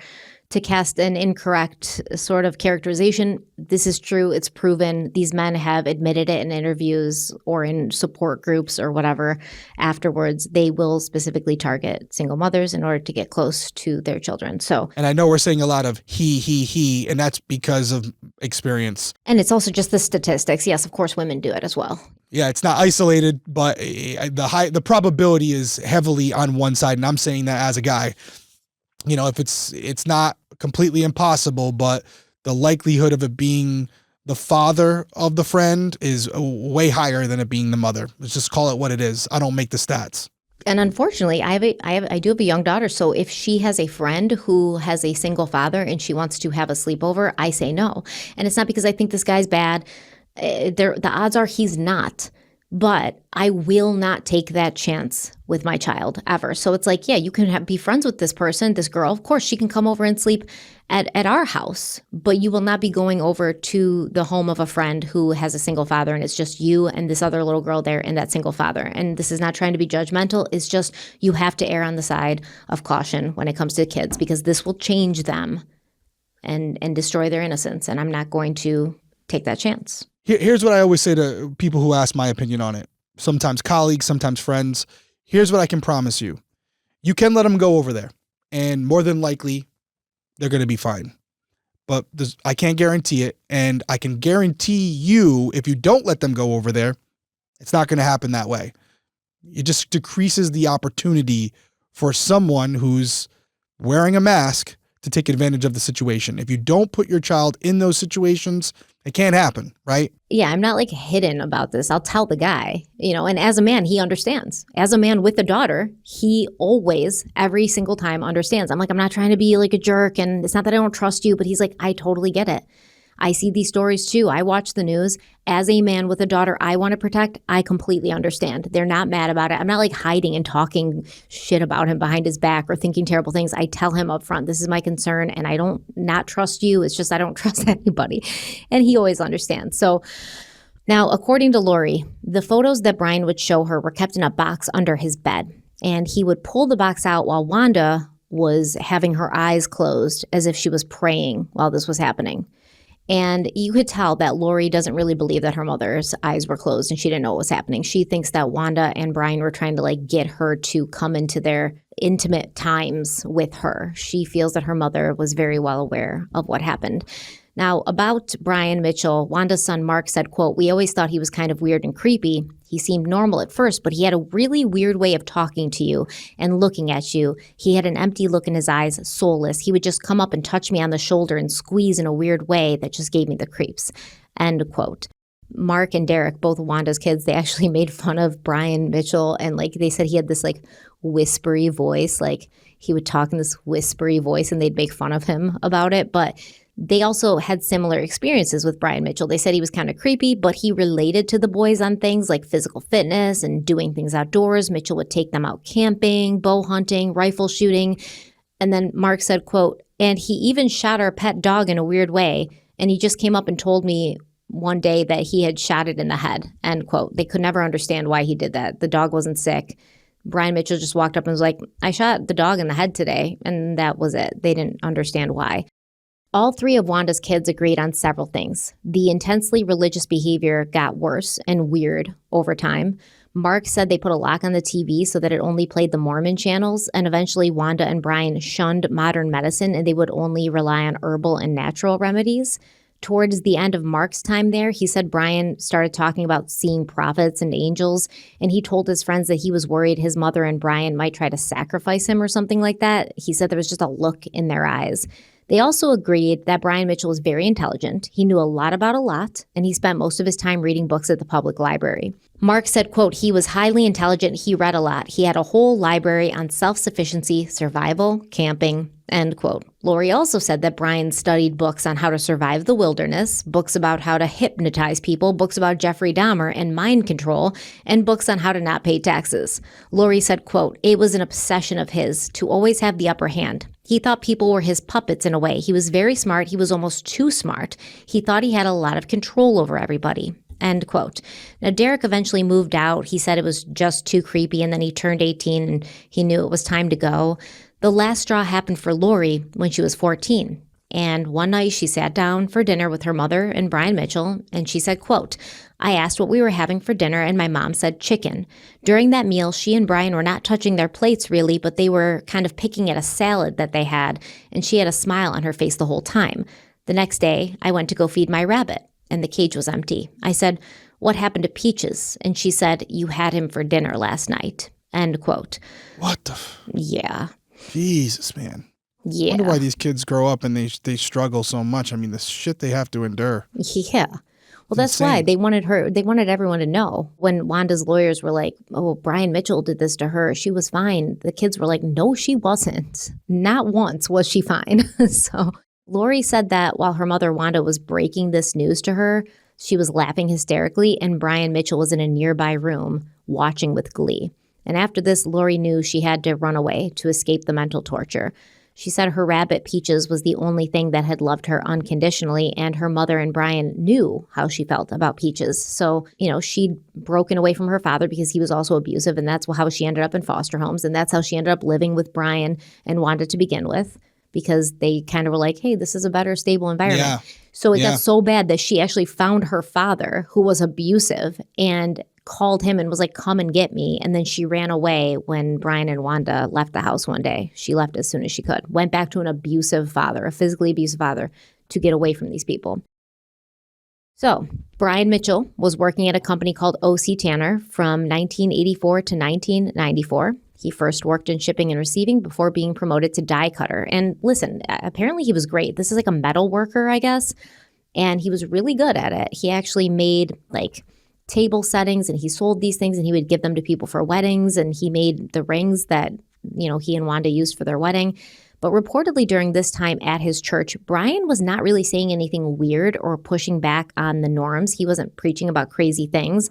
to cast an incorrect sort of characterization. This is true. It's proven. These men have admitted it in interviews or in support groups or whatever afterwards. They will specifically target single mothers in order to get close to their children. And I know we're saying a lot of he, and that's because of experience. And it's also just the statistics. Yes, of course, women do it as well. Yeah, it's not isolated, but the probability is heavily on one side. And I'm saying that as a guy. If it's not completely impossible, but the likelihood of it being the father of the friend is way higher than it being the mother. Let's just call it what it is. I don't make the stats. And unfortunately, I do have a young daughter. So if she has a friend who has a single father and she wants to have a sleepover, I say no. And it's not because I think this guy's bad. The odds are he's not. But I will not take that chance with my child ever. So it's like, yeah, you can be friends with this person, this girl. Of course, she can come over and sleep at our house, but you will not be going over to the home of a friend who has a single father and it's just you and this other little girl there and that single father. And this is not trying to be judgmental. It's just you have to err on the side of caution when it comes to kids because this will change them and destroy their innocence. And I'm not going to take that chance. Here's what I always say to people who ask my opinion on it. Sometimes colleagues, sometimes friends. Here's what I can promise you. You can let them go over there, and more than likely, they're going to be fine. But I can't guarantee it, and I can guarantee you if you don't let them go over there, it's not going to happen that way. It just decreases the opportunity for someone who's wearing a mask to take advantage of the situation. If you don't put your child in those situations, it can't happen, right? Yeah, I'm not like hidden about this. I'll tell the guy, and as a man, he understands. As a man with a daughter, he always, every single time understands. I'm like, I'm not trying to be like a jerk and it's not that I don't trust you, but he's like, I totally get it. I see these stories too. I watch the news. As a man with a daughter I want to protect, I completely understand. They're not mad about it. I'm not like hiding and talking shit about him behind his back or thinking terrible things. I tell him up front, this is my concern and I don't not trust you. It's just I don't trust anybody. And he always understands. So now, according to Lori, the photos that Brian would show her were kept in a box under his bed. And he would pull the box out while Wanda was having her eyes closed as if she was praying while this was happening. And you could tell that Lori doesn't really believe that her mother's eyes were closed and she didn't know what was happening. She thinks that Wanda and Brian were trying to get her to come into their intimate times with her. She feels that her mother was very well aware of what happened. Now, about Brian Mitchell, Wanda's son Mark said, quote, "We always thought he was kind of weird and creepy. He seemed normal at first, but he had a really weird way of talking to you and looking at you. He had an empty look in his eyes, soulless. He would just come up and touch me on the shoulder and squeeze in a weird way that just gave me the creeps." End quote. Mark and Derek, both Wanda's kids, they actually made fun of Brian Mitchell. And they said he had this whispery voice. He would talk in this whispery voice and they'd make fun of him about it. But they also had similar experiences with Brian Mitchell. They said he was kind of creepy, but he related to the boys on things like physical fitness and doing things outdoors. Mitchell would take them out camping, bow hunting, rifle shooting. And then Mark said, quote, "And he even shot our pet dog in a weird way. And he just came up and told me one day that he had shot it in the head," end quote. They could never understand why he did that. The dog wasn't sick. Brian Mitchell just walked up and was like, "I shot the dog in the head today." And that was it. They didn't understand why. All three of Wanda's kids agreed on several things. The intensely religious behavior got worse and weird over time. Mark said they put a lock on the TV so that it only played the Mormon channels, and eventually Wanda and Brian shunned modern medicine and they would only rely on herbal and natural remedies. Towards the end of Mark's time there, he said Brian started talking about seeing prophets and angels, and he told his friends that he was worried his mother and Brian might try to sacrifice him or something like that. He said there was just a look in their eyes. They also agreed that Brian Mitchell was very intelligent. He knew a lot about a lot, and he spent most of his time reading books at the public library. Mark said, quote, "He was highly intelligent. He read a lot. He had a whole library on self-sufficiency, survival, camping," end quote. Lori also said that Brian studied books on how to survive the wilderness, books about how to hypnotize people, books about Jeffrey Dahmer and mind control, and books on how to not pay taxes. Lori said, quote, "It was an obsession of his to always have the upper hand. He thought people were his puppets in a way. He was very smart. He was almost too smart. He thought he had a lot of control over everybody." End quote. Now, Derek eventually moved out. He said it was just too creepy, and then he turned 18 and he knew it was time to go. The last straw happened for Lori when she was 14. And one night she sat down for dinner with her mother and Brian Mitchell, and she said, quote, "I asked what we were having for dinner, and my mom said chicken. During that meal, she and Brian were not touching their plates really, but they were kind of picking at a salad that they had, and she had a smile on her face the whole time. The next day, I went to go feed my rabbit, and the cage was empty. I said, 'What happened to Peaches?' And she said, 'You had him for dinner last night.'" End quote. What the? Yeah. Jesus, man. I wonder why Yeah. these kids grow up and they struggle so much. I mean, the shit they have to endure. Yeah. Well, that's why Insane. they wanted everyone to know. When Wanda's lawyers were like, oh, Brian Mitchell did this to her, she was fine. The kids were like, no, she wasn't. Not once was she fine. So Lori said that while her mother, Wanda, was breaking this news to her, she was laughing hysterically, and Brian Mitchell was in a nearby room watching with glee. And after this, Lori knew she had to run away to escape the mental torture. She said her rabbit Peaches was the only thing that had loved her unconditionally, and her mother and Brian knew how she felt about Peaches. So, she'd broken away from her father because he was also abusive, and that's how she ended up in foster homes, and that's how she ended up living with Brian and Wanda to begin with, because they kind of were like, hey, this is a better, stable environment. Yeah. So it got so bad that she actually found her father, who was abusive, and called him and was like, come and get me. And then she ran away when Brian and Wanda left the house one day. She left as soon as she could, went back to an abusive father, a physically abusive father, to get away from these people. So Brian Mitchell was working at a company called O.C. Tanner from 1984 to 1994. He first worked in shipping and receiving before being promoted to die cutter. And listen, apparently he was great. This is like a metal worker, I guess. And he was really good at it. He actually made table settings, and he sold these things, and he would give them to people for weddings, and he made the rings that he and Wanda used for their wedding. But reportedly during this time at his church, Brian was not really saying anything weird or pushing back on the norms. He wasn't preaching about crazy things.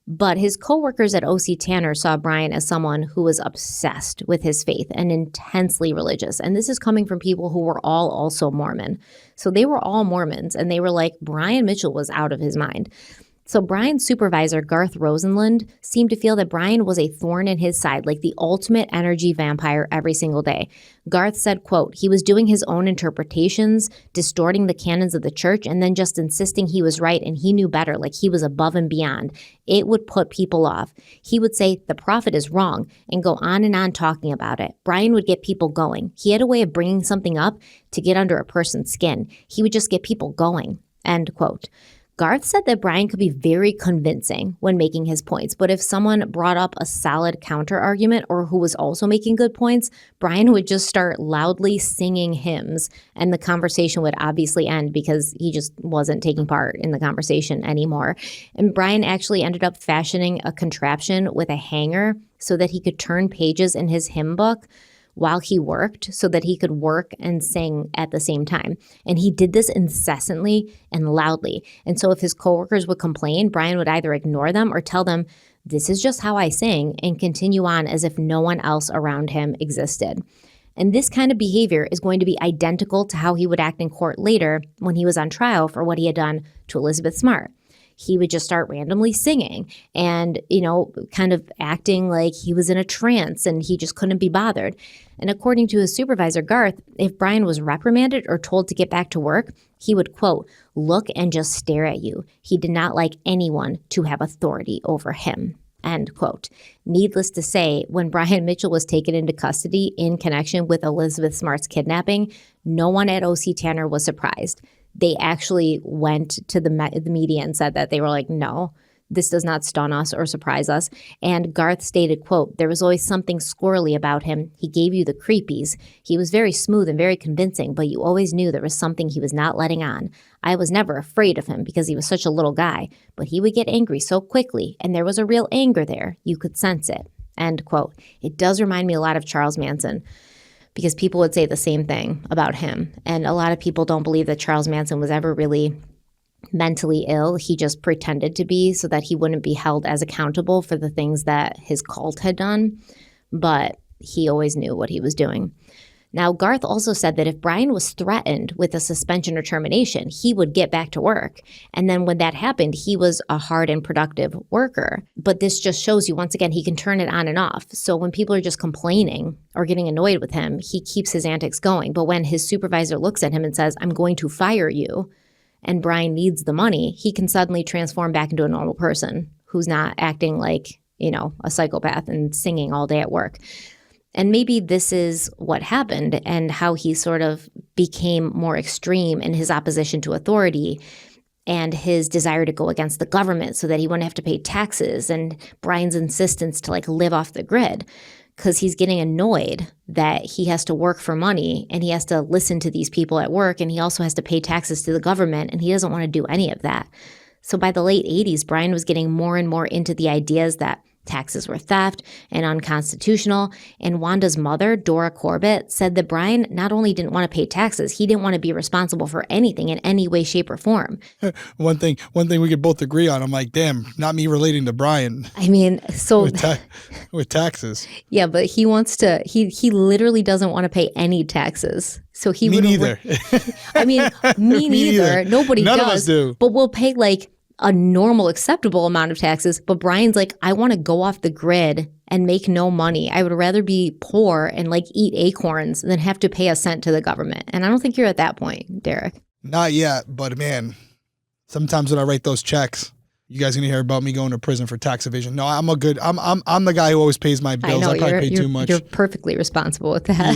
But his coworkers at O.C. Tanner saw Brian as someone who was obsessed with his faith and intensely religious. And this is coming from people who were all also Mormon. So they were all Mormons, and they were like, Brian Mitchell was out of his mind. So Brian's supervisor, Garth Rosenlund, seemed to feel that Brian was a thorn in his side, like the ultimate energy vampire every single day. Garth said, quote, he was doing his own interpretations, distorting the canons of the church, and then just insisting he was right and he knew better, like he was above and beyond. It would put people off. He would say, the prophet is wrong, and go on talking about it. Brian would get people going. He had a way of bringing something up to get under a person's skin. He would just get people going, end quote. Garth said that Brian could be very convincing when making his points, but if someone brought up a solid counter argument or who was also making good points, Brian would just start loudly singing hymns, and the conversation would obviously end because he just wasn't taking part in the conversation anymore. And Brian actually ended up fashioning a contraption with a hanger so that he could turn pages in his hymn book while he worked, so that he could work and sing at the same time. And he did this incessantly and loudly. And so if his coworkers would complain, Brian would either ignore them or tell them, this is just how I sing, and continue on as if no one else around him existed. And this kind of behavior is going to be identical to how he would act in court later when he was on trial for what he had done to Elizabeth Smart. He would just start randomly singing and, kind of acting like he was in a trance and he just couldn't be bothered. And according to his supervisor, Garth, if Brian was reprimanded or told to get back to work, he would, quote, look and just stare at you. He did not like anyone to have authority over him, end quote. Needless to say, when Brian Mitchell was taken into custody in connection with Elizabeth Smart's kidnapping, no one at O.C. Tanner was surprised. They actually went to the media and said that they were like, no, this does not stun us or surprise us. And Garth stated, quote, there was always something squirrely about him. He gave you the creepies. He was very smooth and very convincing, but you always knew there was something he was not letting on. I was never afraid of him because he was such a little guy, but he would get angry so quickly, and there was a real anger there. You could sense it, end quote. It does remind me a lot of Charles Manson, because people would say the same thing about him. And a lot of people don't believe that Charles Manson was ever really mentally ill. He just pretended to be so that he wouldn't be held as accountable for the things that his cult had done. But he always knew what he was doing. Now, Garth also said that if Brian was threatened with a suspension or termination, he would get back to work. And then when that happened, he was a hard and productive worker. But this just shows you, once again, he can turn it on and off. So when people are just complaining or getting annoyed with him, he keeps his antics going. But when his supervisor looks at him and says, I'm going to fire you, and Brian needs the money, he can suddenly transform back into a normal person who's not acting like, a psychopath and singing all day at work. And maybe this is what happened and how he sort of became more extreme in his opposition to authority and his desire to go against the government so that he wouldn't have to pay taxes, and Brian's insistence to live off the grid. because he's getting annoyed that he has to work for money and he has to listen to these people at work, and he also has to pay taxes to the government, and he doesn't want to do any of that. So by the late 80s, Brian was getting more and more into the ideas that taxes were theft and unconstitutional. And Wanda's mother, Dora Corbett, said that Brian not only didn't want to pay taxes, he didn't want to be responsible for anything in any way, shape, or form. One thing we could both agree on. I'm like, damn, not me relating to Brian. I mean, so with taxes. Yeah, but he wants to. He literally doesn't want to pay any taxes. So he me neither. I mean, me neither. Nobody None does. of us do. But we'll pay like a normal, acceptable amount of taxes. But Brian's like, I want to go off the grid and make no money. I would rather be poor and like eat acorns than have to pay a cent to the government. And I don't think you're at that point, Derek. Not yet, but man, sometimes when I write those checks, you guys gonna hear about me going to prison for tax evasion. No, I'm the guy who always pays my bills. I probably pay too much. You're perfectly responsible with that.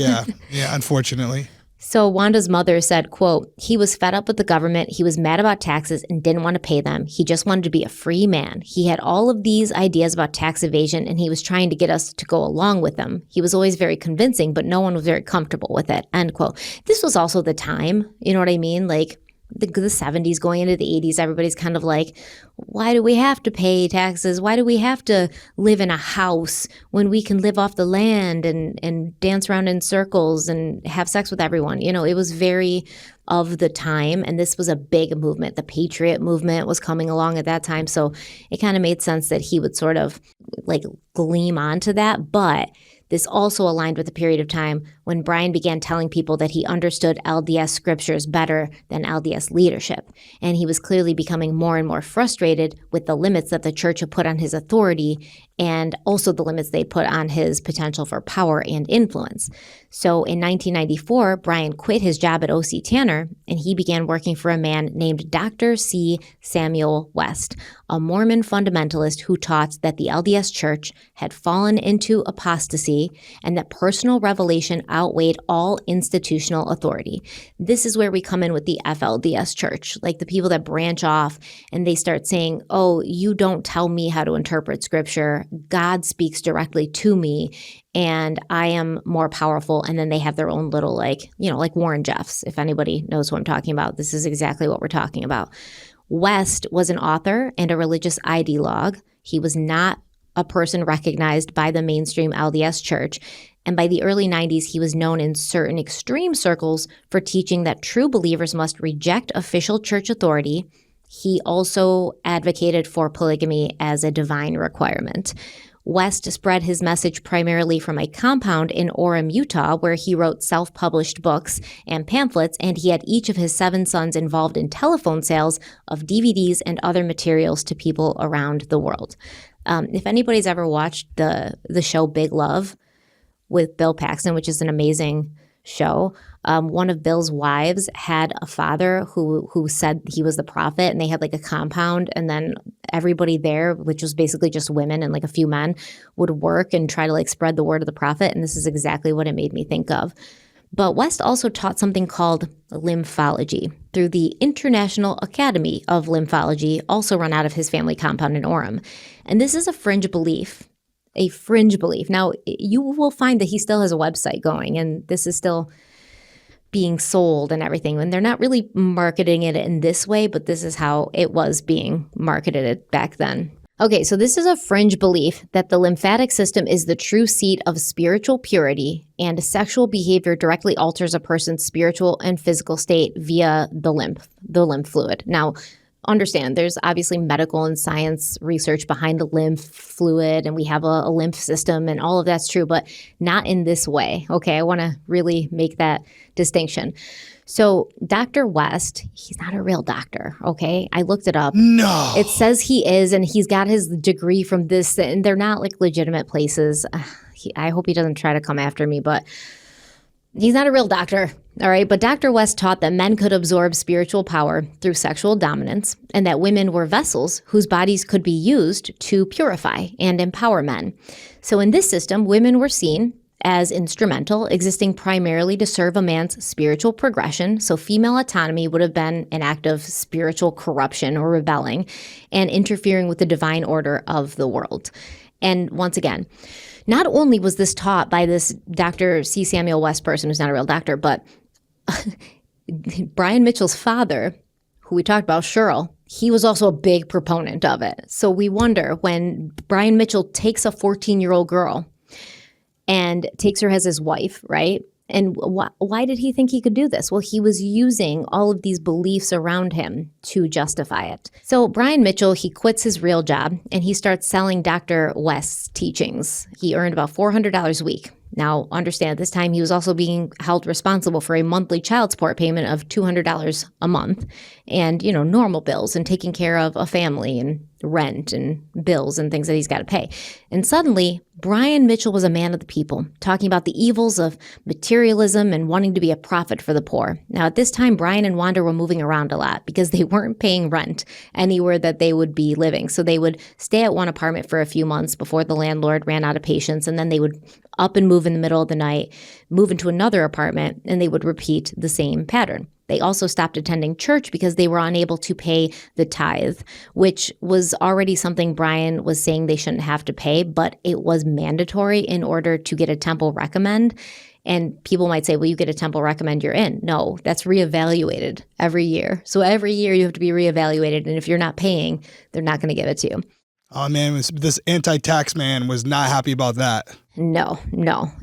Yeah, unfortunately. So Wanda's mother said, quote, he was fed up with the government. He was mad about taxes and didn't want to pay them. He just wanted to be a free man. He had all of these ideas about tax evasion, and he was trying to get us to go along with them. He was always very convincing, but no one was very comfortable with it, end quote. This was also the time, you know what I mean? Like the 70s going into the 80s, everybody's kind of like, why do we have to pay taxes? Why do we have to live in a house when we can live off the land and dance around in circles and have sex with everyone? You know, it was very of the time, and this was a big movement. The Patriot movement was coming along at that time, so it kind of made sense that he would sort of like gleam onto that, but this also aligned with a period of time when Brian began telling people that he understood LDS scriptures better than LDS leadership. And he was clearly becoming more and more frustrated with the limits that the church had put on his authority and also the limits they put on his potential for power and influence. So in 1994, Brian quit his job at O.C. Tanner, and he began working for a man named Dr. C. Samuel West, a Mormon fundamentalist who taught that the LDS Church had fallen into apostasy and that personal revelation outweighed all institutional authority. This is where we come in with the FLDS Church, like the people that branch off and they start saying, oh, you don't tell me how to interpret scripture. God speaks directly to me, and I am more powerful. And then they have their own little, like Warren Jeffs. If anybody knows who I'm talking about, this is exactly what we're talking about. West was an author and a religious ideologue. He was not a person recognized by the mainstream LDS Church. And by the early 90s, he was known in certain extreme circles for teaching that true believers must reject official church authority. He also advocated for polygamy as a divine requirement. West spread his message primarily from a compound in Orem, Utah, where he wrote self-published books and pamphlets, and he had each of his 7 sons involved in telephone sales of DVDs and other materials to people around the world. If anybody's ever watched the show Big Love with Bill Paxton, which is an amazing show, one of Bill's wives had a father who said he was the prophet, and they had like a compound, and then everybody there, which was basically just women and like a few men, would work and try to like spread the word of the prophet. And this is exactly what it made me think of. But West also taught something called lymphology through the International Academy of Lymphology, also run out of his family compound in Orem. And this is a fringe belief. A fringe belief. Now, you will find that he still has a website going, and this is still being sold and everything. And they're not really marketing it in this way, but this is how it was being marketed back then. Okay, so this is a fringe belief that the lymphatic system is the true seat of spiritual purity, and sexual behavior directly alters a person's spiritual and physical state via the lymph fluid. Now, understand, there's obviously medical and science research behind the lymph fluid, and we have a lymph system, and all of that's true, but not in this way. Okay, I want to really make that distinction. So Dr. West, he's not a real doctor, okay? I looked it up. No. It says he is, and he's got his degree from this, and they're not like legitimate places. I hope he doesn't try to come after me, but he's not a real doctor, all right? But Dr. West taught that men could absorb spiritual power through sexual dominance, and that women were vessels whose bodies could be used to purify and empower men. So in this system, women were seen as instrumental, existing primarily to serve a man's spiritual progression. So female autonomy would have been an act of spiritual corruption or rebelling and interfering with the divine order of the world. And once again, not only was this taught by this Dr. C. Samuel West person, who's not a real doctor, but Brian Mitchell's father, who we talked about, Sherrill, he was also a big proponent of it. So we wonder, when Brian Mitchell takes a 14-year-old girl and takes her as his wife, right? And why did he think he could do this? Well, he was using all of these beliefs around him to justify it. So Brian Mitchell, he quits his real job and he starts selling Dr. West's teachings. He earned about $400 a week. Now, understand, at this time, he was also being held responsible for a monthly child support payment of $200 a month and, normal bills and taking care of a family and rent and bills and things that he's got to pay. And suddenly, Brian Mitchell was a man of the people, talking about the evils of materialism and wanting to be a prophet for the poor. Now, at this time, Brian and Wanda were moving around a lot because they weren't paying rent anywhere that they would be living. So they would stay at one apartment for a few months before the landlord ran out of patience, and then they would up and move in the middle of the night, move into another apartment, and they would repeat the same pattern. They also stopped attending church because they were unable to pay the tithe, which was already something Brian was saying they shouldn't have to pay, but it was mandatory in order to get a temple recommend. And people might say, well, you get a temple recommend, you're in. No, that's reevaluated every year. So every year you have to be reevaluated. And if you're not paying, they're not going to give it to you. Oh, man, this anti-tax man was not happy about that. No.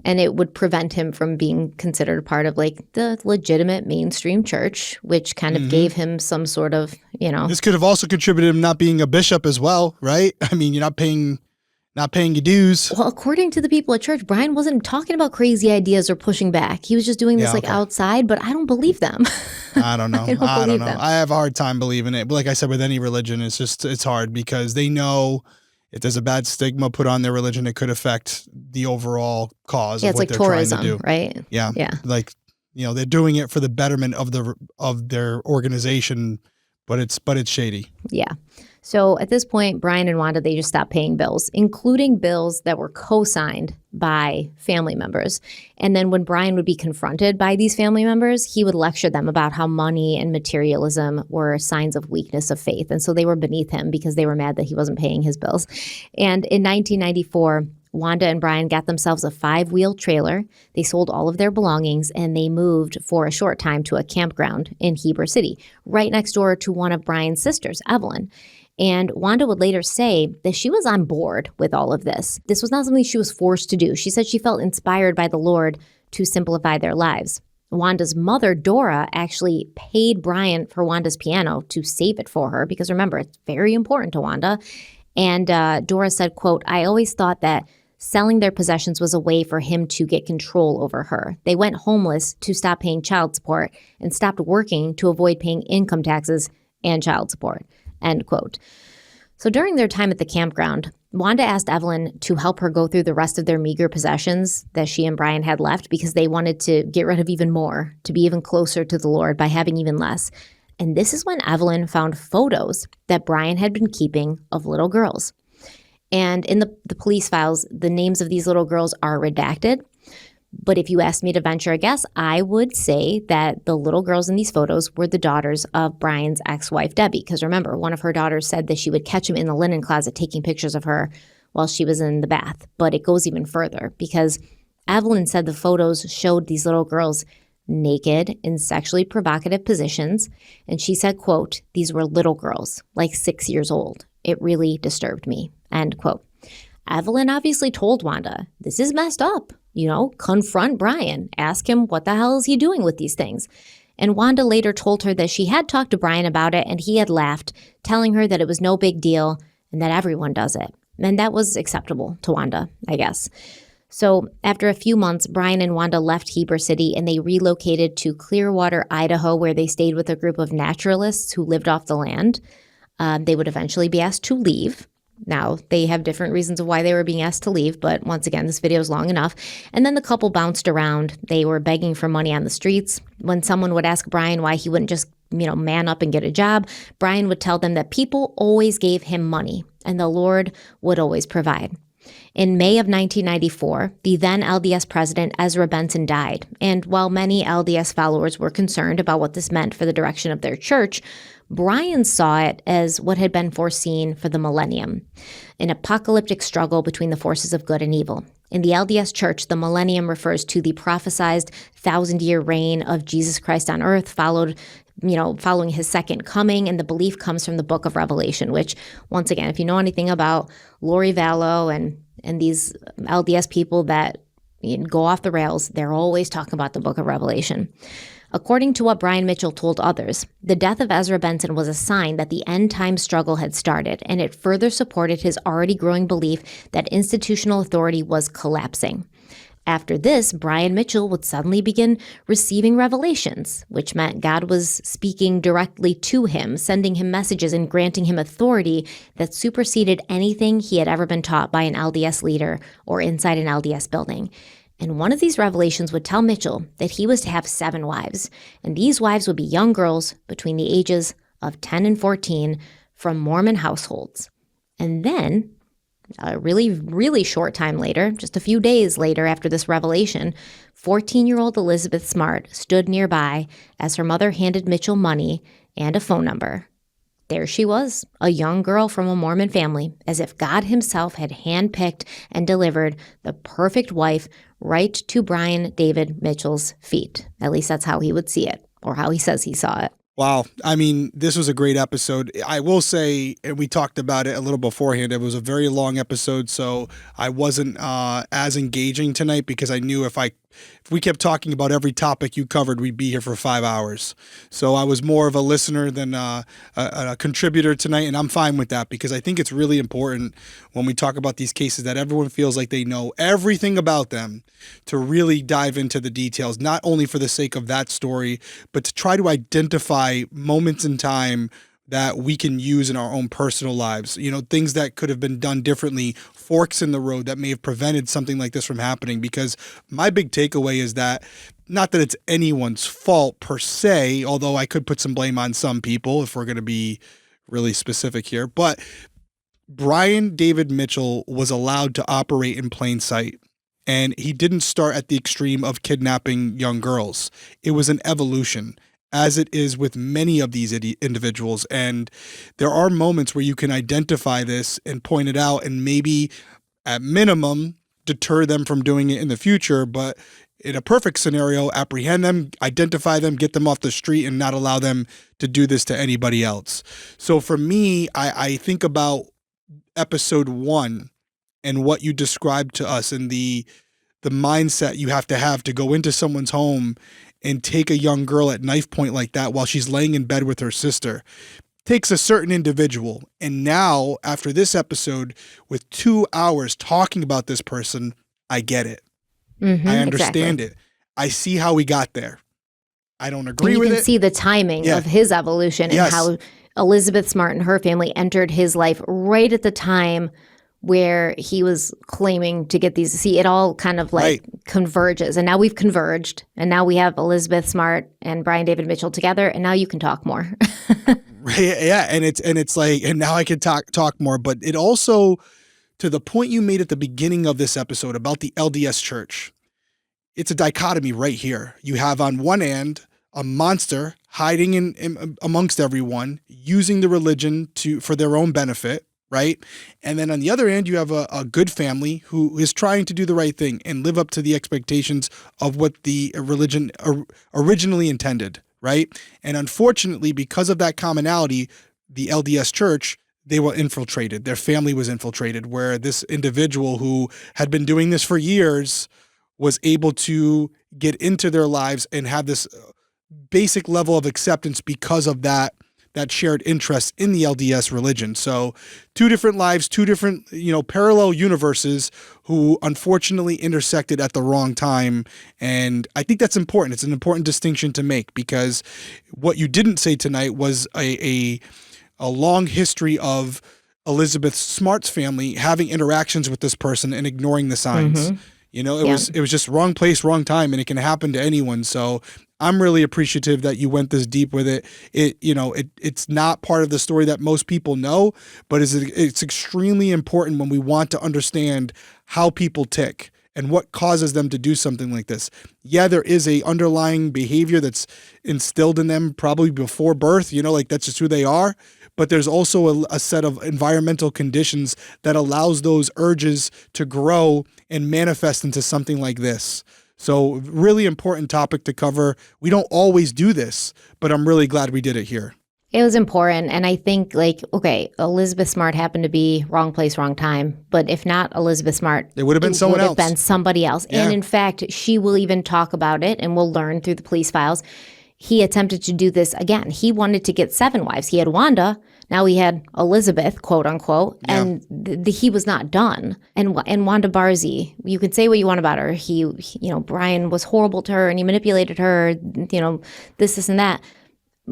And it would prevent him from being considered a part of the legitimate mainstream church, which kind of gave him some sort of, This could have also contributed him not being a bishop as well, right? I mean, you're not paying your dues. Well, according to the people at church, Brian wasn't talking about crazy ideas or pushing back. He was just doing this outside, but I don't believe them. I don't know. I don't know. Them. I have a hard time believing it. But like I said, with any religion, it's hard because they know if there's a bad stigma put on their religion, it could affect the overall cause of what they're tourism, trying to do. Right? Yeah. They're doing it for the betterment of their organization, but it's shady. Yeah. So at this point, Brian and Wanda, they just stopped paying bills, including bills that were co-signed by family members. And then when Brian would be confronted by these family members, he would lecture them about how money and materialism were signs of weakness of faith. And so they were beneath him because they were mad that he wasn't paying his bills. And in 1994, Wanda and Brian got themselves a 5-wheel trailer. They sold all of their belongings and they moved for a short time to a campground in Heber City, right next door to one of Brian's sisters, Evelyn. And Wanda would later say that she was on board with all of this. This was not something she was forced to do. She said she felt inspired by the Lord to simplify their lives. Wanda's mother, Dora, actually paid Brian for Wanda's piano to save it for her because, remember, it's very important to Wanda. And Dora said, quote, "I always thought that selling their possessions was a way for him to get control over her. They went homeless to stop paying child support and stopped working to avoid paying income taxes and child support." End quote. So during their time at the campground, Wanda asked Evelyn to help her go through the rest of their meager possessions that she and Brian had left because they wanted to get rid of even more, to be even closer to the Lord by having even less. And this is when Evelyn found photos that Brian had been keeping of little girls. And in the police files, the names of these little girls are redacted. But if you asked me to venture a guess, I would say that the little girls in these photos were the daughters of Brian's ex-wife, Debbie. Because remember, one of her daughters said that she would catch him in the linen closet taking pictures of her while she was in the bath. But it goes even further because Evelyn said the photos showed these little girls naked in sexually provocative positions. And she said, quote, "These were little girls, like 6 years old. It really disturbed me," end quote. Evelyn obviously told Wanda, this is messed up. Confront Brian. Ask him what the hell is he doing with these things. And Wanda later told her that she had talked to Brian about it and he had laughed, telling her that it was no big deal and that everyone does it. And that was acceptable to Wanda, I guess. So after a few months, Brian and Wanda left Heber City and they relocated to Clearwater, Idaho, where they stayed with a group of naturalists who lived off the land. They would eventually be asked to leave. Now, they have different reasons of why they were being asked to leave, but once again, this video is long enough. And then the couple bounced around. They were begging for money on the streets. When someone would ask Brian why he wouldn't just, man up and get a job, Brian would tell them that people always gave him money and the Lord would always provide. In May of 1994, the then LDS president Ezra Benson died. And while many LDS followers were concerned about what this meant for the direction of their church, Brian saw it as what had been foreseen for the millennium, an apocalyptic struggle between the forces of good and evil. In the LDS Church, the millennium refers to the prophesied 1,000-year reign of Jesus Christ on earth, following his second coming, and the belief comes from the book of Revelation, which, once again, if you know anything about Lori Vallow and these LDS people that go off the rails, they're always talking about the book of Revelation. According to what Brian Mitchell told others, the death of Ezra Benson was a sign that the end-time struggle had started, and it further supported his already growing belief that institutional authority was collapsing. After this, Brian Mitchell would suddenly begin receiving revelations, which meant God was speaking directly to him, sending him messages and granting him authority that superseded anything he had ever been taught by an LDS leader or inside an LDS building. And one of these revelations would tell Mitchell that he was to have 7 wives, and these wives would be young girls between the ages of 10 and 14 from Mormon households. And then, a really, really short time later, just a few days later after this revelation, 14-year-old Elizabeth Smart stood nearby as her mother handed Mitchell money and a phone number. There she was, a young girl from a Mormon family, as if God himself had handpicked and delivered the perfect wife right to Brian David Mitchell's feet. At least that's how he would see it, or how he says he saw it. Wow. I mean, this was a great episode. I will say, and we talked about it a little beforehand, it was a very long episode, so I wasn't as engaging tonight because I knew if we kept talking about every topic you covered, we'd be here for 5 hours. So I was more of a listener than a contributor tonight, and I'm fine with that because I think it's really important when we talk about these cases that everyone feels like they know everything about them, to really dive into the details, not only for the sake of that story, but to try to identify moments in time that we can use in our own personal lives, things that could have been done differently, forks in the road that may have prevented something like this from happening. Because my big takeaway is that, not that it's anyone's fault per se, although I could put some blame on some people if we're going to be really specific here, but Brian David Mitchell was allowed to operate in plain sight. And he didn't start at the extreme of kidnapping young girls. It was an evolution, as it is with many of these individuals. And there are moments where you can identify this and point it out and maybe, at minimum, deter them from doing it in the future. But in a perfect scenario, apprehend them, identify them, get them off the street, and not allow them to do this to anybody else. So for me, I think about episode 1 and what you described to us and the mindset you have to go into someone's home and take a young girl at knife point like that while she's laying in bed with her sister takes a certain individual. And now, after this episode, with 2 hours talking about this person, I get it. I understand it. I see how we got there. I don't agree with it. You can see the timing of his evolution and how Elizabeth Smart and her family entered his life right at the time where he was claiming to get these. See, it all kind of converges. And now we've converged. And now we have Elizabeth Smart and Brian David Mitchell together. And now you can talk more. Yeah. And it's like, and now I can talk more. But it also, to the point you made at the beginning of this episode about the LDS Church, it's a dichotomy right here. You have on one end a monster hiding in amongst everyone, using the religion for their own benefit, right? And then on the other end, you have a good family who is trying to do the right thing and live up to the expectations of what the religion originally intended, right? And unfortunately, because of that commonality, the LDS Church, they were infiltrated. Their family was infiltrated, where this individual who had been doing this for years was able to get into their lives and have this basic level of acceptance because of that shared interest in the LDS religion. So 2 different lives, 2 different, parallel universes who unfortunately intersected at the wrong time. And I think that's important. It's an important distinction to make, because what you didn't say tonight was a long history of Elizabeth Smart's family having interactions with this person and ignoring the signs. It was just wrong place, wrong time, and it can happen to anyone. So I'm really appreciative that you went this deep with it. It's not part of the story that most people know, but it's extremely important when we want to understand how people tick and what causes them to do something like this. Yeah, there is a underlying behavior that's instilled in them probably before birth, like that's just who they are. But there's also a set of environmental conditions that allows those urges to grow and manifest into something like this. So really important topic to cover. We don't always do this, but I'm really glad we did it here. It was important. And I think okay, Elizabeth Smart happened to be wrong place, wrong time. But if not Elizabeth Smart, it would have been someone else. It would have been somebody else. Yeah. And in fact, she will even talk about it, and we'll learn through the police files. He attempted to do this again. He wanted to get 7 wives. He had Wanda. Now he had Elizabeth, quote unquote, and he was not done. And Wanda Barzee, you can say what you want about her. He, Brian was horrible to her and he manipulated her, this and that.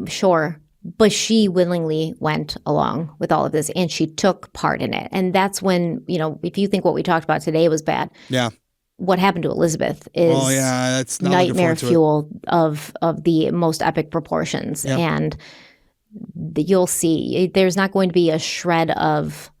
Sure. But she willingly went along with all of this and she took part in it. And that's when, if you think what we talked about today was bad. Yeah. What happened to Elizabeth is that's nightmare fuel of the most epic proportions. Yeah. And you'll see there's not going to be a shred of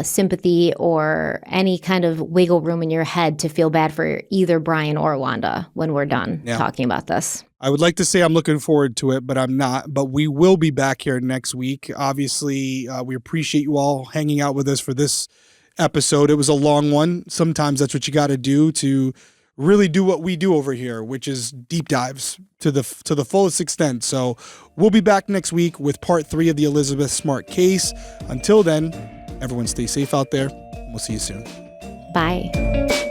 sympathy or any kind of wiggle room in your head to feel bad for either Brian or Wanda when we're done talking about this. I would like to say I'm looking forward to it, but I'm not. But we will be back here next week. Obviously, we appreciate you all hanging out with us for this episode. It was a long one. Sometimes that's what you got to do to really do what we do over here, which is deep dives to the fullest extent. So we'll be back next week with part 3 of the Elizabeth Smart case. Until then, everyone stay safe out there. We'll see you soon. Bye.